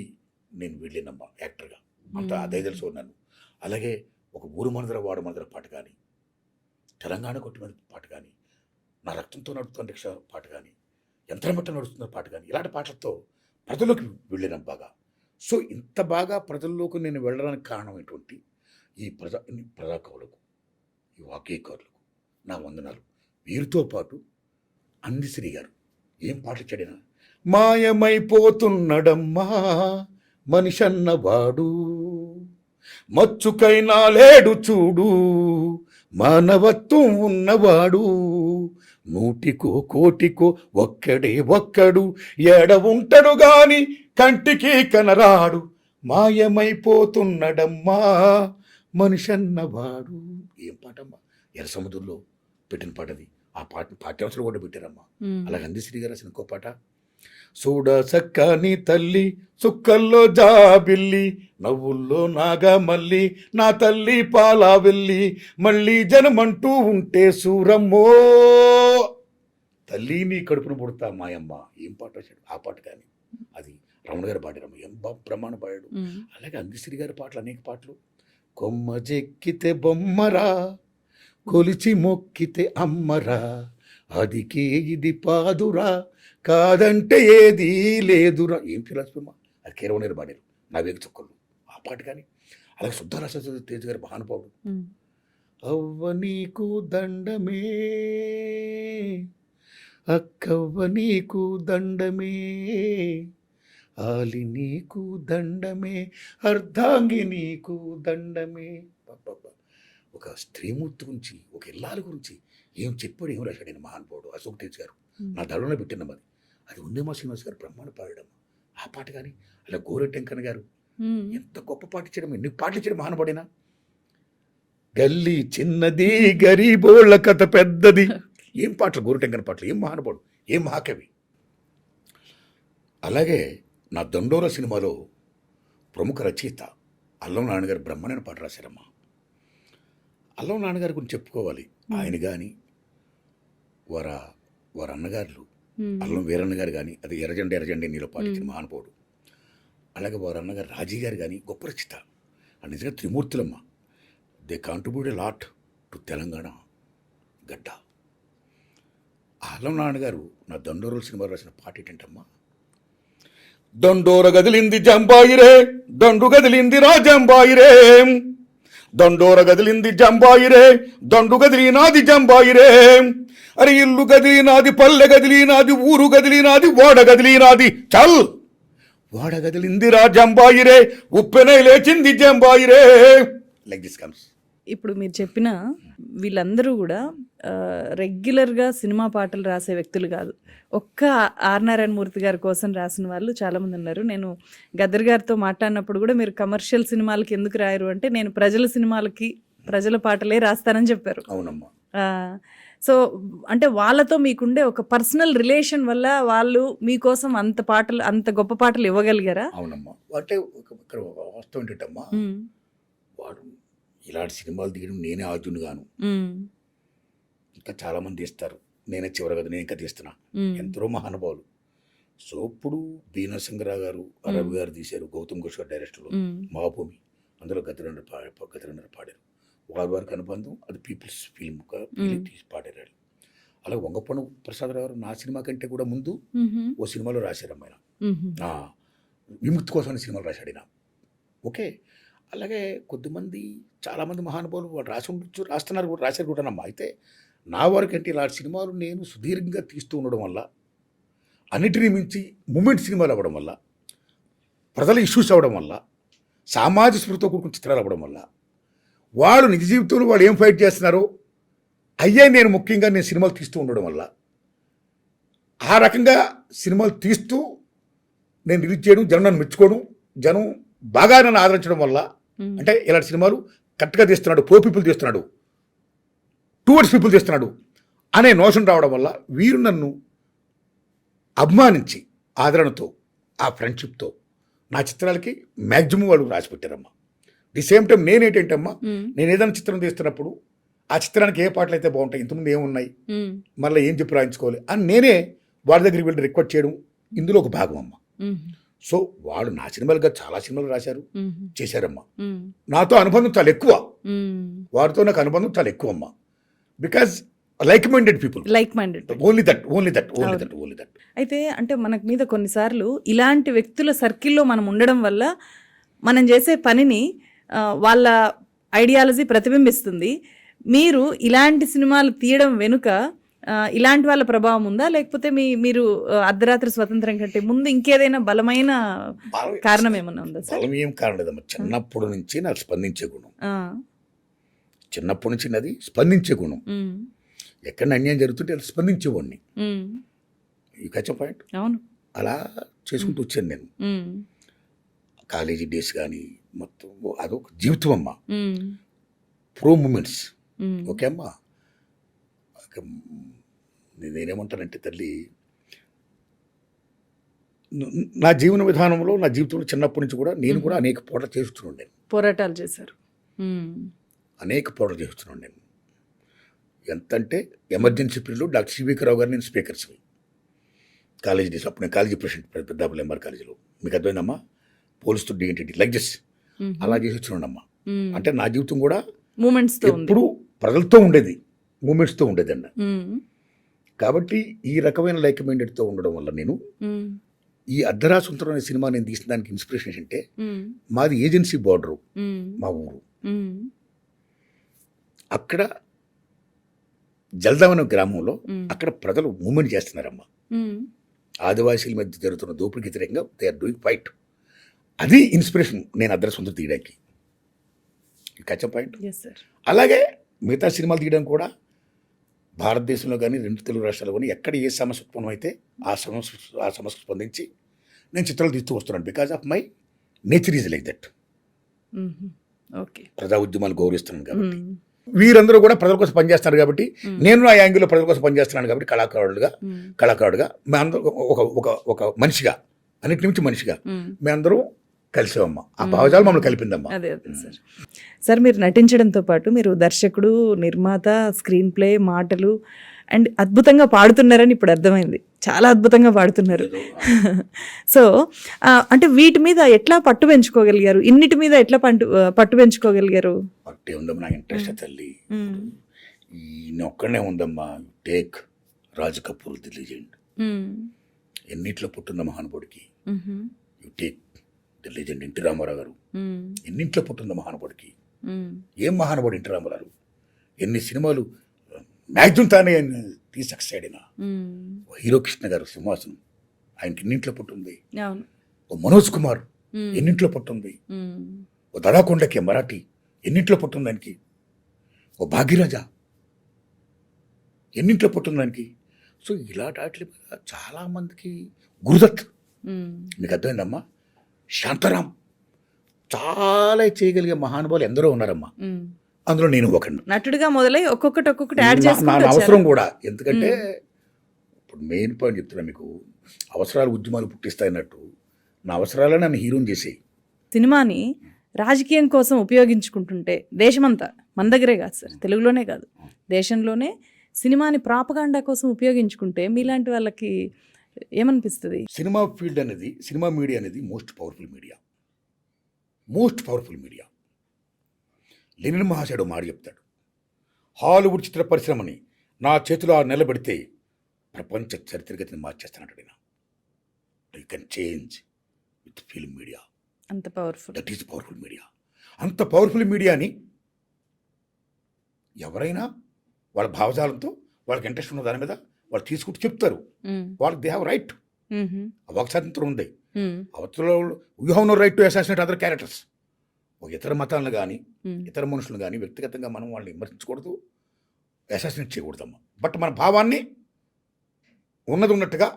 నేను వెళ్ళినమ్మా యాక్టర్గా. అంత అదే తెలుసు నన్ను. అలాగే ఒక ఊరు మనదర వాడు మనదర పాట కానీ, తెలంగాణ కొట్టిన పాట కానీ, నా రక్తంతో నడుపుతున్న రిక్షా పాట కానీ, యంత్రమట్ట నడుస్తున్న పాట కానీ, ఇలాంటి పాటలతో ప్రజల్లోకి వెళ్ళినాం బాగా. సో ఇంత బాగా ప్రజల్లోకి నేను వెళ్ళడానికి కారణమైనటువంటి ఈ ప్రజా కవులకు, ఈ వాగ్గేయకారులకు నా వందనాలు. వీరితో పాటు అందశ్రీ గారు ఏం పాటలు చెడినా, మాయమైపోతున్నడమ్మా మనిషన్నవాడు, మచ్చుకైనా లేడు చూడు మానవత్వం ఉన్నవాడు, నూటికో కోటికో ఒక్కడు ఎడ ఉంటాడు గాని కంటికి కనరాడు, మాయమైపోతున్నడమ్మా మనిషన్నవాడు. ఏం పాటమ్మా, ఎర్ర సముద్రంలో పెట్టిన పాటది. ఆ పాట పాఠ్యాంశాలు కూడా పెట్టారమ్మా. అలాగే అందశ్రీ గారు రాసిన ఇంకో పాట, చూడ సక్కని తల్లి సుక్కల్లో జాబిల్లి, నవ్వుల్లో నాగమల్లి నా తల్లి పాలా వెళ్ళి, మళ్ళీ జనమంటూ ఉంటే సూరమ్మో తల్లి నీ కడుపును పుడతా మాయమ్మ. ఏం పాట వచ్చాడు ఆ పాట, కానీ అది రమణ గారు పాడారమ్మ, ఏం ప్రమాణ పాడాడు. అలాగే అందశ్రీ గారి పాటలు అనేక పాటలు, కొమ్మ చెక్కితే బొమ్మరా కొలిచి మొక్కితే అమ్మరా, అదికే ఇది పాదురా కాదంటే ఏది లేదురా. ఏం ఫిలాసఫీ అమ్మా, అది కేరవనేరు పాడారు నా వేగ చుక్కలు ఆ పాట. కానీ అలాగే శుద్ధరాస తేజ్ గారి మహానుభావుడు, అవ్వ నీకు దండమే అక్కవ్వ నీకు దండమే, ఆలి నీకు దండమే అర్ధాంగి నీకు దండమే. ఒక స్త్రీమూర్తి గురించి, ఒక ఇల్లాల గురించి ఏం చెప్పాడు, ఏం రాశాడు ఆయన మహానుభావుడు అశోక్ తేజ్ గారు. నా దళంలో పెట్టినమ్మది అది ఉందేమా శ్రీనివాస్ గారు బ్రహ్మాండ పాడడం ఆ పాట. కానీ అలా గోరెటెంకన్న గారు ఎంత గొప్ప పాట ఇచ్చడం, ఎన్ని పాటలు ఇచ్చడం మహానుభావుడైనా. గల్లీ చిన్నది గరీబోళ్ళ కథ పెద్దది, ఏం పాటలు గోరెటెంకన్న పాటలు, ఏం మహానుభావుడు, ఏం మహాకవి. అలాగే నా దండోర సినిమాలో ప్రముఖ రచయిత అల్లం నాన్నగారు బ్రహ్మాండ పాట రాశారమ్మా. అల్లం నాన్నగారి గురించి చెప్పుకోవాలి. ఆయన కానీ వారి అన్నగారులు అల్లం వీరన్న గారు కానీ, అది ఎర్రజెండ నీలో పాటించిన మహానుభావుడు. అలాగే వారి అన్నగారు రాజీ గారు కానీ గొప్ప రచిత. నిజంగా త్రిమూర్తులమ్మ. They contribute a lot to Telangana గడ్డ. అల్లం నాన్నగారు నా దండోరల సినిమా రాసిన పాట ఏంటంటమ్మా, దండోర గదిలింది జంబాయిరే దండు గదిలింది రా జంబాయిరే, దండోర గదిలింది జంబాయిరే దండు గదిలినాది జంబాయిరే, అరే ఇల్లు గదిలినాది పల్లె గదిలినాది ఊరు గదిలినాది ఓడ గదిలినాది, చల్ ఓడ గదిలింది రా జంబాయిరే ఉప్పెనై లేచింది జంబాయిరే. Like this comes. ఇప్పుడు మీరు చెప్పిన వీళ్ళందరూ కూడా రెగ్యులర్గా సినిమా పాటలు రాసే వ్యక్తులు కాదు. ఒక్క ఆర్ నారాయణ మూర్తి గారి కోసం రాసిన వాళ్ళు చాలామంది ఉన్నారు. నేను గద్దర్ గారితో మాట్లాడినప్పుడు కూడా మీరు కమర్షియల్ సినిమాలకి ఎందుకు రాయరు అంటే, నేను ప్రజల సినిమాలకి ప్రజల పాటలే రాస్తానని చెప్పారు. అవునమ్మా. సో అంటే వాళ్ళతో మీకుండే ఒక పర్సనల్ రిలేషన్ వల్ల వాళ్ళు మీకోసం అంత పాటలు, అంత గొప్ప పాటలు ఇవ్వగలిగారా? అవునమ్మా. అంటే ఇక్కడ వాస్తవం ఏంటమ్మా, వాడు ఇలాంటి సినిమాలు తీయడం నేనే ఆర్జును గాను, ఇంకా చాలా మంది తీస్తారు, నేనే చివరి కదా నేను ఇంకా తీస్తున్నా, ఎందరో మహానుభావులు. సో ఇప్పుడు బి నరసింహరావు గారు, రవి గారు తీశారు, గౌతమ్ ఘోష్ గారు డైరెక్టర్లో మహాభూమి, అందులో గతిరండర్ పాడారు. వారికి అనుబంధం అది పీపుల్స్ ఫిల్మ్గా తీసి పాడారు. అలాగే వంగపొండ ప్రసాదరావు గారు నా సినిమా కంటే కూడా ముందు ఓ సినిమాలో రాశారు అమ్మాయి, విముక్తి కోసం అనే సినిమాలు రాశాడు ఆయన. ఓకే. అలాగే కొద్దిమంది చాలామంది మహానుభావులు వాళ్ళు రాసి ఉండొచ్చు, రాస్తున్నారు కూడా, రాశారు కూడానమ్మా. అయితే నా వరకు అంటే ఇలాంటి సినిమాలు నేను సుదీర్ఘంగా తీస్తూ ఉండడం వల్ల, అన్నిటినీ మించి మూమెంట్ సినిమాలు అవ్వడం వల్ల, ప్రజల ఇష్యూస్ అవ్వడం వల్ల, సామాజిక స్పృహతో కూడుకున్న చిత్రాలు అవ్వడం వల్ల, వాళ్ళు నిజ జీవితంలో వాళ్ళు ఏం ఫైట్ చేస్తున్నారో అయ్యే నేను ముఖ్యంగా నేను సినిమాలు తీస్తూ ఉండడం వల్ల, ఆ రకంగా సినిమాలు తీస్తూ నేను రిలీజ్ చేయడం, జనం నన్ను మెచ్చుకోవడం, జనం బాగా నన్ను ఆదరించడం వల్ల, అంటే ఇలాంటి సినిమాలు కరెక్ట్గా తీస్తున్నాడు, పో పీపుల్ తీస్తున్నాడు, టువర్డ్స్ పీపుల్ తీస్తున్నాడు అనే నోషన్ రావడం వల్ల వీరు నన్ను అభిమానించి ఆదరణతో, ఆ ఫ్రెండ్షిప్తో నా చిత్రాలకి మ్యాక్సిమం వాళ్ళు రాసి పెట్టారమ్మా. ది సేమ్ టైం నేనేంటంటమ్మా, నేను ఏదైనా చిత్రం తీస్తున్నప్పుడు ఆ చిత్రానికి ఏ పాటలు అయితే బాగుంటాయి, ఇంతకుముందు ఏమున్నాయి, మళ్ళీ ఏం చెప్పి రాయించుకోవాలి అని నేనే వాళ్ళ దగ్గరికి వెళ్ళి రిక్వెస్ట్ చేయడం ఇందులో ఒక భాగం అమ్మ. సో వాళ్ళు నా సినిమాలుగా చాలా సినిమాలు రాశారు, చేశారమ్మా. నాతో అనుబంధం చాలా ఎక్కువ, వారితో నాకు అనుబంధం చాలా ఎక్కువ అమ్మా. Because like minded people, like minded. Only that. అయితే అంటే మనకు మీద కొన్నిసార్లు ఇలాంటి వ్యక్తుల సర్కిల్లో మనం ఉండడం వల్ల మనం చేసే పనిని వాళ్ళ ఐడియాలజీ ప్రతిబింబిస్తుంది. మీరు ఇలాంటి సినిమాలు తీయడం వెనుక ఇలాంటి వాళ్ళ ప్రభావం ఉందా, లేకపోతే మీరు అర్ధరాత్రి స్వతంత్రం కంటే ముందు ఇంకేదైనా బలమైన కారణం ఏమన్నా ఉందా సార్? బలం ఏం కారణం లేదమ్మా, చిన్నప్పటి నుంచి నాకు స్పందించే గుణం. చిన్నప్పటి నుంచి నాది స్పందించే గుణం. ఎక్కడ అన్యాయం జరుగుతుంటే అది స్పందించేవాడిని. ఈ కచ్చ పాయింట్. అవును, అలా చేసుకుంటూ వచ్చాను నేను. కాలేజీ డేస్ కానీ మొత్తం అదొక జీవితం అమ్మా. Pro moments. ఓకే అమ్మా, నేనేమంటానంటే తల్లి, నా జీవన విధానంలో, నా జీవితంలో చిన్నప్పటి నుంచి కూడా నేను కూడా అనేక పోరాటాలు చేశారు. అనేక పోరాటాలు చేస్తున్నాను నేను. ఎంతంటే ఎమర్జెన్సీ పీరియడ్లో డాక్టర్ సివికే రావు గారు నేను స్పీకర్స్ కాలేజీ డేస్. అప్పుడు నేను కాలేజీ ప్రెసిడెంట్ పెద్దాపురం ఎంఆర్ కాలేజీలో. మీకు అర్థమైందమ్మా, police to DNT like this అలా చేసి వచ్చినాడమ్మా. అంటే నా జీవితం కూడా మూమెంట్స్తో ఎప్పుడు ప్రజలతో ఉండేది, మూమెంట్స్తో ఉండేదండి. కాబట్టి ఈ రకమైన లైక్ మైండెడ్తో ఉండడం వల్ల నేను ఈ అర్ధరాసుంతరం అనే సినిమా నేను తీసిన దానికి ఇన్స్పిరేషన్ ఏంటంటే, మాది ఏజెన్సీ బార్డరు మా ఊరు. అక్కడ జల్దాం అనే గ్రామంలో అక్కడ ప్రజలు మూమెంట్ చేస్తున్నారమ్మా. ఆదివాసీల మధ్య జరుగుతున్న దోపిడీకి వ్యతిరేకంగా దే ఆర్ డూయింగ్ ఫైట్. అది ఇన్స్పిరేషన్ నేను అర్ధరాసుంతరం తీయడానికి. కచ్చ పాయింట్. అలాగే మిగతా సినిమాలు తీయడం కూడా భారతదేశంలో కానీ 2 తెలుగు రాష్ట్రాల్లో కానీ ఎక్కడ ఏ సమస్య ఉత్పన్నం అయితే ఆ సమస్య స్పందించి నేను చిత్రాలు తీస్తూ వస్తున్నాను. Because of my nature is like that. Okay, ప్రజా ఉద్యమాలు గౌరవిస్తున్నాను కాబట్టి. వీరందరూ కూడా ప్రజల కోసం పనిచేస్తున్నారు కాబట్టి నేను ఆ యాంగిల్లో ప్రజల కోసం పనిచేస్తున్నాను కాబట్టి కళాకారుడుగా మేమందరూ ఒక మనిషిగా, అన్నిటి నుంచి మనిషిగా మేమందరూ కలిసామమ్మా. ఆ భావజాలు మమ్మల్ని కలిపిందమ్మా. అదే సార్, మీరు నటించడంతో పాటు మీరు దర్శకుడు, నిర్మాత, స్క్రీన్ ప్లే, మాటలు అండ్ అద్భుతంగా పాడుతున్నారని ఇప్పుడు అర్థమైంది. చాలా అద్భుతంగా పాడుతున్నారు. సో అంటే వీటి మీద ఎట్లా పట్టు పెంచుకోగలిగారు? ఇన్నిటి మీద ఎట్లా పట్టు పెంచుకోగలిగారు? పట్టే ఉందమ్మా, నా ఇంట్రెస్ట్ తల్లి. ఒక్కడనే ఉందమ్మా. Take Raj Kapoor the legend. ఎన్నిట్లో పుట్టిందా మహానుభావుడికి. You take the legend NT Ramarao గారు. ఎన్నింట్లో పుట్టిందా మహానుభావుడికి. ఏం మహానుభావుడు ఎన్టీ రామారావు. ఎన్ని సినిమాలు మ్యాక్సిమం తానే తీసి సక్సెస్ అయినా. హీరో కృష్ణ గారు సింహాసనం, ఆయనకి ఎన్నింట్లో పుట్టింది. ఓ మనోజ్ కుమార్ ఎన్నింట్లో పుట్టింది. ఓ దడాకొండకి మరాఠీ ఎన్నింట్లో పుట్టింది దానికి. ఓ భాగ్యరాజా ఎన్నింట్లో పుట్టింది దానికి. సో ఇలాంటి వాటి మీద చాలామందికి, గురుదత్ మీకు అర్థమైందమ్మా, శాంతారాం, చాలా చేయగలిగే మహానుభావులు ఎందరో ఉన్నారమ్మా. అందులో నేను ఒకటి నటుడిగా మొదలై ఒక్కొక్కటి యాడ్ చేసుకుంటూ అవసరం కూడా. ఎందుకంటే ఇప్పుడు మెయిన్ పాయింట్ చెప్తున్నా మీకు, అవసరాలు ఉద్యమాలు పుట్టిస్తాయన్నట్టు నా అవసరాలే నన్ను హీరోని చేసేయి. సినిమాని రాజకీయం కోసం ఉపయోగించుకుంటుంటే దేశమంతా, మన దగ్గరే కాదు సార్, తెలుగులోనే కాదు దేశంలోనే సినిమాని ప్రాపగాండా కోసం ఉపయోగించుకుంటే మీలాంటి వాళ్ళకి ఏమనిపిస్తుంది? సినిమా ఫీల్డ్ అనేది, సినిమా మీడియా అనేది మోస్ట్ పవర్ఫుల్ మీడియా. లెనిన్ మహాశయుడు మాట చెప్తాడు, హాలీవుడ్ చిత్ర పరిశ్రమని నా చేతిలో నిలబెడితే ప్రపంచ చరిత్రగతిని మార్చేస్తానంటాడు ఆయన. You can change with film media. అంత powerful. That is powerful media. అంత పవర్ఫుల్ మీడియాని ఎవరైనా వాళ్ళ భావజాలంతో వాళ్ళకి ఇంట్రెస్ట్ ఉన్న దాని మీద వాళ్ళు తీసుకుంటూ చెప్తారు. వాళ్ళకి దే హ్యావ్ రైట్. వాక్ స్వాతంత్రం ఉంది. అవతల you have no right to assassinate other characters. ఒక ఇతర మతాలను కానీ ఇతర మనుషులు కానీ వ్యక్తిగతంగా మనం వాళ్ళని విమర్శించకూడదు, అసాసినేట్ చేయకూడదమ్మా. బట్ మన భావాన్ని ఉన్నది ఉన్నట్టుగా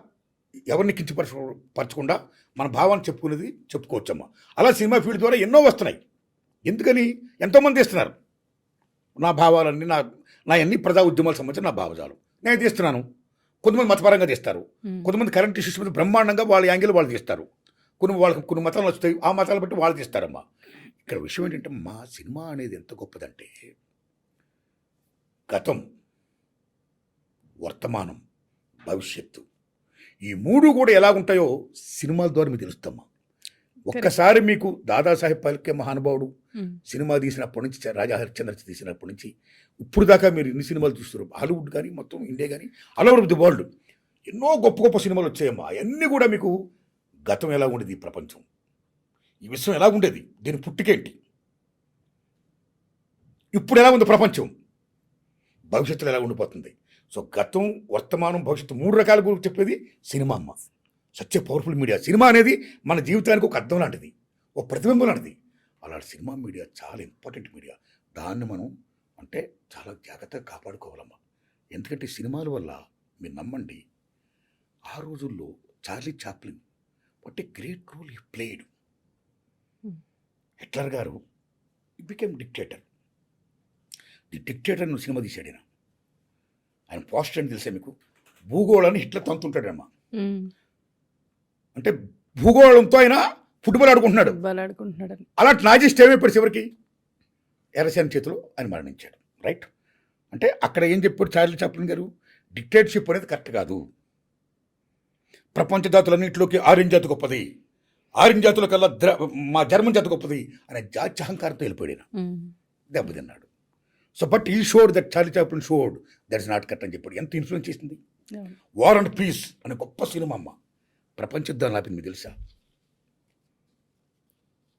ఎవరిని కించపరచకుండా మన భావాన్ని చెప్పుకోవచ్చమ్మా. అలా సినిమా ఫీల్డ్ ద్వారా ఎన్నో వస్తున్నాయి. ఎందుకని ఎంతోమంది తీస్తున్నారు నా భావాలన్నీ, నా అన్ని ప్రజా ఉద్యమాలకు సంబంధించిన నా భావజాలు నేను తీస్తున్నాను. కొంతమంది మతపరంగా తీస్తారు, కొంతమంది కరెంట్ ఇష్యూస్ మీద బ్రహ్మాండంగా వాళ్ళ యాంగిల్ వాళ్ళు తీస్తారు. కొన్ని మతాలు వస్తాయి, ఆ మతాలు బట్టి వాళ్ళు తీస్తారమ్మా. ఇక్కడ విషయం ఏంటంటే, మా సినిమా అనేది ఎంత గొప్పదంటే గతం, వర్తమానం, భవిష్యత్తు ఈ మూడు కూడా ఎలాగుంటాయో సినిమాల ద్వారా మీకు తెలుస్తామా. ఒక్కసారి మీకు దాదాసాహెబ్ ఫాల్కే మహానుభావుడు సినిమా తీసినప్పటి నుంచి రాజా హరిశ్చంద్ర తీసినప్పటి నుంచి ఇప్పుడు దాకా మీరు ఎన్ని సినిమాలు చూస్తారు, హాలీవుడ్ కానీ మొత్తం ఇండియా కానీ ఆల్ ఓవర్ ది వరల్డ్ ఎన్నో గొప్ప గొప్ప సినిమాలు వచ్చాయమ్మా. అవన్నీ కూడా మీకు గతం ఎలా ఉండేది, ఈ ప్రపంచం, ఈ విశ్వం ఎలా ఉండేది, దీని పుట్టుకేంటి, ఇప్పుడు ఎలా ఉంది ప్రపంచం, భవిష్యత్తులో ఎలా ఉండిపోతుంది. సో గతం, వర్తమానం, భవిష్యత్తు 3 రకాల గురించి చెప్పేది సినిమా అమ్మ. Such powerful media. సినిమా అనేది మన జీవితానికి ఒక అర్థం లాంటిది, ఒక ప్రతిబింబం లాంటిది. అలాంటి సినిమా మీడియా చాలా ఇంపార్టెంట్ మీడియా. దాన్ని మనం అంటే చాలా జాగ్రత్తగా కాపాడుకోవాలమ్మా. ఎందుకంటే సినిమాల వల్ల మీరు నమ్మండి, ఆ రోజుల్లో Charlie Chaplin what a great role he played. Hitler గారు బికేమ్ డిక్టేటర్. ది డిక్టేటర్ నువ్వు సినిమా తీశాడు ఆయన పోస్టర్ అని తెలిసే మీకు, భూగోళాన్ని హిట్లర్ తంతుంటాడమ్మా. అంటే భూగోళంతో ఆయన ఫుట్బాల్ ఆడుకుంటున్నాడు. అలాంటి నాజిస్ట్ ఏమైపోయాడు చివరికి, ఎర్రసేన చేతిలో ఆయన మరణించాడు. రైట్. అంటే అక్కడ ఏం చెప్పాడు చార్లీ చాప్లిన్ గారు, డిక్టేటర్షిప్ అనేది కరెక్ట్ కాదు, ప్రపంచ జాతులన్నింటిలోకి ఆరెంజ్ జాతి గొప్పది, ఆరెంజ్ జాతుల కల్లా మా జర్మన్ జాతి గొప్పది అనే జాత్యహంకారంతో వెళ్ళిపోయాడు, దెబ్బతిన్నాడు. సో బట్ ఈ showed that Charlie Chaplin showed that is not correct అని చెప్పాడు. ఎంత ఇన్ఫ్లుయెన్స్ చేసింది. వార్ అండ్ పీస్ అనే గొప్ప సినిమా అమ్మ, ప్రపంచ యుద్ధాన్ని ఆపింది మీకు తెలుసా.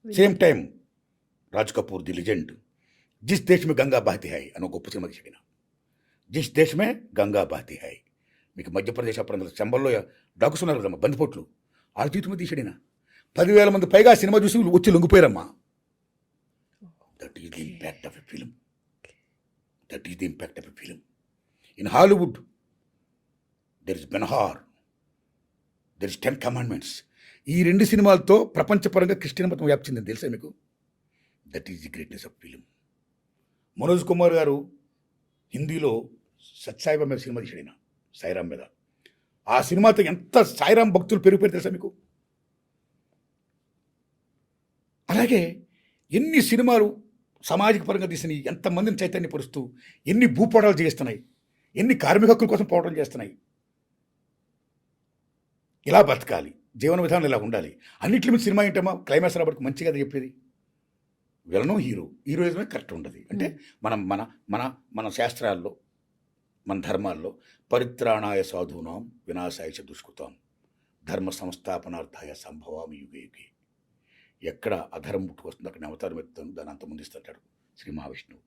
Same time Raj Kapoor the legend Jis Desh Mein Ganga Behti Hai అని ఒక గొప్ప సినిమా తీసాడు. జిస్ దేశ్ మే గంగా బహతి హై. మీకు మధ్యప్రదేశ్ అప్పుడు చెంబల్లో డాక్టర్స్ ఉన్నారు కదమ్మా, బందిపోట్లు, వాళ్ళ జీవితం మీద తీసాడినా. 10,000 మంది పైగా సినిమా చూసి వచ్చి లొంగిపోయారమ్మా. That is the impact of a film. That is the impact of a film. In Hollywood there is Ben Hur, there is 10 commandments. ఈ 2 సినిమాలతో ప్రపంచపరంగా క్రిస్టియన్ మతం వ్యాప్తి చెందింది తెలుసా మీకు. That is the greatness of film. Manoj Kumar గారు హిందీలో సత్సాయిబాబా మీద సినిమా తీసాడు, సాయిరామ్ మీద. ఆ సినిమాతో ఎంత సాయిరామ్ భక్తులు పెరిగిపోయారు తెలుసా మీకు. అలాగే ఎన్ని సినిమాలు సామాజిక పరంగా తీసినాయి, ఎంతమందిని చైతన్యపరుస్తూ ఎన్ని భూపోటాలు చేస్తున్నాయి, ఎన్ని కార్మిక హక్కుల కోసం పోవడం చేస్తున్నాయి. ఇలా బతకాలి, జీవన విధానం ఇలా ఉండాలి, అన్నింటి మీద సినిమా ఏంటమ్మా క్లైమాక్స్ రాబడికి మంచిగా చెప్పేది. విలను హీరోయిజమే కరెక్ట్ ఉండదు. అంటే మనం మన మన మన శాస్త్రాల్లో, మన ధర్మాల్లో పరిత్రాణాయ సాధూనాం వినాశాయ చ దుష్కృతాం ధర్మ సంస్థాపనార్థాయ సంభవామి యుగే యుగే. ఎక్కడ అధర్మం పుట్టుకొస్తుంది అక్కడ అవతారం ఎత్తాను, దాన్ని అంత ముందిస్తుంటాడు శ్రీ మహావిష్ణువు.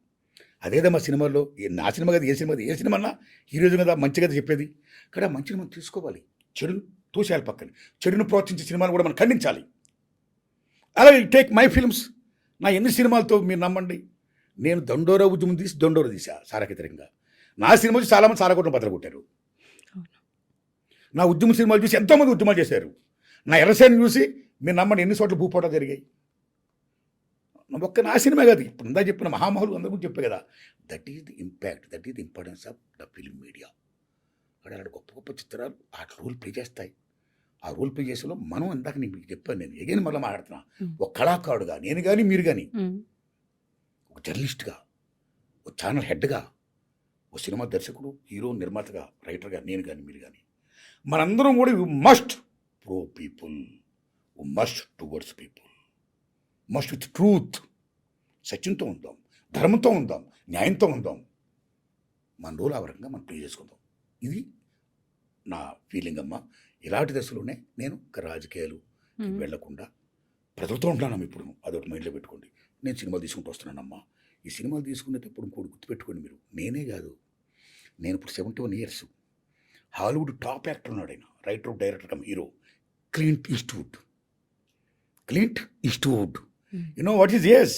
అదేదమ్మా సినిమాల్లో, నా సినిమా కదా, ఏ సినిమా అన్నా హీరోయిజం కదా, మంచి కదా చెప్పేది. ఇక్కడ మంచిని మనం తీసుకోవాలి, చెడును తోసేయాలి పక్కన. చెడును ప్రోత్సహించే సినిమాను కూడా మనం ఖండించాలి. అలాగే టేక్ మై ఫిల్మ్స్. నా ఎన్ని సినిమాలతో మీరు నమ్మండి, నేను దండోరా ఉద్యమం తీసి దొండోరా తీసా సారాకేతరంగా. నా సినిమా చూసి చాలామంది సారాకొట్టడం బదలగొట్టారు. నా ఉద్యమ సినిమాలు చూసి ఎంతోమంది ఉద్యమాలు చేశారు. నా ఎర్రసేన చూసి మీరు నమ్మండి ఎన్ని చోట్ల భూపోటాలు జరిగాయి. ఒక్క నా సినిమా కాదు, ఇప్పుడు ఇందా చెప్పిన మహామహులు అందరూ కూడా చెప్పే కదా. That is the impact, that is the importance of the film media. అక్కడ అలాంటి గొప్ప గొప్ప చిత్రాలు ఆ రోల్ ప్లే చేస్తాయి. ఆ రోల్ ప్లే చేసేలో మనం ఇందాక మీకు చెప్పాను, నేను ఎగైన్ మళ్ళీ మాట్లాడుతున్నా. ఒక కళాకారుడుగా నేను కానీ, మీరు కానీ, ఒక జర్నలిస్ట్గా, ఒక ఛానల్ హెడ్గా, ఒక సినిమా దర్శకుడు, హీరో, నిర్మాతగా, రైటర్గా నేను కానీ, మీరు కానీ, మనందరం కూడా you must pro people, must towards people, must with truth. సత్యంతో ఉందాం, ధర్మంతో ఉందాం, న్యాయంతో ఉందాం. మన రోజులు ఆ రకంగా మనం ప్లే చేసుకుందాం. ఇది నా ఫీలింగ్ అమ్మా. ఇలాంటి దశలోనే నేను రాజకీయాలు వెళ్లకుండా ప్రజలతో ఉంటున్నాను ఇప్పుడు. అదొకటి మైండ్లో పెట్టుకోండి. నేను సినిమాలు తీసుకుంటూ వస్తున్నానమ్మా. ఈ సినిమాలు తీసుకునేటప్పుడు ఇంకోటి గుర్తుపెట్టుకోండి మీరు, నేనే కాదు, నేను ఇప్పుడు 71 years, హాలీవుడ్ టాప్ యాక్టర్ ఉన్నాడు ఆయన, writer, director come hero, Clint Eastwood. You know what is age?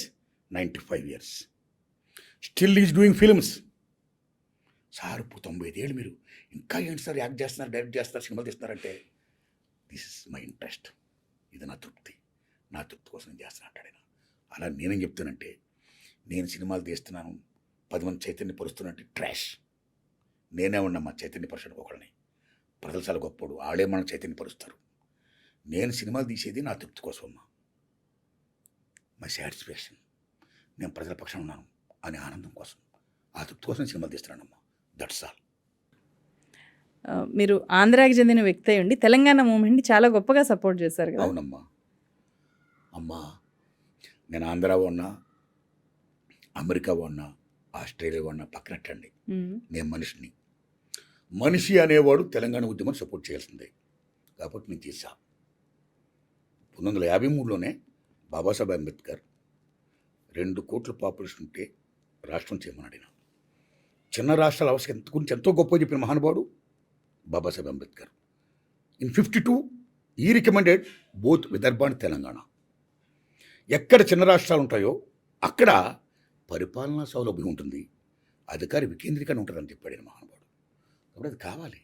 95 years. Still is doing films. Sir ఇప్పుడు 95 ఏళ్ళు, మీరు ఇంకా ఏంటి సార్ యాక్ట్ చేస్తున్నారు, డైరెక్ట్ చేస్తున్నారు, సినిమాలు తీస్తున్నారంటే దిస్ ఇస్ మై ఇంట్రెస్ట్, ఇది నా తృప్తి కోసం నేను చేస్తున్నా అంటాడు ఆయన. అలా నేనేం చెప్తానంటే, నేను సినిమాలు తీస్తున్నాను, 10 మంది చైతన్యపరుస్తున్నట్టు ట్రాష్. నేనే ఉన్నమ్మా చైతన్యపరచడానికి ఒకళ్ళని. ప్రజలు చాలా గొప్పడు, ఆడే మనం చైతన్యపరుస్తారు. నేను సినిమాలు తీసేది నా తృప్తి కోసం అమ్మా, మై సాటిస్ఫాక్షన్. నేను ప్రజల పక్షాన ఉన్నాను అనే ఆనందం కోసం, ఆ తృప్తి కోసం సినిమాలు తీస్తున్నానమ్మా. That's all. మీరు ఆంధ్రాకి చెందిన వ్యక్తి అయ్యండి తెలంగాణ మూమెంట్ని చాలా గొప్పగా సపోర్ట్ చేశారు కదా. అవునమ్మా. అమ్మా, నేను ఆంధ్రా ఉన్నా, అమెరికా వాడినా ఆస్ట్రేలియా వాడినా పక్కనట్టండి. మ్మ్. నేను మనిషి అనేవాడు తెలంగాణ ఉద్యమాన్ని సపోర్ట్ చేయాల్సిందే. కాబట్టి నేను చేశా. 1953లోనే బాబాసాహెబ్ అంబేద్కర్ 2 కోట్ల పాపులేషన్ ఉంటే రాష్ట్రం చేయమన్నాడు. ఆయన చిన్న రాష్ట్రాల అవసరం గురించి ఎంతో గొప్ప చెప్పిన మహానుభావుడు బాబాసాహెబ్ అంబేద్కర్. ఇన్ 52 ఈ recommended both Vidarbha and Telangana. ఎక్కడ చిన్న రాష్ట్రాలు ఉంటాయో అక్కడ పరిపాలనా సౌలభ్యం ఉంటుంది, అధికార వికేంద్రీకరణ ఉంటుందని చెప్పాడు ఆయన మహానుభావుడు. కాబట్టి అది కావాలి.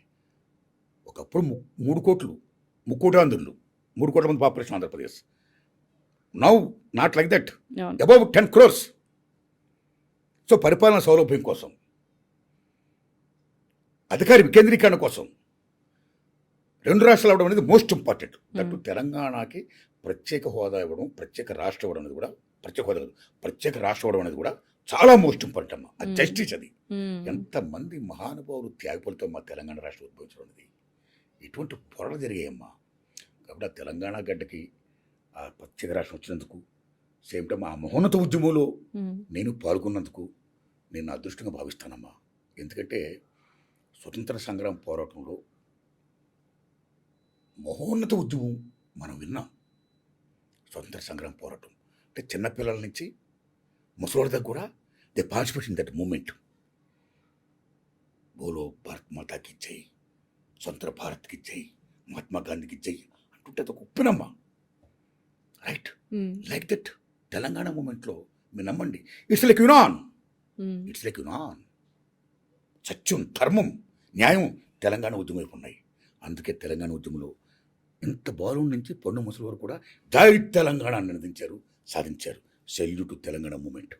ఒకప్పుడు 3 కోట్లు ముక్కోటాంధ్రులు, 3 కోట్ల మంది population Andhra Pradesh. Now not like that, అవును. Above 10 crores. సో పరిపాలనా సౌలభ్యం కోసం, అధికార వికేంద్రీకరణ కోసం 2 రాష్ట్రాలు అవడం అనేది మోస్ట్ ఇంపార్టెంట్. దట్టు తెలంగాణకి ప్రత్యేక హోదా ఇవ్వడం, ప్రత్యేక రాష్ట్రం ఇవ్వడం అనేది కూడా, ప్రత్యేక హోదా కాదు, ప్రత్యేక రాష్ట్రం ఇవ్వడం అనేది కూడా చాలా మోస్ట్ ఇంపార్టెంట్ అమ్మా. అది జస్టిస్. అది మ్మ్. ఎంతమంది మహానుభావులు త్యాగపలతో మా తెలంగాణ రాష్ట్రం ఉద్భవించడం అనేది, ఇటువంటి పొరలు జరిగాయమ్మా. కాబట్టి ఆ తెలంగాణ గడ్డకి ఆ ప్రత్యేక రాష్ట్రం వచ్చినందుకు, సేమ్ టైం ఆ మహోన్నత ఉద్యమంలో మ్మ్. నేను పాల్గొన్నందుకు నేను నా అదృష్టంగా భావిస్తానమ్మా. ఎందుకంటే స్వతంత్ర సంగ్రామ పోరాటంలో మహోన్నత ఉద్యమం మనం విన్నాం. స్వతంత్ర సంగ్రామ పోరాటం అంటే చిన్నపిల్లల నుంచి ముసలి దగ్గర కూడా they participate in that moment. బోలో భారత్ మాతాకి జై, స్వతంత్ర భారత్కి జై, మహాత్మా గాంధీకి జై అంటుంటే అది ఒక ఉప్పినమ్మ. Right, hmm. Like that Telangana మూమెంట్లో మీరు నమ్మండి, it's like యునాన్, hmm. It's like యునాన్. సత్యం, ధర్మం, న్యాయం తెలంగాణ ఉద్యమం వైపు ఉన్నాయి. అందుకే తెలంగాణ ఉద్యమంలో ఇంత బాలుడి నుంచి పొన్ను ముసలి వరకు కూడా జై తెలంగాణ అని నినదించారు, సాధించారు. Salute Telangana moment.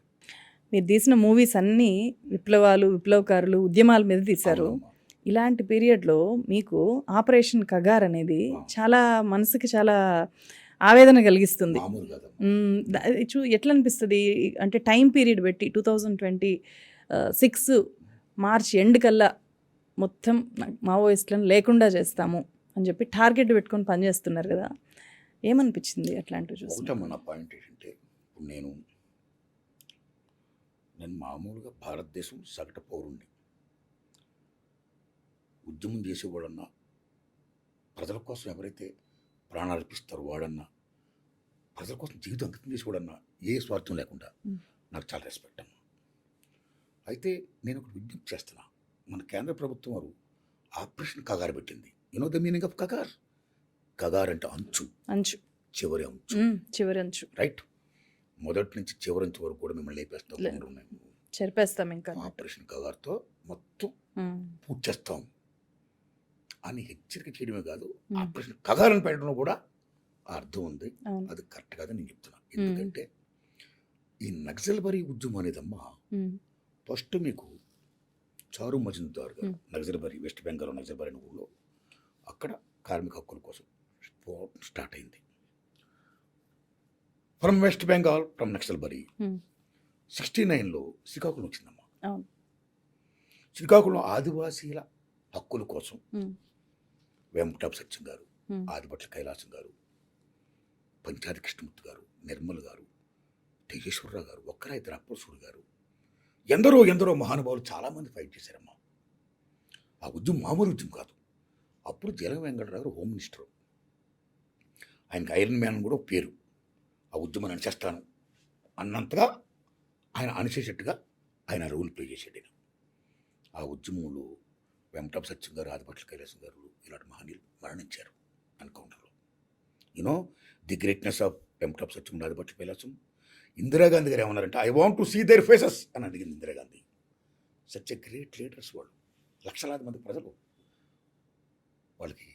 మీరు తీసిన మూవీస్ అన్నీ విప్లవాలు, విప్లవకారులు, ఉద్యమాల మీద తీశారు. ఇలాంటి పీరియడ్లో మీకు ఆపరేషన్ కగార్ అనేది చాలా మనసుకి చాలా ఆవేదన కలిగిస్తుంది. మామూలు కాదమ్మా. ఎట్లా అనిపిస్తుంది అంటే టైం పీరియడ్ పెట్టి 2026 మార్చ్ ఎండ్ కల్లా మొత్తం మావోయిస్టులను లేకుండా చేస్తాము అని చెప్పి టార్గెట్ పెట్టుకొని పనిచేస్తున్నారు కదా, ఏమనిపించింది అట్లాంటివి చూసి? ఒకటమ్మా నా పాయింట్ ఏంటంటే, ఇప్పుడు నేను మామూలుగా భారతదేశం సగటు పౌరుణ్ణి. ఉద్యమం చేసేవాడన్నా, ప్రజల కోసం ఎవరైతే ప్రాణాలు అర్పిస్తారో వాడన్నా, ప్రజల కోసం జీవితం అంకితం చేసేవాడన్నా, ఏ స్వార్థం లేకుండా నాకు చాలా రెస్పెక్ట్ అమ్మా. అయితే నేను ఒక విజ్ఞప్తి చేస్తున్నా. మన కేంద్ర ప్రభుత్వం వారు ఆపరేషన్ కగారు పెట్టింది. You know the meaning of Kagar? Kagar అంటే అంచు, అంచు, చివరి అంచు, చివరి అంచు. రైట్. మొదటి నుంచి చివరి అంచు వరకు కూడా మిమ్మల్ని లేపేస్తాం, చెరిపేస్తాం. ఇంకా ఆపరేషన్ కగార్తో మొత్తం పూర్తి చేస్తాం అని హెచ్చరిక చేయడమే కాదు, ఆపరేషన్ కగారని పెట్టడంలో కూడా ఆ అర్థం ఉంది. అది కరెక్ట్ కాదని నేను చెప్తున్నా. ఎందుకంటే ఈ నక్సల్బరీ ఉద్యమం అనేదమ్మా, ఫస్ట్ మీకు చారు మజుందార్ గారు నక్సల్బరీ, వెస్ట్ బెంగాల్ నక్సల్బరీ ఊళ్ళో అక్కడ కార్మిక హక్కుల కోసం స్టార్ట్ అయింది. ఫ్రమ్ వెస్ట్ బెంగాల్, ఫ్రమ్ నక్సల్బరీ 69లో శ్రీకాకుళం వచ్చిందమ్మా. శ్రీకాకుళం ఆదివాసీల హక్కుల కోసం వెంకటాపు సత్యం గారు, ఆదిభట్ల కైలాసం గారు, పంచాది కృష్ణమూర్తి గారు, నిర్మల్ గారు, తేజేశ్వరరావు గారు, ఒక్కరా ఇద్దరు అప్పలసూడు గారు, ఎందరో ఎందరో మహానుభావులు చాలామంది ఫైట్ చేశారమ్మా. ఆ ఉద్యమం మామూలు ఉద్యమం కాదు. అప్పుడు జలం వెంకటరావు గారు హోమ్ మినిస్టర్. ఆయనకి ఐరన్ మ్యాన్ కూడా పేరు. ఆ ఉద్యమాన్ని అణచేస్తాను అన్నంతగా ఆయన అణచేసేట్టుగా ఆయన రోల్ ప్లే చేశాడు. ఆయన ఆ ఉద్యమంలో వెంకటాపు సత్యం గారు, ఆదిభట్ల కైలాసం గారు ఇలాంటి మహనీయులు మరణించారు ఎన్కౌంటర్లో. You know the greatness of Venkatapu Satyam, Adibhatla Kailasam. Indira Gandhi గారు ఏమన్నారంటే, I want to see their faces అని అడిగింది Indira Gandhi. Such a great leaders వాళ్ళు. లక్షలాది మంది ప్రజలు వాళ్ళకి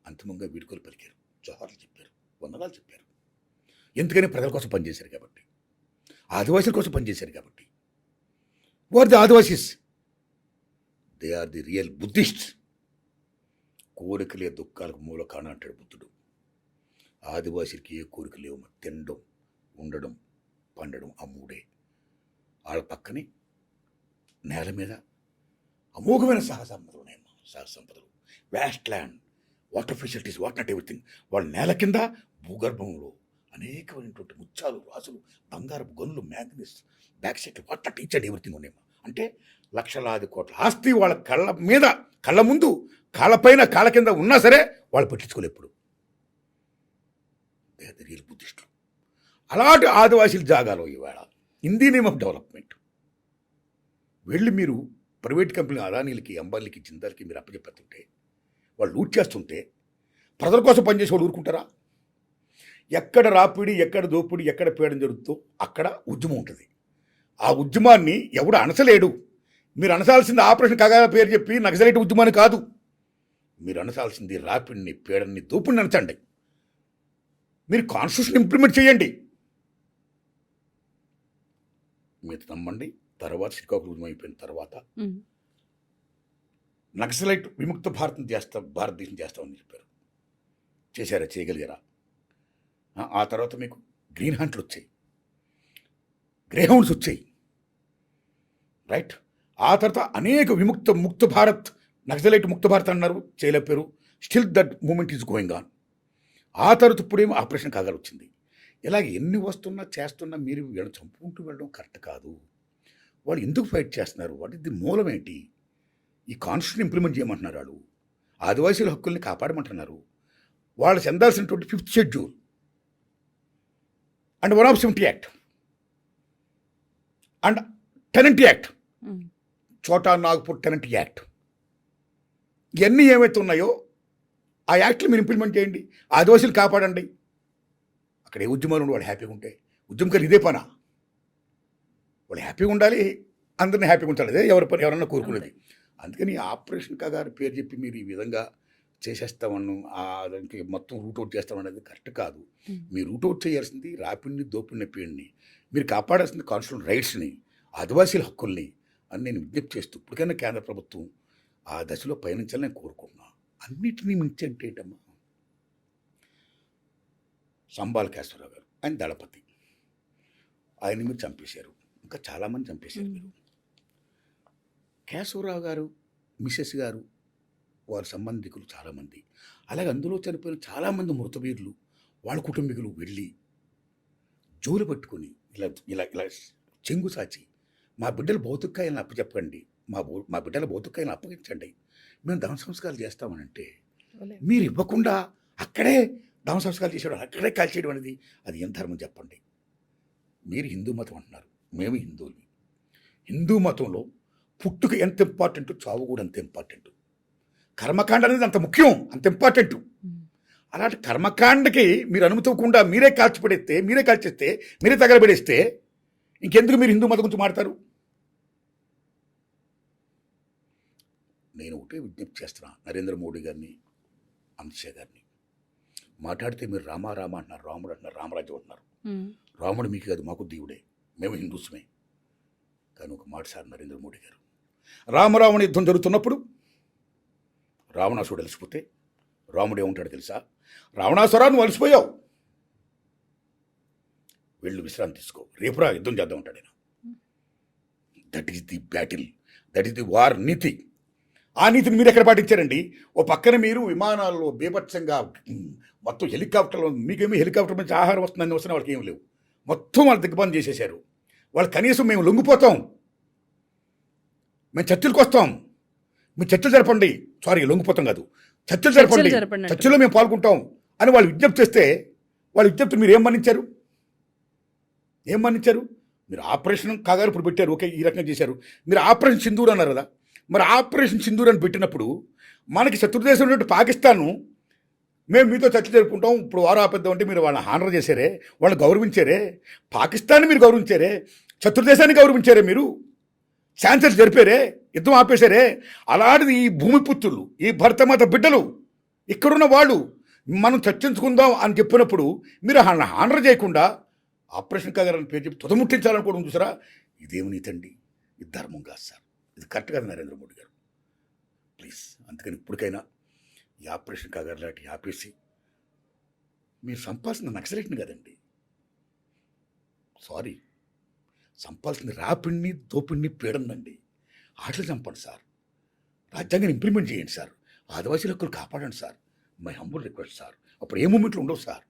అంతిమంగా వీడుకోలు పలికారు, జోహార్లు చెప్పారు, వందనాలు చెప్పారు. ఎందుకని? ప్రజల కోసం పనిచేశారు కాబట్టి, ఆదివాసీల కోసం పనిచేశారు కాబట్టి. War the Adivasis, they are the real Buddhist. కోరికలే దుఃఖాలకు మూల కారణం అంటాడు బుద్ధుడు. ఆదివాసీలకి ఏ కోరిక లేవు, తినడం, ఉండడం, పండడం, ఆ మూడే. వాళ్ళ పక్కనే నేల మీద అమోఘమైన సహసంపదలు ఉన్నాయమ్మా. సహసంపదలు, vast land, water facilities, what not everything. వాళ్ళ నేల కింద, భూగర్భంలో అనేకమైనటువంటి ముత్యాలు, రాసులు, బంగారపు గనులు, మ్యాగ్నెస్, బ్యాక్ సెట్, వాట్ టీచర్ ఎవ్రీథింగ్ ఉన్నాయమ్మా. అంటే లక్షలాది కోట్ల ఆస్తి వాళ్ళ కళ్ళ మీద, కళ్ళ ముందు, కాళ్ళపైన, కాళ్ళ కింద ఉన్నా సరే వాళ్ళు పట్టించుకోలేదు ఎప్పుడు. రియల్ బుద్ధిస్టులు. అలాంటి ఆదివాసీల జాగాలో ఇవాళ హిందీ నేమ్ ఆఫ్ డెవలప్మెంట్ వెళ్ళి మీరు ప్రైవేట్ కంపెనీ అదానీలకి, అంబానీలకి, జిందాల్కి మీరు అప్పచెప్పుతుంటే, వాళ్ళు లూట్ చేస్తుంటే ప్రజల కోసం పనిచేసే వాళ్ళు ఊరుకుంటారా? ఎక్కడ రాపిడి, ఎక్కడ దోపిడి, ఎక్కడ పీడన జరుగుతుందో అక్కడ ఉద్యమం ఉంటుంది. ఆ ఉద్యమాన్ని ఎవడు అణసలేడు. మీరు అనసాల్సింది ఆపరేషన్ కగాల పేరు చెప్పి నక్సలైట్ ఉద్యమాన్ని కాదు. మీరు అనసాల్సింది రాపిడిని, పీడన్ని, దోపిడిని అనచండి. మీరు కాన్స్టిట్యూషన్ ఇంప్లిమెంట్ చేయండి. మీరు నమ్మండి. తర్వాత శ్రీకాకుళం ఉద్యమం అయిపోయిన తర్వాత నక్సలైట్ విముక్త భారతదేశం చేస్తామని చెప్పారు. చేశారా? చేయగలిగారా? ఆ తర్వాత మీకు గ్రీన్ హంట్లు వచ్చాయి, గ్రేహౌండ్స్ వచ్చాయి, రైట్? ఆ తర్వాత అనేక ముక్త భారత్, నక్సలైట్ ముక్త భారత్ అన్నారు, చేయలేపారు. Still that moment is going on. ఆ తర్వాత ఇప్పుడేమో ఆపరేషన్ కాగాలి వచ్చింది. ఇలాగ ఎన్ని వస్తున్నా చేస్తున్నా మీరు వీళ్ళని చంపుకుంటూ వెళ్ళడం కరెక్ట్ కాదు. వాళ్ళు ఎందుకు ఫైట్ చేస్తున్నారు? వాట్ ఇస్ ది మూలం ఏంటి? ఈ కాన్స్టిట్యూషన్ ఇంప్లిమెంట్ చేయమంటున్నారు. వాళ్ళు ఆదివాసీల హక్కుల్ని కాపాడమంటున్నారు. వాళ్ళు చెందాల్సినటువంటి 5th schedule and 170 act and tenant act, చోటా నాగ్పూర్ టెనెంట్ యాక్ట్, ఇవన్నీ ఏవైతే ఉన్నాయో ఆ యాక్ట్లు మీరు ఇంప్లిమెంట్ చేయండి. ఆదివాసీలు కాపాడండి. అక్కడ ఏ ఉద్యమాలు ఉండి వాళ్ళు హ్యాపీగా ఉంటే, ఉద్యమకాలు ఇదే పనా? వాళ్ళు హ్యాపీగా ఉండాలి, అందరినీ హ్యాపీగా ఉంచాలి. అదే ఎవరన్నా కోరుకునేది. అందుకని ఆపరేషన్ కగారు పేరు చెప్పి మీరు ఈ విధంగా చేసేస్తామన్ను, దానికి మొత్తం రూట్అవుట్ చేస్తామనేది కరెక్ట్ కాదు. మీరు రూట్అవుట్ చేయాల్సింది రాపిడిని, దోపిడిని, పీడిని. మీరు కాపాడాల్సింది కాన్స్టిట్యూషన్ రైట్స్ని, ఆదివాసీల హక్కుల్ని అని నేను విజ్ఞప్తి చేస్తూ ఇప్పటికైనా కేంద్ర ప్రభుత్వం ఆ దశలో పయనించాలని నేను కోరుకుంటున్నాను. అన్నిటినీ మించి అంటే ఏంటమ్మా, సంబాల్ కేశవరావు గారు, ఆయన దళపతి, ఆయన మీరు చంపేశారు. ఇంకా చాలామంది చంపేశారు మీరు. కేశవరావు గారు మిసెస్ గారు, వారి సంబంధికులు చాలామంది, అలాగే అందులో చనిపోయిన చాలామంది మృతవీరులు, వాళ్ళ కుటుంబీకులు వెళ్ళి జోలు పట్టుకొని ఇలా ఇలా ఇలా చెంగు సాచి, మా బిడ్డల భౌతికాయలను అప్పచెప్పండి, మా బిడ్డల భౌతికాయలను అప్పగించండి, మేము దహన సంస్కారాలు చేస్తామనంటే మీరు ఇవ్వకుండా అక్కడే దహన సంస్కారాలు చేసేవాడు, అక్కడే కాల్చేయడం అనేది అది ఏం ధర్మం చెప్పండి? మీరు హిందూ మతం అంటున్నారు, మేము హిందువులు. హిందూ మతంలో పుట్టుక ఎంత ఇంపార్టెంట్, చావు కూడా అంత ఇంపార్టెంట్. కర్మకాండ అనేది అంత ముఖ్యం, అంత ఇంపార్టెంట్. అలాంటి కర్మకాండకి మీరు అనుమతివ్వకుండా మీరే కాల్చిపడేస్తే, మీరే కాల్చేస్తే, మీరే తగలబెడేస్తే ఇంకెందుకు మీరు హిందూ మతం గురించి మాడతారు? నేను ఒకటే విజ్ఞప్తి చేస్తున్నా నరేంద్ర మోడీ గారిని, అమిత్ షా గారిని. మాట్లాడితే మీరు రామా రామ అంటున్నారు, రాముడు అంటున్నారు, రామరాజ్యం అంటున్నారు. రాముడు మీకు కాదు, మాకు దేవుడే, మేము హిందూస్మే. కానీ ఒక మాట సార్ నరేంద్ర మోడీ గారు, రామరావణ యుద్ధం జరుగుతున్నప్పుడు రావణాసుడు అలసిపోతే రాముడు ఏముంటాడు తెలుసా? రావణాసురా, నువ్వు అలసిపోయావు, వెళ్ళు విశ్రాంతి తీసుకో, రేపురా యుద్ధం చేద్దాం అంటాడు ఆయన. That is the battle, that is the war నీతి. ఆ నీతిని మీరు ఎక్కడ పాటించారండి? ఓ పక్కన మీరు విమానాల్లో బీభత్సంగా మొత్తం హెలికాప్టర్లో, మీకేమీ హెలికాప్టర్ నుంచి ఆహారం వస్తుందని వస్తున్నా వాళ్ళకి ఏం లేవు, మొత్తం వాళ్ళు దిగ్బంధం చేసేశారు. వాళ్ళు కనీసం మేము లొంగిపోతాం, మేము చర్చలకు వస్తాం, మీరు చర్చలు జరపండి, సారీ లొంగిపోతాం కాదు, చర్చలు జరపండి, చర్చలో మేము పాల్గొంటాం అని వాళ్ళు విజ్ఞప్తి చేస్తే, వాళ్ళ విజ్ఞప్తి మీరు ఏం మన్నించారు? ఏం మన్నించారు? మీరు ఆపరేషన్ కాగారు ఇప్పుడు పెట్టారు, ఓకే, ఈ రకంగా చేశారు. మీరు ఆపరేషన్ సింధూర్ అన్నారు కదా, మరి ఆపరేషన్ సింధూర్ అని పెట్టినప్పుడు మనకి శత్రుదేశం ఉన్నట్టు పాకిస్తాను, మేము మీతో చర్చ జరుపుకుంటాం, ఇప్పుడు వారు ఆపేద్దాం అంటే మీరు వాళ్ళని హానర్ చేశారే, వాళ్ళని గౌరవించారే, పాకిస్తాన్ని మీరు గౌరవించారే, శత్రుదేశాన్ని గౌరవించారే, మీరు శాంతిలు జరిపారే, యుద్ధం ఆపేశారే. అలాంటిది ఈ భూమిపుత్రులు, ఈ భరతమాత బిడ్డలు, ఇక్కడున్న వాళ్ళు మనం చర్చించుకుందాం అని చెప్పినప్పుడు మీరు హానర్ చేయకుండా ఆపరేషన్ కాగారని పేరు చెప్పి తుదముట్టించాలనుకోవడం చూసారా? ఇదేమి నీతండి, ఇది ధర్మం కాదు సార్, ఇది కరెక్ట్ కాదు నరేంద్ర మోడీ గారు, ప్లీజ్. అందుకని ఇప్పటికైనా ఈ ఆపరేషన్ కాగారు లాంటి ఆపేసి మీరు సంపాల్సిన నక్సలైట్ని కదండి, సారీ, సంపాల్సిన రాపిడిని, దోపిడిని, పీడండి, ఆటలు చంపండి సార్, రాజ్యాంగాన్ని ఇంప్లిమెంట్ చేయండి సార్, ఆదివాసీల హక్కులు కాపాడండి sir. My humble request sir. అప్పుడు ఏ మూమెంట్లు ఉండవు సార్,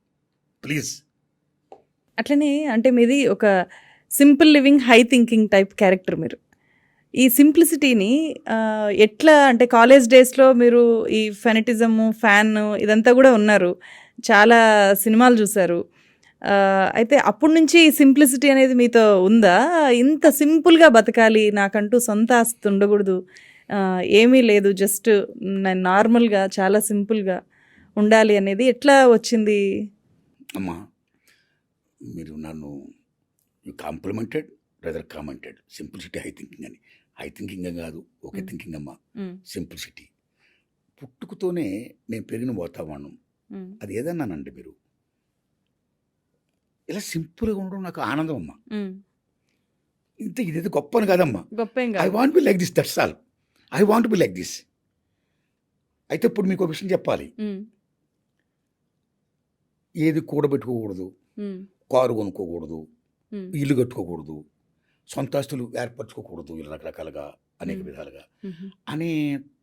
ప్లీజ్. అట్లనే అంటే మీది ఒక simple living high thinking type character మీరు. ఈ సింప్లిసిటీని ఎట్లా అంటే కాలేజ్ డేస్‌లో మీరు ఈ ఫెనటిజము, ఫ్యాన్ ఇదంతా గూడా ఉన్నారు. చాలా సినిమాలు జూసారు. అయితే అప్పటి నుంచి ఈ సింప్లిసిటీ అనేది మీతో ఉందా? ఇంత సింపుల్‌గా బతకాలి, నాకంటూ సొంత ఆస్తి ఉండగూడదు, ఏమీ లేదు, జస్ట్ నేను నార్మల్‌గా చాలా సింపుల్‌గా ఉండాలి అనేది ఎట్లా వచ్చింది? అమ్మా, మీరు నన్ను you complimented brother commented simplicity high thinking అని. హై థింకింగ్ కాదు, ఓకే థింకింగ్ అమ్మా. హ్మ్. సింప్లిసిటీ పుట్టుకతోనే నేను పెరిగిన వాతావరణం హ్మ్. అది ఏదన్నానండి మీరు. ఇలా సింపుల్గా ఉండడం నాకు ఆనందం అమ్మా. హ్మ్. ఇదేదో గొప్ప అని కాదమ్మా. గొప్పేం ఐ గాదు. Want be like this, that's all. I want be like this. అయితే ఇప్పుడు మీకు ఒక విషయం చెప్పాలి. హ్మ్. ఏది కూడబెట్టుకోకూడదు, హ్మ్. కారు కొనుక్కోకూడదు, హ్మ్. ఇల్లు కట్టుకోకూడదు, సొంత ఆస్తులు ఏర్పరచుకోకూడదు, ఇలా రకరకాలుగా అనేక విధాలుగా హుహు. అనే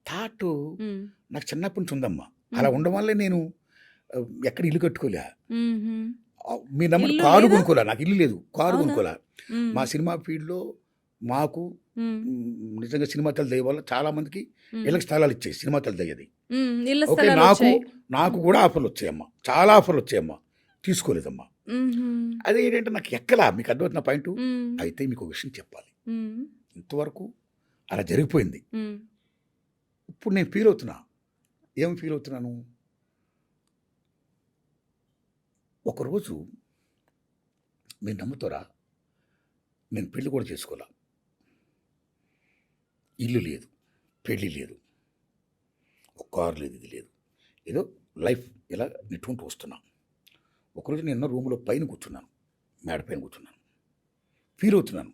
థాట్ హ్మ్. నాకు చిన్నప్పటి నుంచి ఉందమ్మా. అలా ఉండడం వల్లే నేను ఎక్కడ ఇల్లు కట్టుకోలే. హుహు. మీరు నమ్మని ఇల్లు కారు లేదా? కొనుక్కోలే, నాకు ఇల్లు లేదు, కారు అవునా? కొనుక్కోలే. హ్మ్. మా సినిమా ఫీల్డ్లో మాకు హ్మ్. నిజంగా సినిమా తల్లి దయ వల్ల చాలా మందికి హ్మ్. ఇళ్ళకి స్థలాలు ఇచ్చాయి సినిమా తల్లి దయ్యది. ఇళ్ళ ఓకే, స్థలాలు నాకు వచ్చాయి. నాకు కూడా ఆఫర్లు వచ్చాయమ్మా, చాలా ఆఫర్లు వచ్చాయమ్మా, తీసుకోలేదమ్మా. హుహు. అదే ఏంటంటే నాకు ఎక్కలా, మీకు అర్థమవుతున్న పాయింట్. హ్మ్. అయితే మీకు ఒక విషయం చెప్పాలి. హ్మ్. ఇంతవరకు అలా జరిగిపోయింది. హ్మ్. ఇప్పుడు నేను ఫీల్ అవుతున్నా. ఏం ఫీల్ అవుతున్నాను? ఒకరోజు మీరు నమ్ముతారా, నేను పెళ్లి కూడా చేసుకోవాలా, ఇల్లు లేదు, పెళ్ళి లేదు, ఒక కారు లేదు, ఇది లేదు, ఏదో లైఫ్ ఇలా నెట్టుకుంటూ వస్తున్నా. ఒకరోజు నేను రూమ్లో పైన కూర్చున్నాను, మేడ పైన కూర్చున్నాను, ఫీల్ అవుతున్నాను.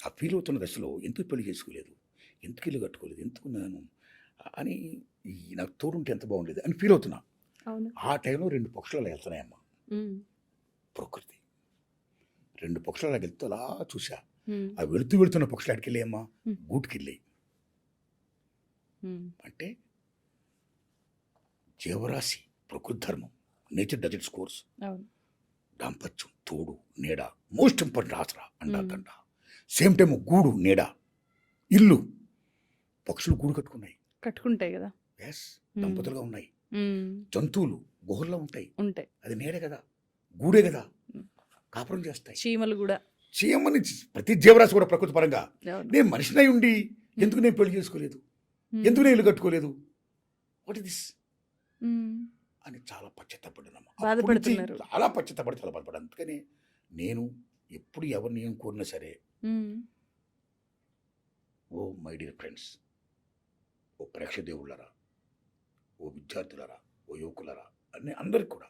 ఆ ఫీల్ అవుతున్న దశలో ఎందుకు పెళ్లి చేసుకోలేదు, ఎందుకు ఇల్లు కట్టుకోలేదు, ఎందుకు నేను అని నాకు తోడుంటే ఎంత బాగుండేది అని ఫీల్ అవుతున్నా. అవును. ఆ టైంలో 2 పక్షులు అలా వెళ్తున్నాయమ్మా. హ్మ్. ప్రకృతి 2 పక్షులు అలా వెళ్తూ అలా చూసా. హ్మ్. ఆ వెళుతున్న పక్షులు అక్కడికి వెళ్ళాయమ్మా, హ్మ్. గూటికి వెళ్ళాయి. హ్మ్. అంటే జీవరాశి, ప్రకృతి ధర్మం, నేచర్ డజెట్ స్కోర్స్, అవును. దాంపత్యం, తోడు, నీడ, మోస్ట్ ఇంపార్టెంట్ ఆసరా అండాదండ. సేమ్ టైం గూడు, నీడ, ఇల్లు. పక్షులు గూడు కట్టుకున్నాయి, కట్టుకుంటాయి గదా! ఎస్, దంపతులుగా ఉన్నాయి. హ్మ్. జంతువులు గుహల్లో ఉంటాయి, ఉంటాయి. అది నీడే కదా, గూడే కదా, హ్మ్. కాపురం చేస్తాయి. చీమలు గూడా. చీమని ప్రతి జీవరాశి కూడా ప్రకృతి పరంగా. అవును. నేను మనిషినై ఉండి ఎందుకు నేను పెళ్లి చేసుకోలేదు, హ్మ్. ఎందుకు నేను ఇల్లు కట్టుకోలేదు, వాట్ ఇస్ దిస్ హ్మ్. అని చాలా పశ్చాత్తాపడ్డానమ్మా. అప్పటి నుంచి బాధపడుతున్నారు. చాలా చాలా బాధపడ్డాను. అందుకని నేను ఎప్పుడు ఎవరిని ఏం కోరినా సరే, హ్మ్. ఓ మై డియర్ ఫ్రెండ్స్, ఓ ప్రేక్ష దేవుళ్ళరా, ఓ విద్యార్థులరా, ఓ యువకులరా అని అందరికి కూడా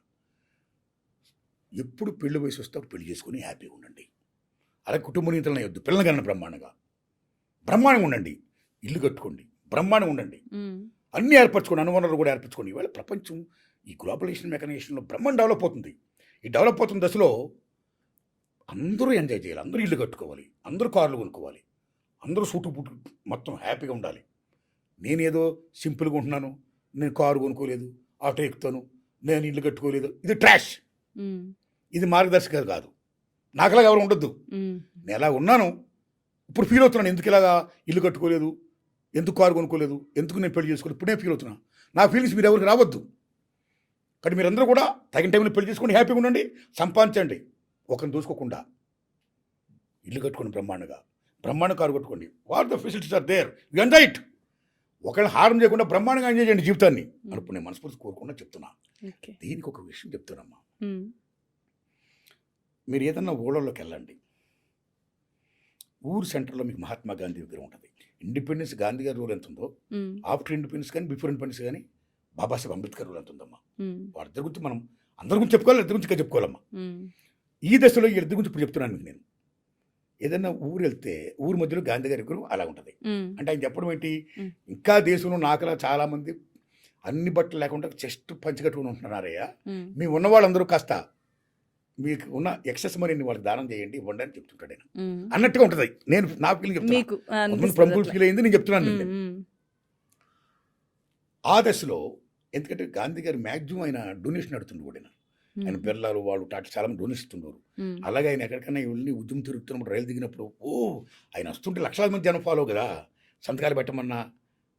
ఎప్పుడు పెళ్లి వయసు వస్తే అప్పుడు పెళ్లి చేసుకుని హ్యాపీగా ఉండండి. అలాగే కుటుంబ నియంత్రణ వద్దు, పిల్లలు కన్నా బ్రహ్మాండంగా ఉండండి, ఇల్లు కట్టుకోండి, బ్రహ్మాండంగా ఉండండి, హ్మ్. అన్నీ ఏర్పరచుకోండి, అనువనరులు కూడా ఏర్పరచుకోండి. ఇవాళ ప్రపంచం ఈ గ్లోబలైజేషన్ మెకనైజేషన్లో బ్రహ్మాండం డెవలప్ అవుతుంది. ఈ డెవలప్ అవుతున్న దశలో అందరూ ఎంజాయ్ చేయాలి, అందరూ ఇల్లు కట్టుకోవాలి, అందరూ కార్లు కొనుక్కోవాలి, అందరూ సూటు బూటు మొత్తం హ్యాపీగా ఉండాలి. నేనేదో సింపుల్గా ఉంటున్నాను, నేను కారు కొనుక్కోలేదు, ఆటో ఎక్కుతాను, నేను ఇల్లు కట్టుకోలేదు, ఇది ట్రాష్, హ్మ్. ఇది మార్గదర్శకాలు కాదు. నాకులాగా ఎవరు ఉండొద్దు. హ్మ్. నేను ఎలా ఉన్నాను ఇప్పుడు ఫీల్ అవుతున్నాను, ఎందుకు ఇలాగా ఇల్లు కట్టుకోలేదు, ఎందుకు కారు కొనుక్కోలేదు, ఎందుకు నేను పెళ్లి చేసుకోలేదు, ఇప్పుడు నేను ఫీల్ అవుతున్నాను. నా ఫీలింగ్స్ మీరు ఎవరికి రావద్దు. కానీ మీరందరూ కూడా తగిన టైంలో పెళ్లి చేసుకొని హ్యాపీగా ఉండండి, సంపాదించండి, ఒకరిని దూసుకోకుండా ఇల్లు కట్టుకోండి, బ్రహ్మాండ కారు కట్టుకోండి. What the facilities are there, you enjoy it. ఒకళ్ళని హారం చేయకుండా బ్రహ్మాండంగా ఎంజాయ్ చేయండి జీవితాన్ని అనుకుని నేను మనస్ఫూర్తి కోరుకుండా చెప్తున్నా. ఓకే. దీనికి ఒక విషయం చెప్తానమ్మా. హ్మ్. మీరు ఏదన్నా ఊళ్ళలోకి వెళ్ళండి, ఊరు సెంటర్లో మీకు మహాత్మా గాంధీ విగ్రహం ఉంటుంది. ఇండిపెండెన్స్ గాంధీ గారి రూల్ ఎంత ఉందో, హ్మ్. ఆఫ్టర్ ఇండిపెండెన్స్ కానీ బిఫోర్ ఇండిపెండెన్స్ కానీ బాబాసాహెబ్ అంబేద్కర్ రూల్ ఎంత ఉందమ్మా. హ్మ్. వాళ్ళిద్దరి గురించి మనం అందరి గురించి చెప్పుకోవాలి, ఇద్దరి గురించి ఇంకా చెప్పుకోవాలమ్మా. హ్మ్. ఈ దశలో ఈ ఇద్దరి గురించి ఇప్పుడు చెప్తున్నాను మీకు నేను. ఏదన్నా ఊరు వెళ్తే ఊరు మధ్యలో గాంధీ గారి విగ్రహం అలా ఉంటుంది. హ్మ్. అంటే ఆయన చెప్పడం ఏంటి, హ్మ్. ఇంకా దేశంలో నాకలా చాలామంది అన్ని బట్టలు లేకుండా చెస్ట్ పంచి కట్టుకుని ఉంటున్నారయ్యా, హ్మ్. మీ ఉన్న వాళ్ళందరూ కాస్త మీకు ఉన్న ఎక్సెస్ మనీని వాళ్ళకి దానం చేయండి, ఇవ్వండి అని చెప్తుంటాడు ఆయన. హ్మ్. అన్నట్టుగా ఉంటుంది. నేను నా ఫీలింగ్ చెప్తున్నా, మీకు కొంతమంది అనిపిస్తది ప్రముఖులు అట్లా. ఫీల్ అయింది, నేను చెప్తున్నాను హ్మ్. నేను. హ్మ్. ఆ దశలో ఎందుకంటే గాంధీ గారు మ్యాక్సిమం ఆయన డొనేషన్ అడుగుతుండే కూడా ఆయన. ఆయన పిల్లలు వాళ్ళు చాలా మంది డొనేషన్ ఇస్తుంటారు. అలాగే ఆయన ఎక్కడికైనా వెళ్ళి ఉద్యమం తిరుగుతున్నప్పుడు రైలు దిగినప్పుడు ఆయన వస్తుంటే లక్షలాది మంది జనం ఫాలో కదా, సంతకాలు పెట్టమన్నా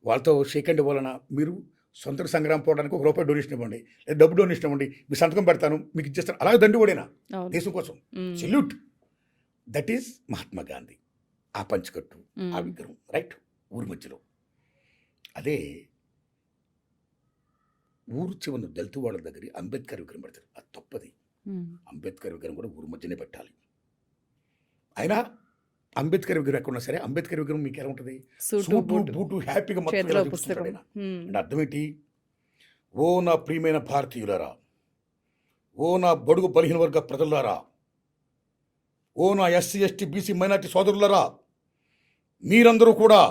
వాళ్ళతో షేక్ హ్యాండ్ ఇవ్వాలన్నా మీరు సొంత సంగ్రామం పోవడానికి ₹1 డొనేషన్ ఇవ్వండి, లేదా డబ్బు డొనేషన్ ఇవ్వండి, మీ సంతకం పెడతాను మీకు ఇచ్చేస్తాను, అలాగే దండి కూడానా దేశం కోసం. Salute. That is Mahatma Gandhi. ఆ పంచకట్టు, ఆ విగ్రహం రైట్ ఊరి మధ్యలో. అదే ఊరు చివరి దళిత వాళ్ళ దగ్గర అంబేద్కర్ విగ్రహం పెడతారు, అది తప్పది. అంబేద్కర్ విగ్రహం కూడా ఊరి మధ్యనే పెట్టాలి. అయినా అంబేద్కర్ విగ్రహం ఎక్కడున్నా సరే అంబేద్కర్ విగ్రహం మీకు ఎలా ఉంటుంది, బూటు హ్యాపీగా మొత్తం. అంటే అర్థం ఏంటి, ఓ నా ప్రియమైన భారతీయులారా, ఓ నా బడుగు బలహీన వర్గ ప్రజలారా, ఓ నా ఎస్సీ ఎస్టీ బీసీ మైనార్టీ సోదరులారా, మీరందరూ కూడా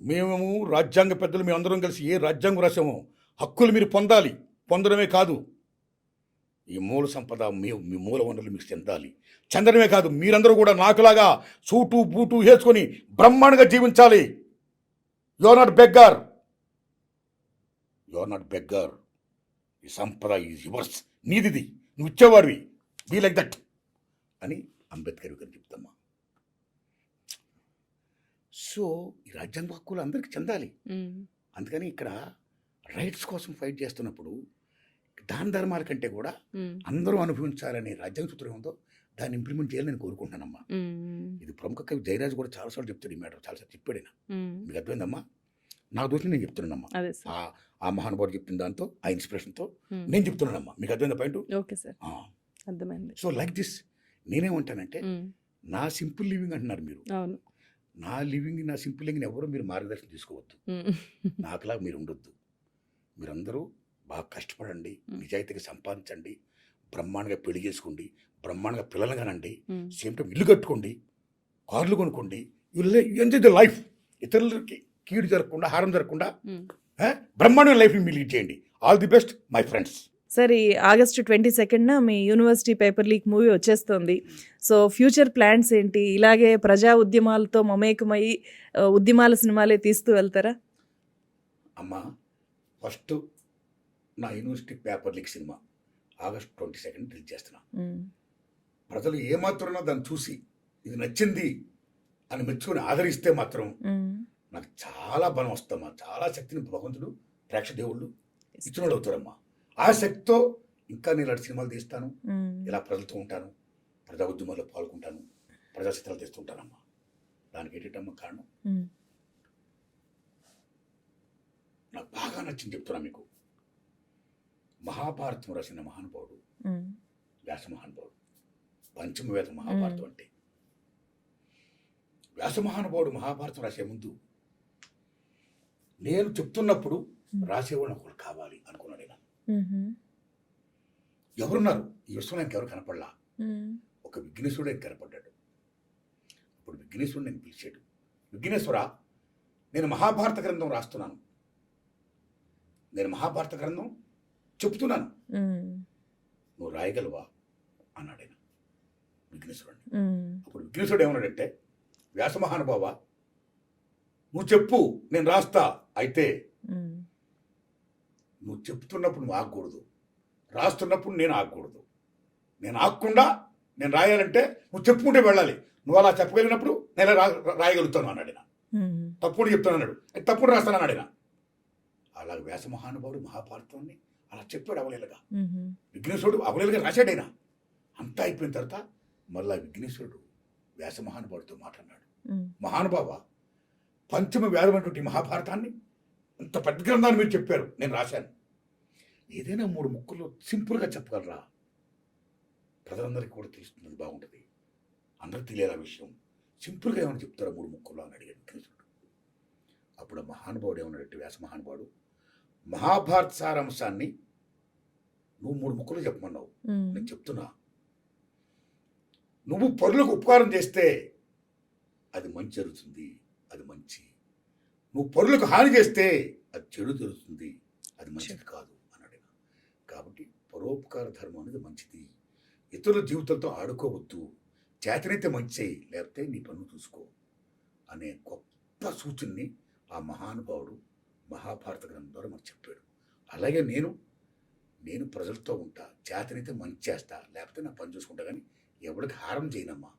మేము రాజ్యాంగ పెద్దలు మీ అందరం కలిసి ఏ రాజ్యాంగం రాసామో హక్కులు మీరు పొందాలి, పొందడమే కాదు ఈ మూల సంపద మీ మూల వనరులు మీకు చెందడమే కాదు మీరందరూ కూడా నాకులాగా సూటు బూటు వేసుకొని బ్రహ్మాండంగా జీవించాలి. యు ఆర్ నాట్ బెగ్గర్, ఈ సంపద ఈజ్ యువర్స్, నీదిది, నువ్వు ఇచ్చేవాడివి, బీ లైక్ దట్ అని అంబేద్కర్ గారు చెప్తామా. సో ఈ రాజ్యాంగ హక్కులు అందరికీ చెందాలి. అందుకని ఇక్కడ రైట్స్ కోసం ఫైట్ చేస్తున్నప్పుడు దాన ధర్మాల కంటే కూడా అందరూ అనుభవించాలనే రాజ్యాంగ సూత్రం ఉందో దాన్ని ఇంప్లిమెంట్ చేయాలని నేను కోరుకుంటున్నానమ్మా. ఇది ప్రముఖ కవి జయరాజు కూడా చాలాసార్లు చెప్తాడు, ఈ మ్యాటర్ చాలాసార్లు చెప్పాడు. మీకు అర్థమైందమ్మా, నాకు దోషం నేను చెప్తున్నానమ్మా. ఆ మహానుభావుడు చెప్పిన దాంతో ఆ ఇన్స్పిరేషన్తో నేను చెప్తున్నానమ్మా. మీకు అర్థమైందా పాయింట్? అర్థమైంది. సో లైక్ దిస్ నేనేమంటానంటే, నా సింపుల్ లివింగ్ అంటున్నారు మీరు, నా సింపుల్ లివింగ్ ఎవరు మీరు మార్గదర్శనం తీసుకోవద్దు, నాకులాగా మీరు ఉండొద్దు. మీరందరూ బాగా కష్టపడండి, నిజాయితీగా సంపాదించండి, బ్రహ్మాండంగా పెళ్లి చేసుకోండి, బ్రహ్మాండంగా పిల్లలు కానండి, సేమ్ టైం ఇల్లు కట్టుకోండి, కార్లు కొనుక్కోండి, ఎంజాయ్ ద లైఫ్. ఇతరులకి కీడు జరగకుండా, హారం జరగకుండా బ్రహ్మాండమైన లైఫ్ని మీరు లీడ్ చేయండి. All the best my friends. సరే, ఆగస్టు 22న మీ యూనివర్సిటీ పేపర్ లీక్ మూవీ వచ్చేస్తుంది. సో ఫ్యూచర్ ప్లాన్స్ ఏంటి? ఇలాగే ప్రజా ఉద్యమాలతో మమేకమై ఉద్యమాల సినిమాలే తీస్తూ వెళ్తారా? అమ్మా, ఫస్ట్ నా university paper leak cinema August 22 release చేస్తున్నా. ప్రజలు ఏమాత్రం దాన్ని చూసి ఇది నచ్చింది అని మెచ్చుకొని ఆదరిస్తే మాత్రం నాకు చాలా బలం వస్తామా, చాలా శక్తిని భగవంతుడు ప్రేక్షక దేవుళ్ళు ఇచ్చిన వాళ్ళు అవుతారమ్మా. ఆ శక్తితో ఇంకా నేను ఇలాంటి సినిమాలు తీస్తాను, ఇలా ప్రజలతో ఉంటాను, ప్రజా ఉద్యమాల్లో పాల్గొంటాను, ప్రజా చిత్రాలు తీస్తుంటానమ్మా. దానికి ఏంటమ్మా కారణం, నాకు బాగా నచ్చింది చెప్తున్నా మీకు. మహాభారతం రాసిన మహానుభావుడు వ్యాస మహానుభావుడు, పంచమవేద మహాభారతం అంటే. వ్యాస మహానుభావుడు మహాభారతం రాసే ముందు నేను చెప్తున్నప్పుడు రాసేవాడు ఒకరు కావాలి అనుకున్నాడు. ఎవరున్నారు ఈ విశ్వంలో ఎవరు కనపడలా, ఒక విఘ్నేశ్వరుడు ఆయన కనపడ్డాడు. అప్పుడు విఘ్నేశ్వరుడు నేను పిలిచాడు, విఘ్నేశ్వర, నేను మహాభారత గ్రంథం రాస్తున్నాను, నేను మహాభారత గ్రంథం చెప్తున్నాను, నువ్వు రాయగలవా అన్నాడు ఆయన విఘ్నేశ్వరుడిని. అప్పుడు విఘ్నేశ్వరుడు ఏమన్నాడంటే, వ్యాస మహానుభావ, నువ్వు చెప్పు నేను రాస్తా, అయితే నువ్వు చెప్తున్నప్పుడు నువ్వు ఆగకూడదు, రాస్తున్నప్పుడు నేను ఆగకూడదు. నేను ఆగకుండా నేను రాయాలంటే నువ్వు చెప్పుకుంటే వెళ్ళాలి, నువ్వు అలా చెప్పగలిగినప్పుడు నేను రాయగలుగుతాను అన్నాడు. తప్పుడు చెప్తాను అన్నాడు, తప్పుడు రాస్తాను అన్నాడు. అలాగే వ్యాస మహానుభావుడు మహాభారతాన్ని అలా చెప్పాడు అవలేలుగా. విఘ్నేశ్వరుడు అవలేలుగా రాశాడైనా. అంతా అయిపోయిన తర్వాత మళ్ళా విఘ్నేశ్వరుడు వ్యాస మహానుభావుడితో మాట్లాడినాడు, మహానుభావ, పంచమ వేదమైనటువంటి మహాభారతాన్ని ఇంత పెద్ద గ్రంథాన్ని మీరు చెప్పారు, నేను రాశాను, ఏదైనా 3 ముక్కల్లో సింపుల్గా చెప్పగలరా, ప్రజలందరికీ కూడా తెలుస్తుంది, బాగుంటుంది, అందరికి తెలియాలి ఆ విషయం, సింపుల్గా ఏమైనా చెప్తారా 3 ముక్కల్లో అని అడిగాడు విఘ్నేశ్వరుడు. అప్పుడు మహానుభావుడు ఏమన్నాడు, వ్యాస మహానుభావుడు, మహాభారత సారాంశాన్ని నువ్వు 3 ముక్కలు చెప్పమన్నావు, నేను చెప్తున్నా, నువ్వు పరులకు ఉపకారం చేస్తే అది మంచి జరుగుతుంది, అది మంచి, నువ్వు పరులకు హాని చేస్తే అది చెడు జరుగుతుంది, అది మంచిది కాదు అన్నాడు. కాబట్టి పరోపకార ధర్మం అనేది మంచిది, ఇతరుల జీవితాలతో ఆడుకోవద్దు, చేతనైతే మంచి చేయి, లేకపోతే నీ పన్ను చూసుకో అనే గొప్ప సూచనని ఆ మహానుభావుడు మహాభారత గ్రంథం ద్వారా మనకు చెప్పాడు. అలాగే నేను నేను ప్రజలతో ఉంటా, చేతనైతే మంచి చేస్తా, లేకపోతే నా పని చూసుకుంటా, కానీ ఎవరికి హారం చేయనమ్మా.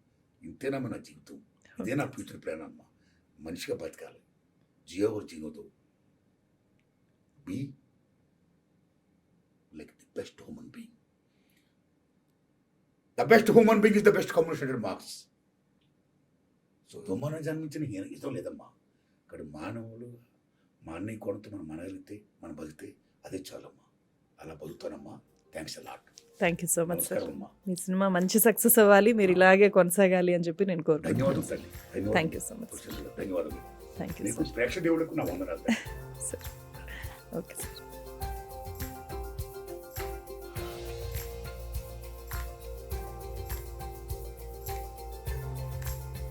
ఇంతేనమ్మా నా జీవితం, ఇదే నా ఫ్యూచర్ ప్లాన్ అమ్మా. మనిషిగా బతకాలి, జియోవర్ జీనోతో be like the best human being. The best human being is the best communicated Marx. So human జన్మించిన ఇష్టం లేదమ్మా. ఇక్కడ మానవులు మా అన్నయ్య కొడుతూ మనం మనగలిగితే మనం బతికితే అదే చాలమ్మా. అలా బతుకుతానమ్మా. Thanks a lot. Thank you so much sir. నమస్కారం అమ్మా. మీ సినిమా మంచి సక్సెస్ అవ్వాలి, మీరు ఇలాగే కొనసాగాలి అని చెప్పి నేను కోరుకుంటున్నాను. ధన్యవాదాలు తల్లి. Thank you so much. ధన్యవాదాలు. థ్యాంక్ యూ నీకు ప్రేక్షక దేవుడికి నా వందనాలు. సార్. Okay sir.